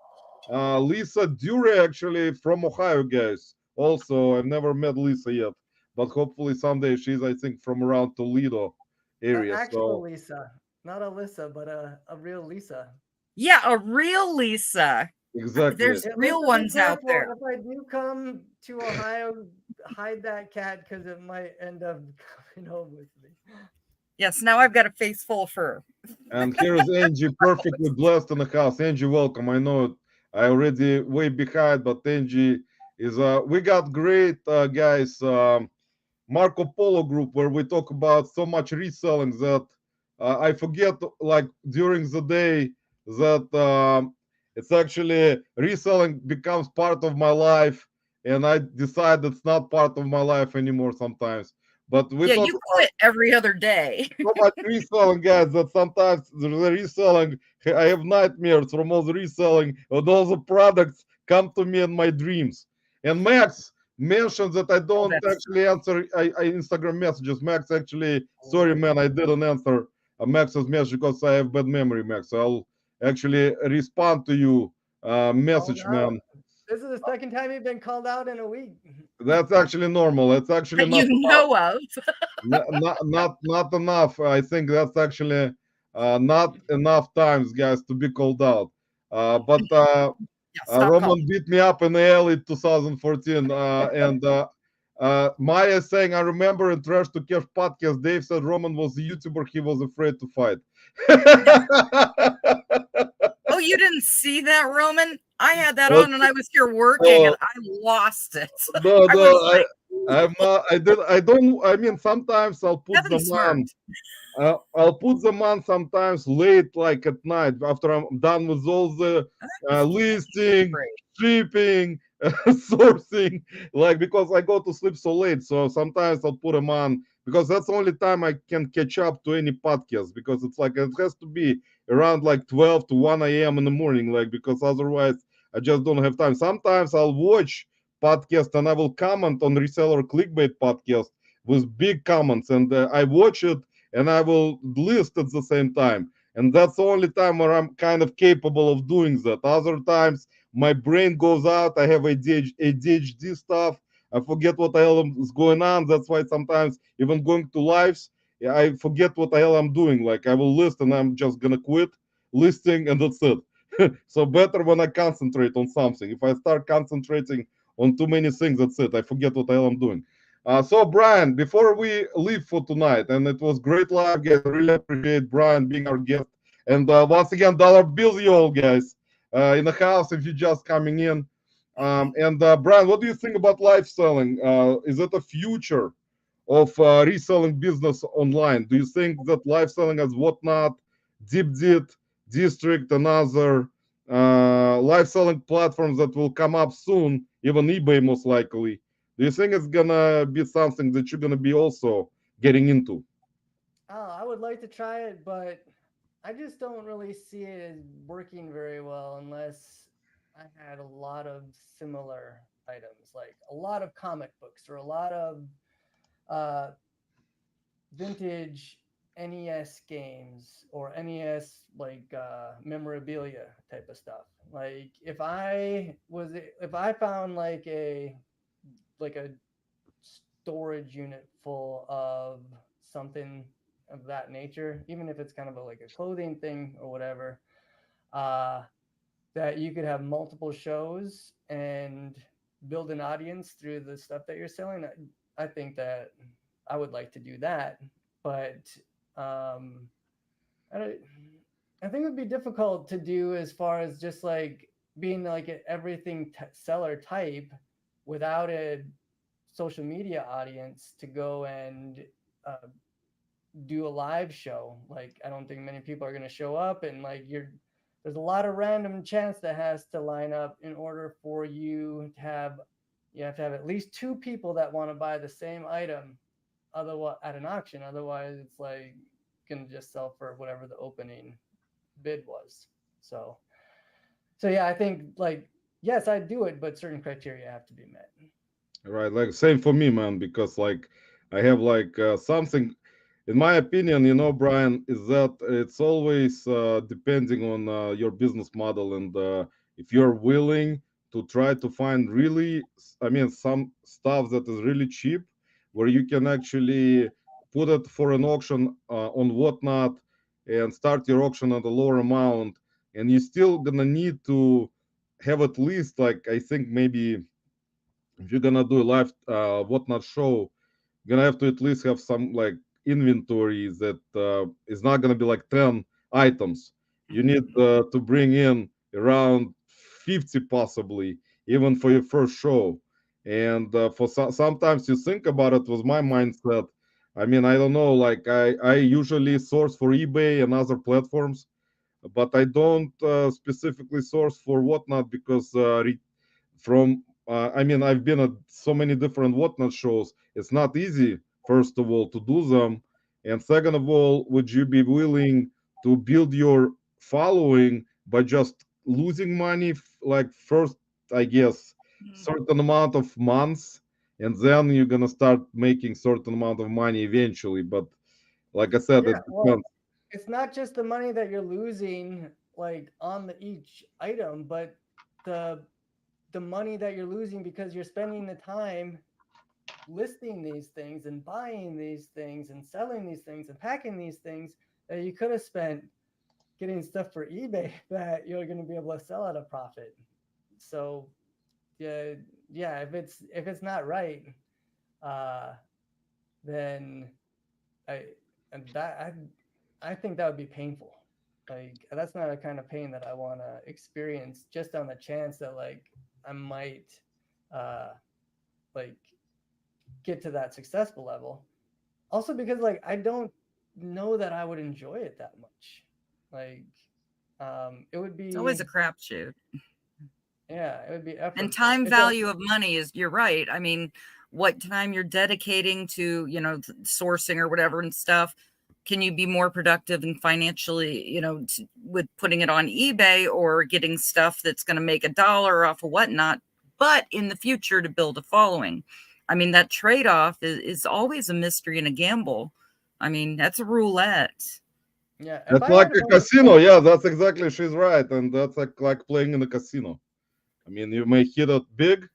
Lisa Dure, actually from Ohio, guys. Also, I've never met Lisa yet, but hopefully someday. She's, I think, from around Toledo area. Actual So Lisa, not Alyssa, but a real Lisa. Yeah, a real Lisa. exactly. There's Yeah, real Lisa, be ones out careful. there. If I do come to Ohio, hide that cat because it might end up coming home with me. Yes, now I've got a face full of fur. And here's Angie, perfectly blessed in the house. Angie, welcome. I know I already way behind, but Angie is we got great guys, Marco Polo group, where we talk about so much reselling that I forget, like, during the day that it's actually reselling becomes part of my life, and I decide it's not part of my life anymore sometimes. But we Yeah, talk you quit every other day. so much reselling, guys, that sometimes the reselling, I have nightmares from all the reselling, and all the products come to me in my dreams. And Max mentioned that I Oh, don't that's actually answer Instagram messages. Max, actually, sorry, man, I didn't answer Max's message because I have bad memory, Max. I'll actually respond to you Called message, out. man. This is the second time you've been called out in a week. That's actually normal. It's actually that not you know of. not enough. I think that's actually not enough times, guys, to be called out. But Yeah, stop calling. Roman beat me up in the early 2014, and Maya is saying, I remember in Trash to Cash podcast, Dave said Roman was a YouTuber he was afraid to fight. Oh, you didn't see that, Roman? I had that What? on and I was here working Oh, and I lost it. no, I no, was like, I'm not. I did. I don't. I mean, sometimes I'll put Kevin them Smart. on. I'll put them on sometimes late, like at night, after I'm done with all the listing, Great. shipping, sourcing, like because I go to sleep so late. So sometimes I'll put them on because that's the only time I can catch up to any podcast because it's like it has to be around like 12 to 1 a.m. in the morning, like because otherwise I just don't have time. Sometimes I'll watch podcast and I will comment on Reseller Clickbait podcast with big comments and I watch it and I will list at the same time. And that's the only time where I'm kind of capable of doing that. Other times, my brain goes out. I have ADHD stuff. I forget what the hell is going on. That's why sometimes, even going to lives, yeah, I forget what the hell I'm doing. Like, I will list and I'm just going to quit listing, and that's it. So, better when I concentrate on something. If I start concentrating on too many things, that's it. I forget what the hell I'm doing. So Brian, before we leave for tonight, and it was great live, guys. I really appreciate Brian being our guest. And once again, dollar bills, you all guys in the house if you're just coming in. And Brian, what do you think about live selling? Is it a future of reselling business online? Do you think that live selling as Whatnot, DeepDit, District, and other live selling platforms that will come up soon, even eBay most likely? Do you think it's gonna be something that you're gonna be also getting into? Oh, I would like to try it, but I just don't really see it as working very well unless I had a lot of similar items, like a lot of comic books or a lot of uh, vintage NES games or NES like memorabilia type of stuff. Like if I found like a storage unit full of something of that nature, even if it's kind of like a clothing thing or whatever, uh, that you could have multiple shows and build an audience through the stuff that you're selling. I think that I would like to do that, but um, I don't. I think it would be difficult to do as far as just like being like an everything seller type without a social media audience to go and uh, do a live show. Like I don't think many people are going to show up, and like there's a lot of random chance that has to line up in order for you have to have at least two people that want to buy the same item otherwise at an auction. Otherwise it's like going to just sell for whatever the opening bid was. So yeah, I think like yes, I'd do it, but certain criteria have to be met. Right, like same for me, man, because like I have like something, in my opinion, Brian, is that it's always depending on your business model and if you're willing to try to find really, I mean, some stuff that is really cheap, where you can actually put it for an auction on Whatnot and start your auction at a lower amount, and you're still gonna need to have at least like I think maybe if you're gonna do a live Whatnot show, you're gonna have to at least have some like inventory that is not gonna be like 10 items. You need to bring in around 50 possibly, even for your first show. And sometimes you think about it with my mindset. I mean, I don't know, like I usually source for eBay and other platforms, but I don't specifically source for Whatnot because I mean, I've been at so many different Whatnot shows. It's not easy, first of all, to do them, and second of all, would you be willing to build your following by just losing money, like first, I guess, certain amount of months, and then you're gonna start making certain amount of money eventually. But like I said, Yeah, it well, depends. it's not just the money that you're losing like on each item, but the the money that you're losing because you're spending the time listing these things and buying these things and selling these things and packing these things that you could have spent getting stuff for eBay that you're going to be able to sell at a profit. So yeah, yeah, if it's not right, uh, then I and that I think that would be painful. Like that's not a kind of pain that I want to experience just on the chance that like I might uh like get to that successful level. Also because like I don't know that I would enjoy it that much. Like it would It's always a be crapshoot. yeah, it would be And effortful. time It's a value of money is, you're right. I mean, what time you're dedicating to, sourcing or whatever and stuff, can you be more productive and financially, with putting it on eBay or getting stuff that's going to make $1 off of Whatnot, but in the future to build a following? I mean, that trade-off is always a mystery and a gamble. I mean, that's a roulette. yeah, if That's I like had a money casino. Yeah, that's exactly. She's right, and that's like playing in a casino. I mean, you may hit it big,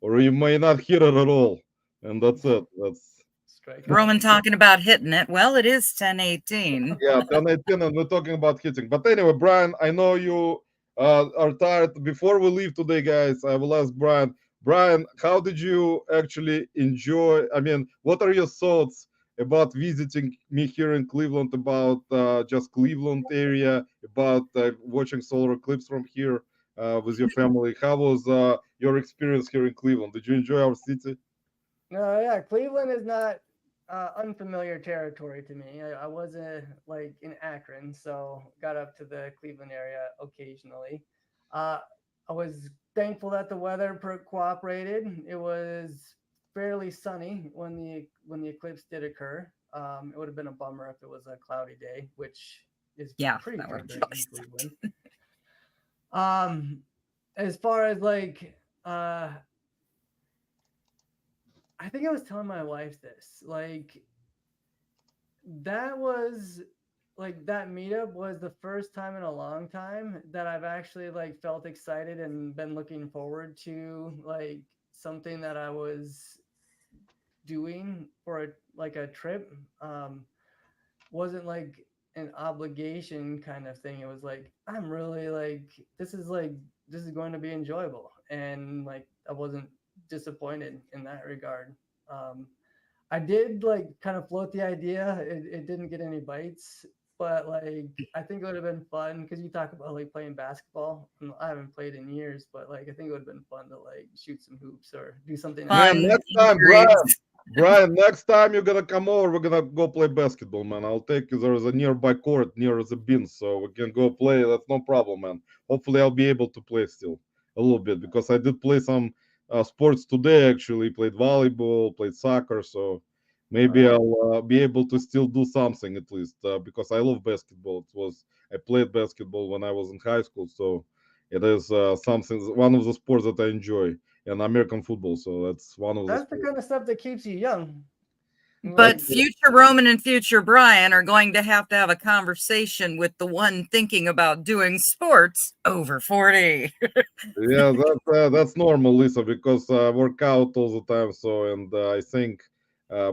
or you may not hit it at all, and that's it. That's strike out. Roman talking about hitting it. Well, it is 10:18. yeah, 10-18, and we're talking about hitting. But anyway, Brian, I know you are tired. Before we leave today, guys, I will ask Brian. Brian, how did you actually enjoy? I mean, what are your thoughts about visiting me here in Cleveland? About just Cleveland area? About watching solar eclipse from here with your family? How was your experience here in Cleveland? Did you enjoy our city? No, yeah, Cleveland is not unfamiliar territory to me. I wasn't like in Akron, so got up to the Cleveland area occasionally. Uh, I was thankful that the weather cooperated. It was fairly sunny when the eclipse did occur. It would have been a bummer if it was a cloudy day, which is Yeah, pretty that would have frequent in Cleveland. Um, as far as like I think I was telling my wife this. Like that was like that meetup was the first time in a long time that I've actually like felt excited and been looking forward to like something that I was doing for like a trip. Wasn't like an obligation kind of thing. It was like I'm really like this is going to be enjoyable, and like I wasn't disappointed in that regard. Um, I did like kind of float the idea. It didn't get any bites, but like I think it would have been fun because you talk about like playing basketball. I haven't played in years, but like I think it would have been fun to like shoot some hoops or do something Man, athletic. fun next time, injuries. Brian, next time you're gonna come over, we're gonna go play basketball, man. I'll take you. There's a nearby court near the bins, so we can go play. That's no problem, man. Hopefully, I'll be able to play still a little bit because I did play some sports today. Actually, played volleyball, played soccer, so maybe Uh, I'll be able to still do something at least because I love basketball. I played basketball when I was in high school, so it is something one of the sports that I enjoy, and American football. So that's one of the that's the sports. kind of stuff that keeps you young. But Like future Roman and future Brian are going to have a conversation with the one thinking about doing sports over 40. Yeah, that's normal, Lisa, because I work out all the time. So, and I think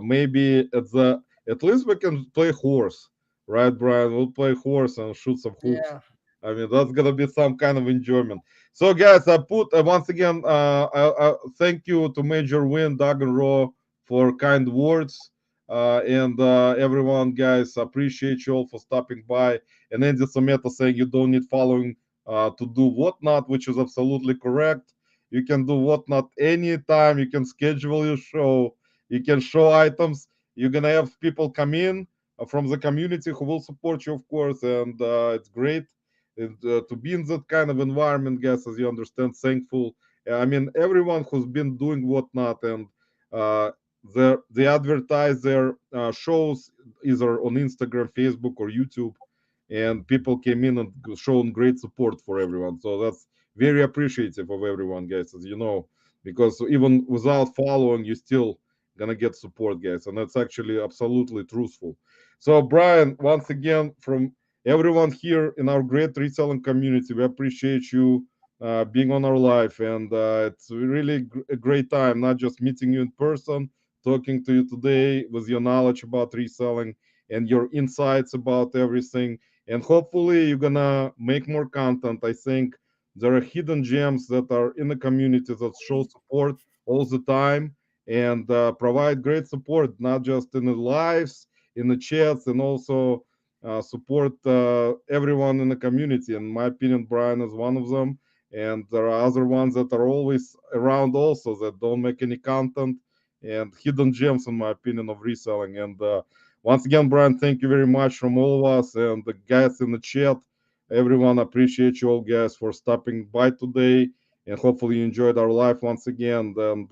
maybe at least we can play horse, right, Brian? We'll play horse and shoot some hoops. yeah, I mean, that's gonna be some kind of enjoyment. So, guys, I put once again, I thank you to Major Win, Doug and Raw for kind words, and everyone, guys, appreciate you all for stopping by. And Andy Sameta saying you don't need following to do whatnot, which is absolutely correct. You can do whatnot anytime. You can schedule your show. You can show items. You're gonna have people come in from the community who will support you, of course, and it's great. And, to be in that kind of environment, guys, as you understand, thankful. I mean, everyone who's been doing whatnot, and uh, they advertise their shows either on Instagram, Facebook, or YouTube, and people came in and shown great support for everyone. So that's very appreciative of everyone, guys, as you know, because even without following, you still gonna get support, guys, and that's actually absolutely truthful. So, Brian, once again, from everyone here in our great reselling community, we appreciate you being on our live, and it's really a great time, not just meeting you in person, talking to you today with your knowledge about reselling and your insights about everything. And hopefully, you're gonna make more content. I think there are hidden gems that are in the community that show support all the time and provide great support, not just in the lives, in the chats, and also support everyone in the community. In my opinion, Brian is one of them. And there are other ones that are always around also that don't make any content and hidden gems, in my opinion, of reselling. And once again, Brian, thank you very much from all of us and the guys in the chat. Everyone, appreciate you all, guys, for stopping by today. And hopefully, you enjoyed our live once again. And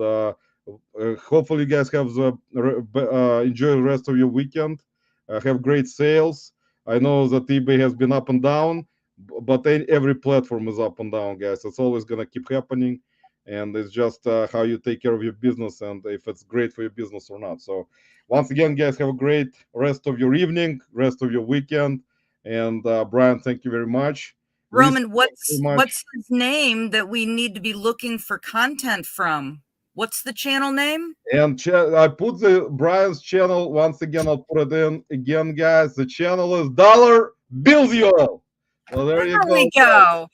hopefully, you guys have enjoy the rest of your weekend. Have great sales. I know that eBay has been up and down, but every platform is up and down, guys. It's always gonna keep happening, and it's just how you take care of your business and if it's great for your business or not. So, once again, guys, have a great rest of your evening, rest of your weekend, and Brian, thank you very much. Reese, Roman, thank you very much. what's his name that we need to be looking for content from? What's the channel name? And I put the Brian's channel once again. I'll put it in again, guys. The channel is Dollar Bills You All. So there you There go, we guys. go.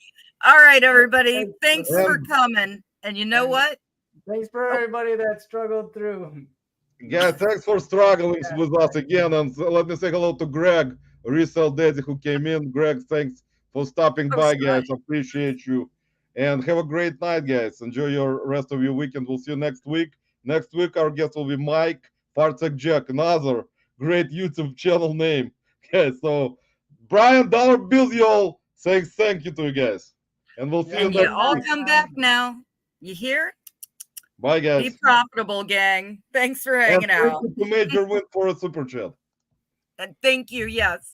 All right, everybody. Thanks for And coming. And you know And what? thanks for everybody that struggled through. guys, thanks for struggling Yeah, with us again. And let me say hello to Greg, Resell Daddy, who came in. Greg, thanks for stopping Oh, by, sorry. guys. Appreciate you. And have a great night, guys. Enjoy your rest of your weekend. We'll see you next week. Next week, our guest will be Mike Fartek Jack, another great YouTube channel name. Okay, so Brian Dollar Bills, y'all, saying thank you to you guys. And we'll see you And you next all week. come back now. You hear? Bye, Be guys. profitable, gang. Thanks for And hanging thank out. you to Major Win for a super chat. And thank you. Yes.